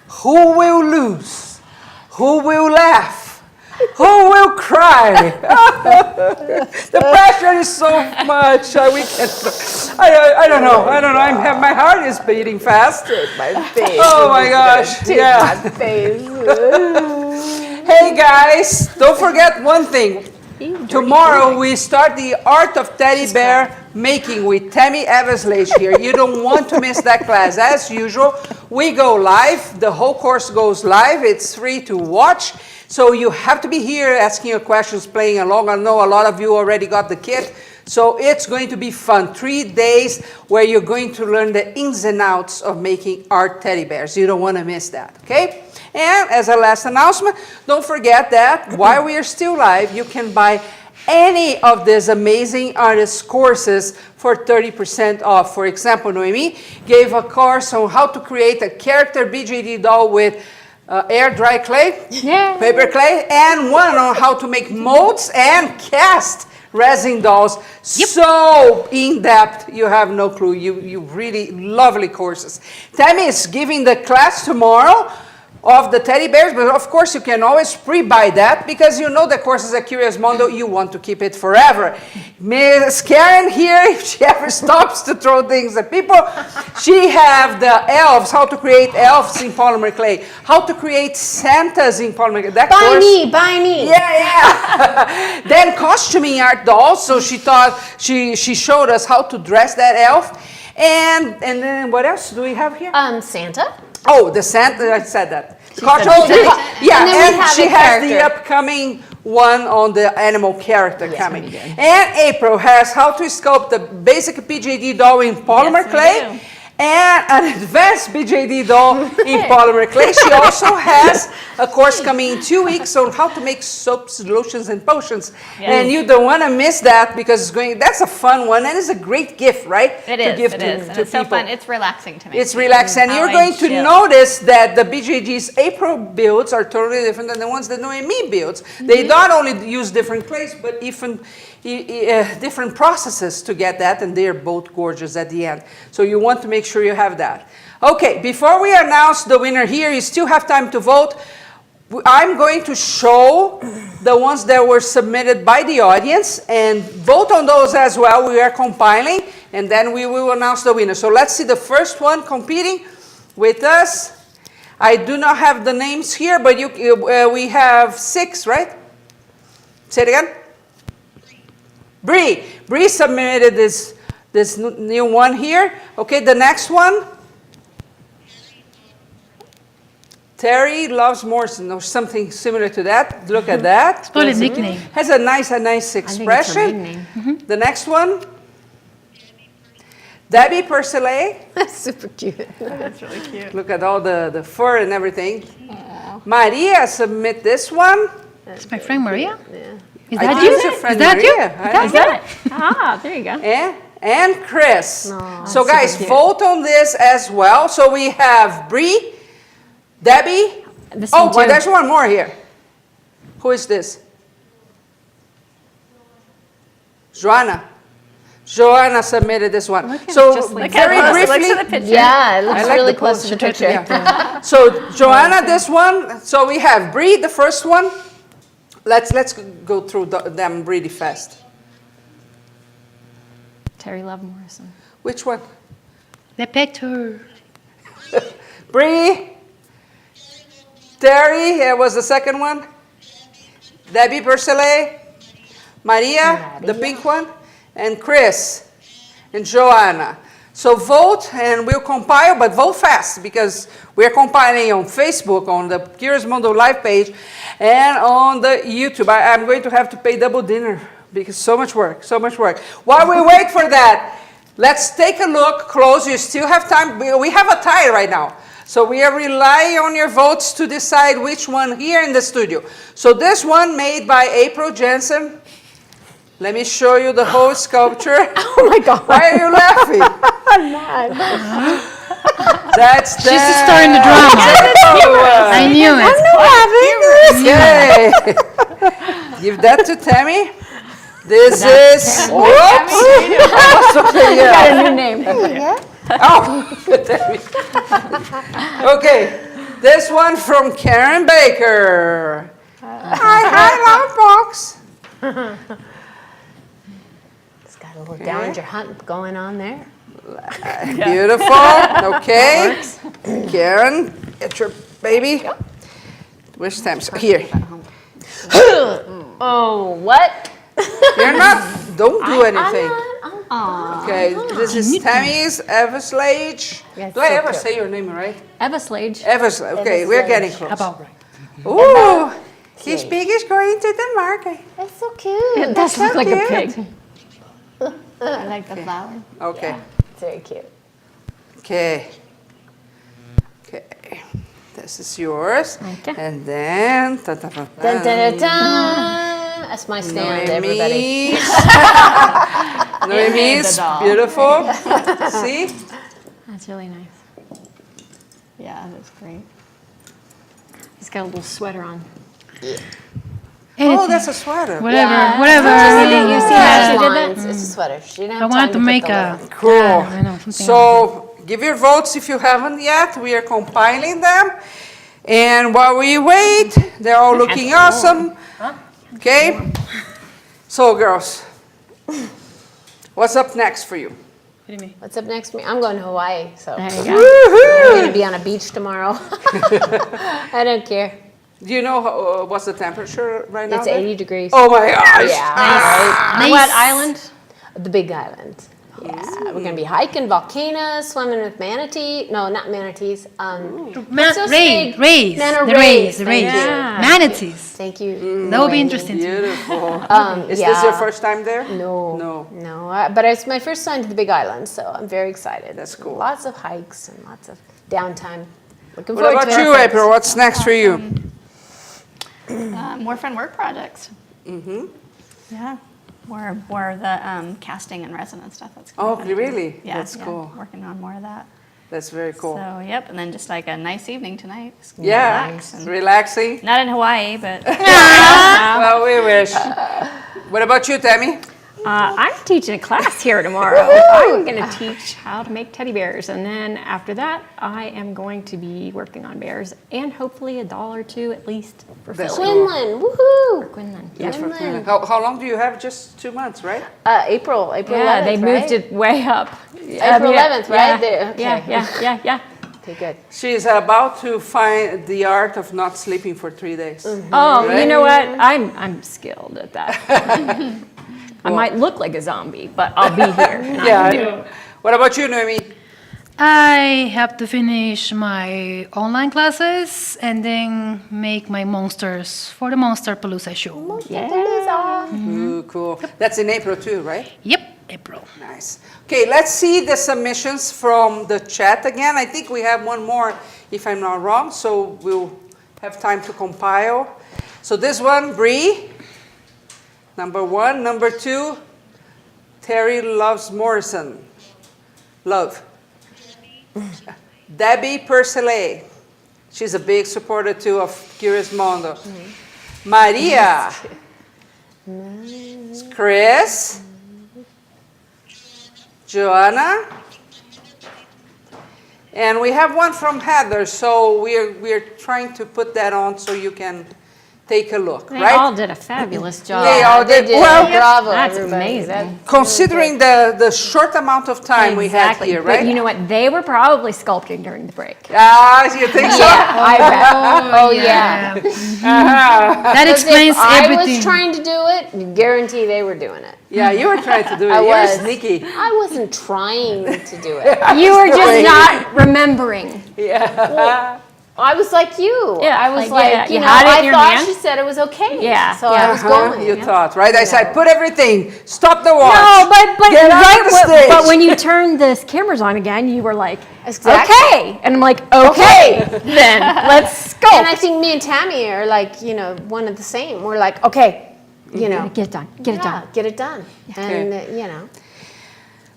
Who will lose? Who will laugh? Who will cry? The pressure is so much. I don't know. My heart is beating fast. Oh my gosh. Yeah. Hey guys, don't forget one thing. Tomorrow we start the Art of Teddy Bear Making with Tammy Eversledge here. You don't want to miss that class. As usual, we go live. The whole course goes live. It's free to watch. So you have to be here asking your questions, playing along. I know a lot of you already got the kit. So it's going to be fun. 3 days where you're going to learn the ins and outs of making art teddy bears. You don't want to miss that, okay? And as a last announcement, don't forget that while we are still live, you can buy any of these amazing artist courses for 30% off. For example, Noemi gave a course on how to create a character BJD doll with air dry clay, paper clay, and one on how to make molds and cast resin dolls. So in-depth, you have no clue. You really lovely courses. Tammy is giving the class tomorrow of the teddy bears, but of course you can always pre-buy that because you know the courses at Curious Mondo, you want to keep it forever. Miss Karen here, if she ever stops to throw things at people, she have the elves, how to create elves in polymer clay, how to create Santas in polymer clay. That Buy me. Yeah. Then costuming art dolls, so she thought, she showed us how to dress that elf. And then what else do we have here? Santa. Oh, the Santa, I said that. Santa. Yeah, And then we have she a has the character. upcoming one on the animal character coming. And April has how to sculpt the basic BJD doll in polymer clay and an advanced BJD doll in polymer clay. She also has a course coming in 2 weeks on how to make soaps, lotions, and potions. And you don't want to miss that because that's a fun one and it's a great gift, right? It is. And it's so fun. It's relaxing to make. It's relaxing. And you're going to notice that the BJG's April builds are totally different than the ones that Noemi builds. They not only use different clays, but even different processes to get that, and they're both gorgeous at the end. So you want to make sure you have that. Okay, before we announce the winner here, you still have time to vote. I'm going to show the ones that were submitted by the audience and vote on those as well. We are compiling and then we will announce the winner. So let's see the first one competing with us. I do not have the names here, but we have 6, right? Say it again. Bree submitted this new one here. Okay, the next one. Terry loves Morrison or something similar to that. Look at that. It's probably a nickname. Has a nice expression. I think it's her maiden name. The next one. Debbie Persillet. That's super cute. That's really cute. Look at all the fur and everything. Aww. Maria submit this one. It's my friend Maria. Yeah. Is that you? Is that you? Is that it? Ah, there you go. And Chris. Aww, so guys, vote on this as well. So we have Bree, Debbie. There's one more here. Who is this? Joanna submitted this one. So very briefly, yeah, it looks really close to the picture. Yeah. So Joanna, this one. So we have Bree, the first one. Let's go through them really fast. Terry Love Morrison. Which one? The picture. Bree. Terry, was the second one. Debbie Persillet. Maria, the pink one. And Chris. And Joanna. So vote and we'll compile, but vote fast because we're compiling on Facebook, on the Curious Mondo live page, and on the YouTube. I'm going to have to pay double dinner because so much work. While we wait for that, let's take a look close. You still have time. We have a tie right now. So we are relying on your votes to decide which one here in the studio. So this one made by April Jensen. Let me show you the whole sculpture. Oh my God. Why are you laughing? I'm not. That's She's the star in the drama. I knew it. I'm not laughing. Okay. Give that to Tammy. This is. Whoops. Got a new name. Oh, okay. This one from Karen Baker. Hi, Lunchbox. It's got a little Danger Hunt going on there. Beautiful. Okay. Karen, get your baby. Which time? So here. Oh, what? You're not. Don't do anything. Okay. This is Tammy's Everslage. Yes, Do I so ever cute. say your name right? Eva Slage. Everslage. Okay, we're getting close. About right. Ooh, his pig is going to the market. That's so cute. It does look like a pig. I like the flower. Okay. It's very cute. Okay. Okay. This is yours. Okay. And then. Dun, dun, dun, dun. That's my stand, everybody. Noemi's doll. beautiful. See? That's really nice. Yeah, that's great. He's got a little sweater on. Oh, that's a sweater. Whatever. You see how she did that? It's a sweater. She didn't have I wanted time to make put the a. little- Cool. I know, something So give your votes if you haven't yet. We are compiling them. And while we wait, they're all looking awesome. Okay? So, girls, what's up next for you? What's up next for me? I'm going to Hawaii, so There you go. I'm going to be on a beach tomorrow. I don't care. Do you know what's the temperature right now? It's there? 80 degrees. Oh my gosh. Yeah, What island? the big island. Yeah, we're going to be hiking volcanoes, swimming with manatee. No, not manatees. what's those big- Rays. Nano The rays. rays. Thank you. Yeah. Manatees. Thank you. That would be Noemi. interesting. Beautiful. Is yeah. this your first time there? No. No. But it's my first time to the Big Island, so I'm very excited. That's cool. Lots of hikes and lots of downtime. Looking What forward about to it. you, April? What's next for you? More fun work projects. Mm-hmm. Yeah. More of the casting and resin and stuff. That's Oh, gonna be fun. really? Yeah, That's cool. Working on more of that. That's very cool. So, yep, and then just like a nice evening tonight. Just Yeah, relax and- relaxing. Not in Hawaii, but Well, we wish. What about you, Tammy? I'm teaching a class here tomorrow. I'm going to teach how to make teddy bears. And then after that, I am going to be working on bears and hopefully a doll or two at least for That's Philly. Quinlan, woohoo! Quinlan. Yes, for Quinlan. how long do you have? Just 2 months, right? April 11th, Yeah, they moved right? it way up. April 11th, right? Yeah, Okay. yeah. Okay, good. She's about to find the art of not sleeping for 3 days. Oh, Right? you know what? I'm skilled at that. I might look like a zombie, but I'll be here. And I can do it. What about you, Noemi? I have to finish my online classes and then make my monsters for the Monster Palooza show. Ooh, cool. That's in April too, right? Yep, April. Nice. Okay, let's see the submissions from the chat again. I think we have one more, if I'm not wrong, so we'll have time to compile. So this one, Bree, number 1. Number 2, Terry Loves Morrison. Love. Debbie Percelay. She's a big supporter too of Curious Mondo. Maria. Chris. Joanna. And we have one from Heather, so we're trying to put that on so you can take a look, They right? all did a fabulous job. They all did. Well, Bravo, That's everybody. amazing. considering the short amount of time we had Exactly. here, right? But you know what? They were probably sculpting during the break. Ah, you think so? I bet. Oh, yeah. That explains If I everything. was trying to do it, guarantee they were doing it. Yeah, you were trying to do it. I You're was. sneaky. I wasn't trying to do it. You were just not remembering. Yeah. I was like you. Yeah, I was like, like, you you know, had it in I your thought hand? she said it was okay. Yeah, So yeah. I was going. You thought, right? I said, put everything. Stop the watch. No, but Get out right, of the stage. but when you turned the cameras on again, you were like, Exactly. okay, and I'm like, okay, then let's sculpt. And I think me and Tammy are like, you know, one of the same. We're like, okay, you know, Get it done. Get it done. get it done. And, you know.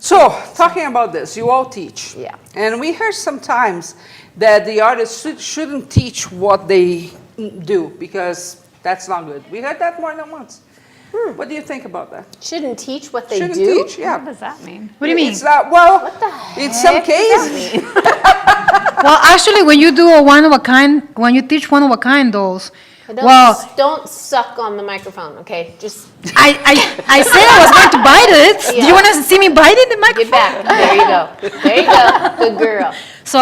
So, talking about this, you all teach. Yeah. And we hear sometimes that the artists shouldn't teach what they do because that's not good. We heard that more than once. What do you think about that? Shouldn't teach what they Shouldn't do? teach, yeah. What does that mean? What do you mean? It's well, in some cases, Well, actually, when you do a one of a kind, when you teach one of a kind dolls, Don't suck on the microphone, okay? Just I said I was going to bite it. Do you want to see me biting the microphone? get back. There you go. There you go. Good girl. So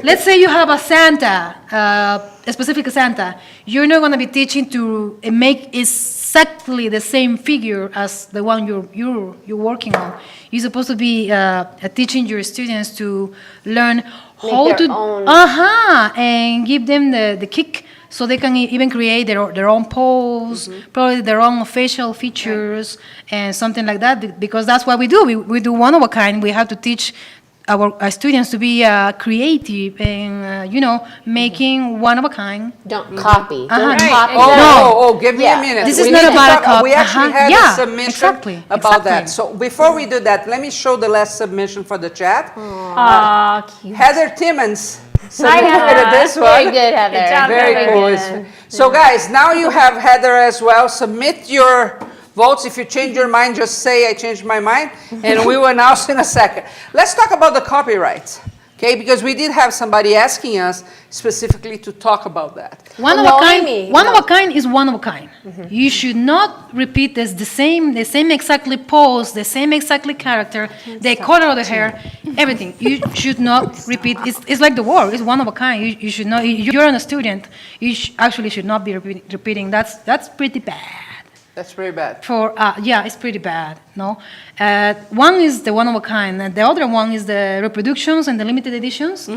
let's say you have a Santa, a specific Santa. You're not going to be teaching to make exactly the same figure as the one you're working on. You're supposed to be teaching your students to learn how their to own- and give them the kick. So they can even create their own pose, probably their own facial features, and something like that. Because that's what we do. We do one of a kind. We have to teach our students to be creative and making one of a kind. Don't copy. Uh-huh. Don't Right. copy. Give me a minute. This We is not need to about a talk- copy. We actually had a submission about that. Exactly. So before we do that, let me show the last submission for the chat. Aw, cute. Heather Timmons Hi, submitted Heather. this one. Very good, Heather. Good job, Very Heather. cool. So guys, now you have Heather as well. Submit your votes. If you change your mind, just say I changed my mind, and we will announce in a second. Let's talk about the copyright. Okay, because we did have somebody asking us specifically to talk about that. One of a kind. One of a kind is one of a kind. You should not repeat the same exactly pose, the same exactly character, the color of the hair, everything. You should not repeat. It's like the war. It's one of a kind. You should not. You're a student. You actually should not be repeating. That's pretty bad. That's very bad. It's pretty bad. No, one is the one of a kind, and the other one is the reproductions and the limited editions.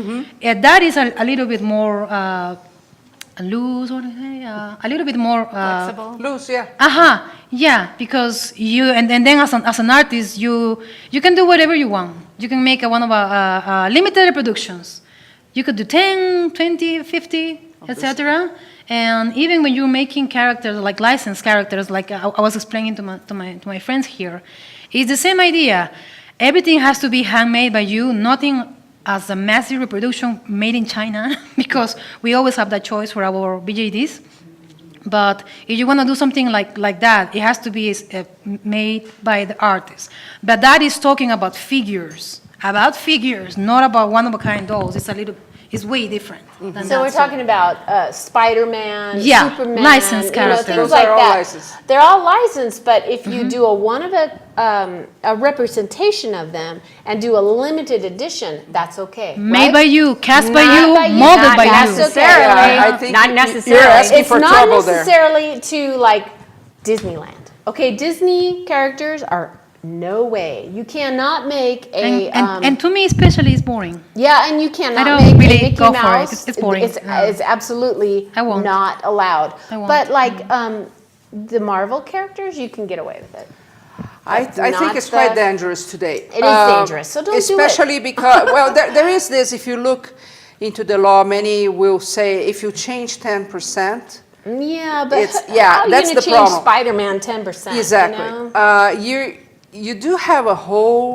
That is a little bit more loose, a little bit more Flexible. Loose, yeah. Yeah, because you and then as an artist, you can do whatever you want. You can make one of a limited reproductions. You could do 10, 20, 50, etc. And even when you're making characters, like licensed characters, like I was explaining to my friends here, it's the same idea. Everything has to be handmade by you, nothing as a massive reproduction made in China, because we always have that choice for our BJDs. But if you want to do something like that, it has to be made by the artist. But that is talking about figures, not about one-of-a-kind dolls. It's way different. Than So we're talking about Spider-Man, Yeah, Superman, licensed characters. things Those like are all that. licensed. They're all licensed, but if you do a representation of them and do a limited edition, that's okay. Made right? by you, cast by Not you, by you, molded not by you. necessarily. I think Not you're necessarily. asking It's for not trouble there. necessarily to like Disneyland. Okay, Disney characters are no way. You cannot make a And to me, especially, it's boring. yeah, and you cannot I don't make really a Mickey go for it. Mouse. It's boring. It's absolutely I won't. not allowed. I won't. But like the Marvel characters, you can get away with it. I think not it's quite the- dangerous today. It is dangerous, so don't do it. Especially because, well, there is this, if you look into the law, many will say if you change 10%, Yeah, but It's- how yeah, are you that's gonna the change problem. Spider-Man 10%? exactly, You know? you do have a whole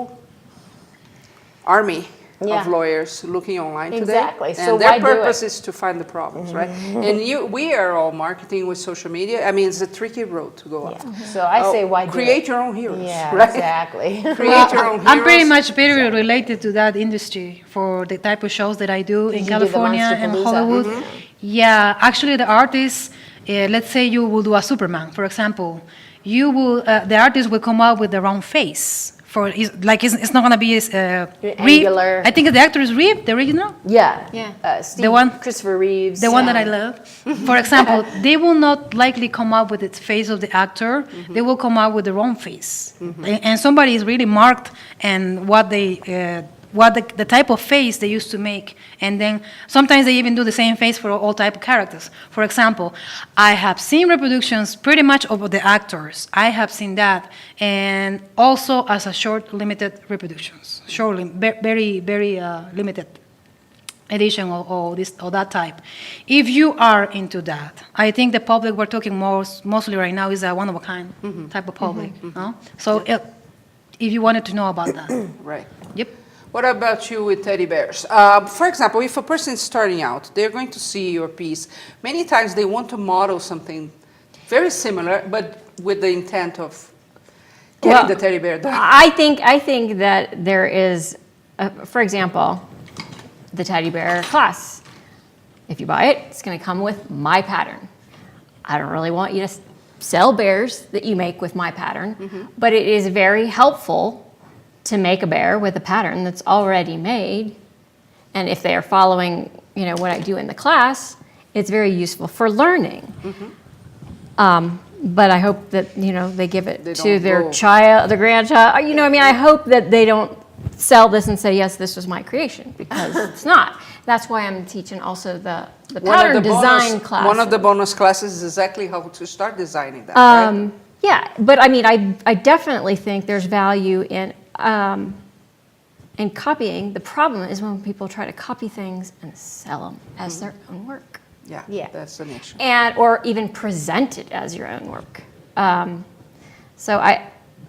army Yeah. of lawyers looking online today. Exactly, And so their why do it? purpose is to find the problems, right? And we are all marketing with social media. I mean, it's a tricky road to go up. So I say, why do Create it? your own heroes, Yeah, right? exactly. Create your own heroes. I'm pretty much very related to that industry for the type of shows that I do in you do the California and Monsterpalooza? Hollywood. Yeah, actually, the artists, let's say you will do a Superman, for example. You will, the artist will come up with their own face. It's not gonna be Angular. I think the actor is Reeve, the original. Yeah. Steve, Christopher Reeves. The one that I love. For example, they will not likely come up with the face of the actor. They will come up with their own face. And somebody is really marked and what the type of face they used to make. And then sometimes they even do the same face for all type of characters. For example, I have seen reproductions pretty much of the actors. I have seen that. And also as a short limited reproductions. Very, very limited edition or that type. If you are into that, I think the public we're talking mostly right now is a one-of-a-kind type of public. No? So if you wanted to know about that. Right. Yep. What about you with teddy bears? For example, if a person is starting out, they're going to see your piece. Many times they want to model something very similar, but with the intent of getting the teddy bear done? I think that there is, for example, the teddy bear class. If you buy it, it's going to come with my pattern. I don't really want you to sell bears that you make with my pattern, but it is very helpful to make a bear with a pattern that's already made. And if they are following, what I do in the class, it's very useful for learning. But I hope that, they give it to their child, their grandchild. I hope that they don't sell this and say, yes, this was my creation, because it's not. That's why I'm teaching also the pattern design class. One of the bonus classes is exactly how to start designing that, right? Yeah, but I definitely think there's value in copying. The problem is when people try to copy things and sell them as their own work. Yeah, that's an issue. Or even present it as your own work. So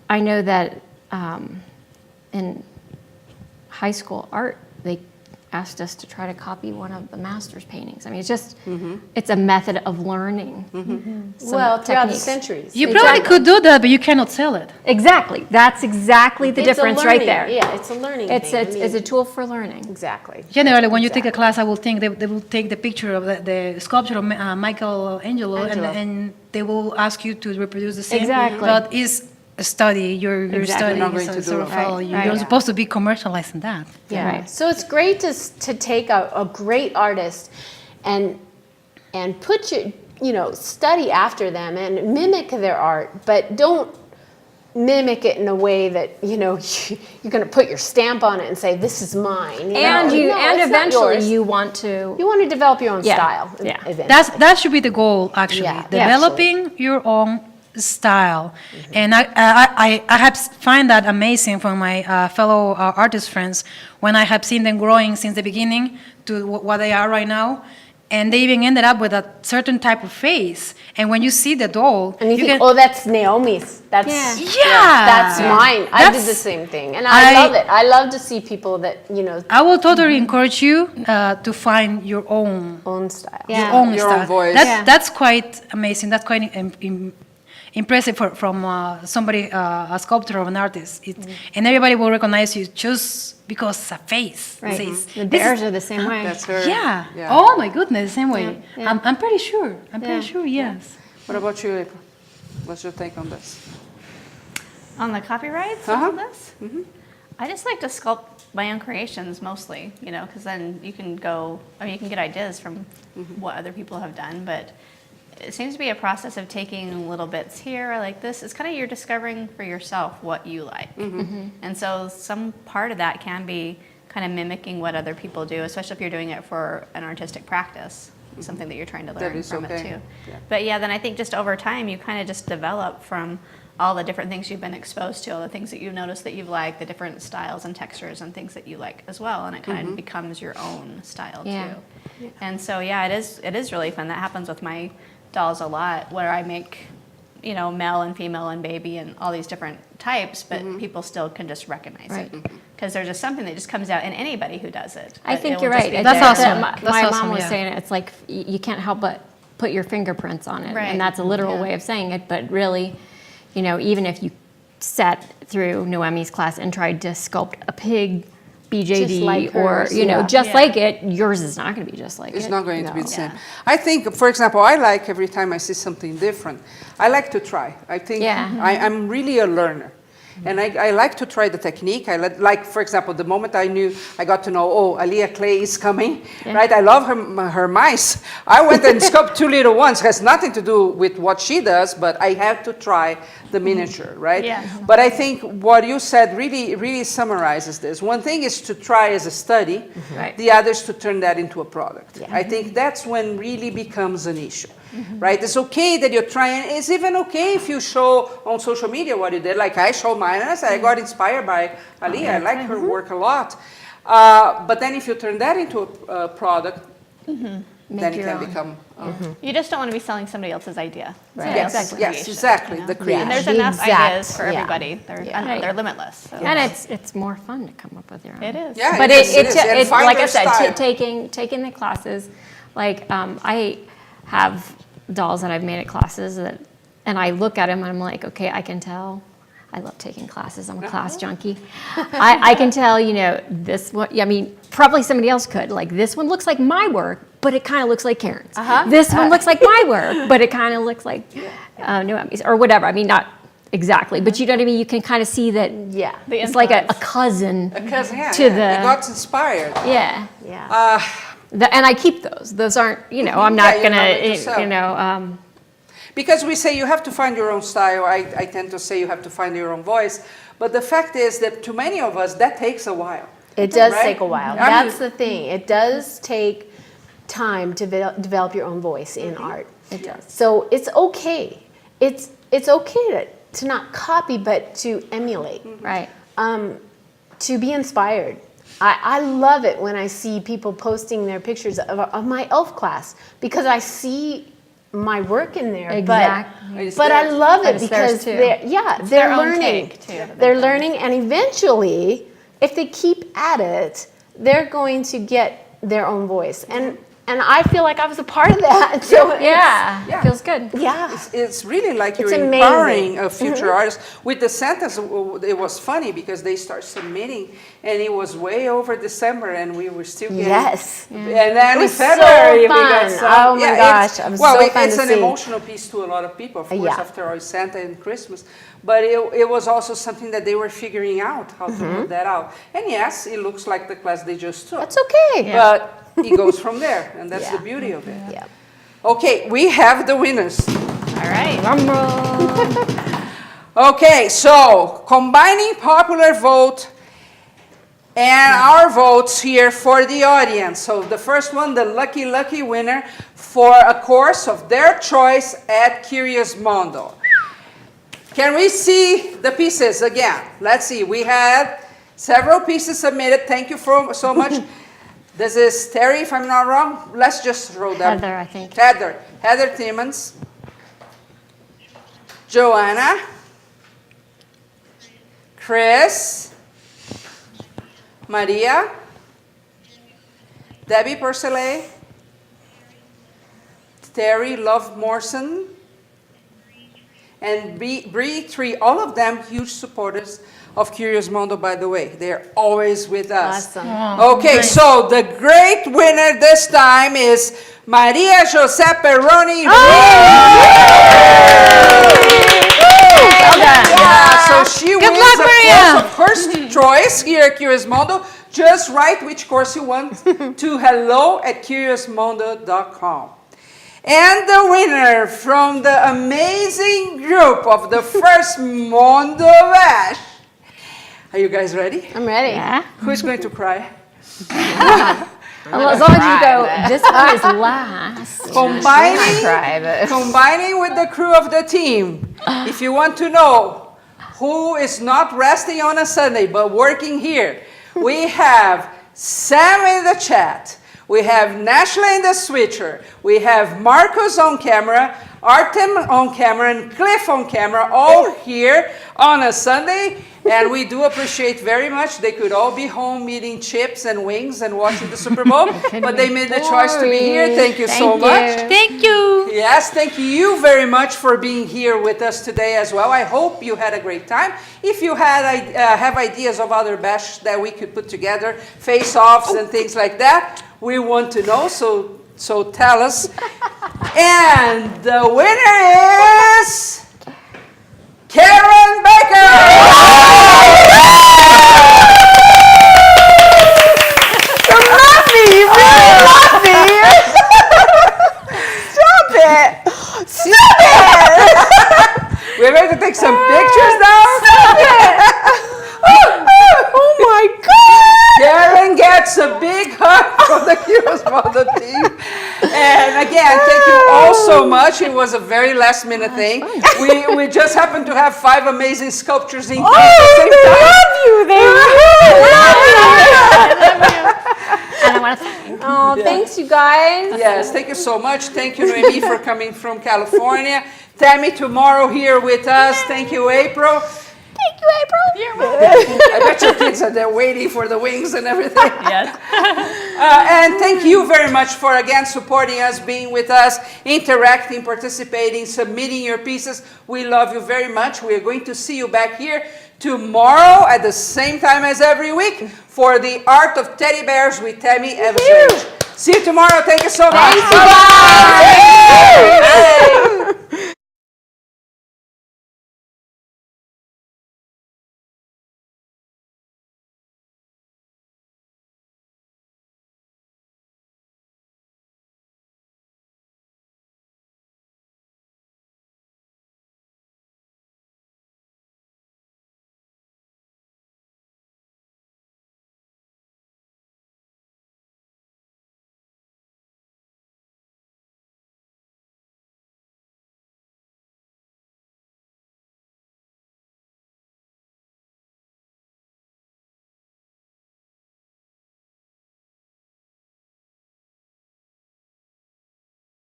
I know that in high school art, they asked us to try to copy one of the master's paintings. It's just, it's a method of learning. Well, throughout the techniques. centuries. You probably could do that, but you cannot sell it. Exactly. That's exactly the difference right there. Yeah, it's a learning It's thing. a tool for learning. Exactly. Generally, when you take a class, I will think they will take the picture of the sculpture of Michelangelo. And they will ask you to reproduce the same. Exactly. But it's a study. You're studying. Not going to do it. You're not supposed to be commercializing that. Yeah. Right. So it's great to take a great artist and put study after them and mimic their art, but don't mimic it in a way that you're going to put your stamp on it and say this is mine. And eventually you want to develop your own style. Yeah. eventually. That should be the goal, actually. Yeah. Developing your own style. And I have find that amazing from my fellow artist friends when I have seen them growing since the beginning to what they are right now. And they even ended up with a certain type of face. And when you see the doll, and you think, oh, that's Naomi's. That's that's mine. I did the same thing, and I love it. I love to see people that I will totally encourage you to find your own style, your own voice. That's quite amazing. That's quite impressive from somebody, a sculptor or an artist. And everybody will recognize you just because it's a face. Right. Says, the bears are the same way. That's her. Yeah. Oh my goodness, the same way. Yeah. I'm pretty sure. I'm pretty sure. Yes. What about you, April? What's your take on this? On the copyrights on this? I just like to sculpt my own creations mostly, because then you can you can get ideas from what other people have done, but it seems to be a process of taking little bits here like this. It's kind of you're discovering for yourself what you like. And so some part of that can be kind of mimicking what other people do, especially if you're doing it for an artistic practice, something that you're trying to learn from it too. Yeah. But then I think just over time you kind of just develop from all the different things you've been exposed to, all the things that you've noticed that you've liked, the different styles and textures and things that you like as well, and it kind of becomes your own style too. And so it is really fun. That happens with my dolls a lot, where I make male and female and baby and all these different types, but people still can just recognize it because there's just something that just comes out in anybody who does it. I think you're right. That's awesome. My mom was saying it. It's like you can't help but put your fingerprints on it, and that's a literal way of saying it. But really, even if you sat through Noemi's class and tried to sculpt a pig BJD like hers, like it, yours is not going to be just like it. It's not going to be the same. I think, for example, I like every time I see something different, I like to try. I think I'm really a learner. And I like to try the technique. I like, for example, the moment I got to know, Aliyah Clay is coming, right? I love her mice. I went and sculpted 2 little ones. Has nothing to do with what she does, but I have to try the miniature, right? Yeah. But I think what you said really, really summarizes this. One thing is to try as a study. The other is to turn that into a product. I think that's when really becomes an issue. Right? It's okay that you're trying. It's even okay if you show on social media what you did. Like I showed mine and I said I got inspired by Aliyah. I like her work a lot. But then if you turn that into a product, then it can become... You just don't want to be selling somebody else's idea. Right. Yes, exactly. The creation. And there's enough ideas for everybody. They're limitless. So. And it's more fun to come up with your own. It is. Yeah, but it's like I said, taking the classes, like I have dolls that I've made at classes that and I look at them and I'm like, okay, I can tell. I love taking classes. I'm a class junkie. I can tell, this one, I mean, probably somebody else could. Like, this one looks like my work, but it kind of looks like Karen's. This one looks like my work, but it kind of looks like Noemi's, or whatever. I mean, not exactly, but you know what I mean? You can kind of see that it's like a cousin to the... It got inspired. Yeah. Yeah. And I keep those. Those aren't, I'm not going to, Because we say you have to find your own style. I tend to say you have to find your own voice. But the fact is that to many of us, that takes a while. It does right? take a while. That's the thing. It does take time to develop your own voice in art. It does. So it's okay. It's okay to not copy, but to emulate. Right. To be inspired. I love it when I see people posting their pictures of my elf class, because I see my work in there. Exactly. But I love it But it's theirs because too. they're learning. They're learning, and eventually, if they keep at it, they're going to get their own voice. And I feel like I was a part of that. So It feels good. Yeah. It's really like you're It's empowering amazing. a future artist. With the Santas, it was funny because they start submitting, and it was way over December, and we were still getting... Yes. And then It was in February, so we got fun. some... Oh my gosh, it was so fun it's to an see. emotional piece to a lot of people, of course, Yeah. after all, Santa and Christmas. But it was also something that they were figuring out, how to put that out. And yes, it looks like the class they just took. That's okay. But it goes from there, and that's the beauty of it. Yeah. Okay, we have the winners. All right. Okay, so combining popular vote and our votes here for the audience. So the first one, the lucky winner for a course of their choice at Curious Mondo. Can we see the pieces again? Let's see. We had several pieces submitted. Thank you so much. This is Terry, if I'm not wrong. Let's just roll them. Heather, I think. Heather Timmons. Joanna. Chris. Maria. Debbie Percelay. Terry Love Morrison. And Bree Tree, all of them huge supporters of Curious Mondo, by the way. They're always with us. Awesome. Okay, so the great winner this time is Maria Jose Peroni. So she wins a course of her choice here at Curious Mondo. Just write which course you want to hello@curiousmondo.com. And the winner from the amazing group of the first Mondo Bash. Are you guys ready? I'm ready. Yeah. Who's going to cry? Well, as long as you go, this one is last. Combining with the crew of the team. If you want to know who is not resting on a Sunday but working here, we have Sam in the chat. We have Nashla in the switcher. We have Marcos on camera, Artem on camera, and Cliff on camera, all here on a Sunday. And we do appreciate very much. They could all be home eating chips and wings and watching the Super Bowl, but they made the choice to be here. Thank you so much. Thank you. Yes, thank you very much for being here with us today as well. I hope you had a great time. If you have ideas of other bash that we could put together, face-offs and things like that, we want to know, so tell us. And the winner is Karen Baker! You love me! You really love me! Stop it! Stop it! We're going to take some pictures now? Stop it! Oh my God! Karen gets a big hug from the Curious Mondo team. And again, thank you all so much. It was a very last minute thing. We just happened to have 5 amazing sculptures in at the same time. love you. They love And I want to thank you. Oh, thanks, you guys. Yes, thank you so much. Thank you, Noemi, for coming from California. Tammy tomorrow here with us. Thank you, April. Thank you, April. You're welcome. I bet your kids are there waiting for the wings and everything. Yes. And thank you very much for, again, supporting us, being with us, interacting, participating, submitting your pieces. We love you very much. We are going to see you back here tomorrow at the same time as every week for the Art of Teddy Bears with Tammy Evans. See you tomorrow. Thank you so much. Thanks, you guys. Bye.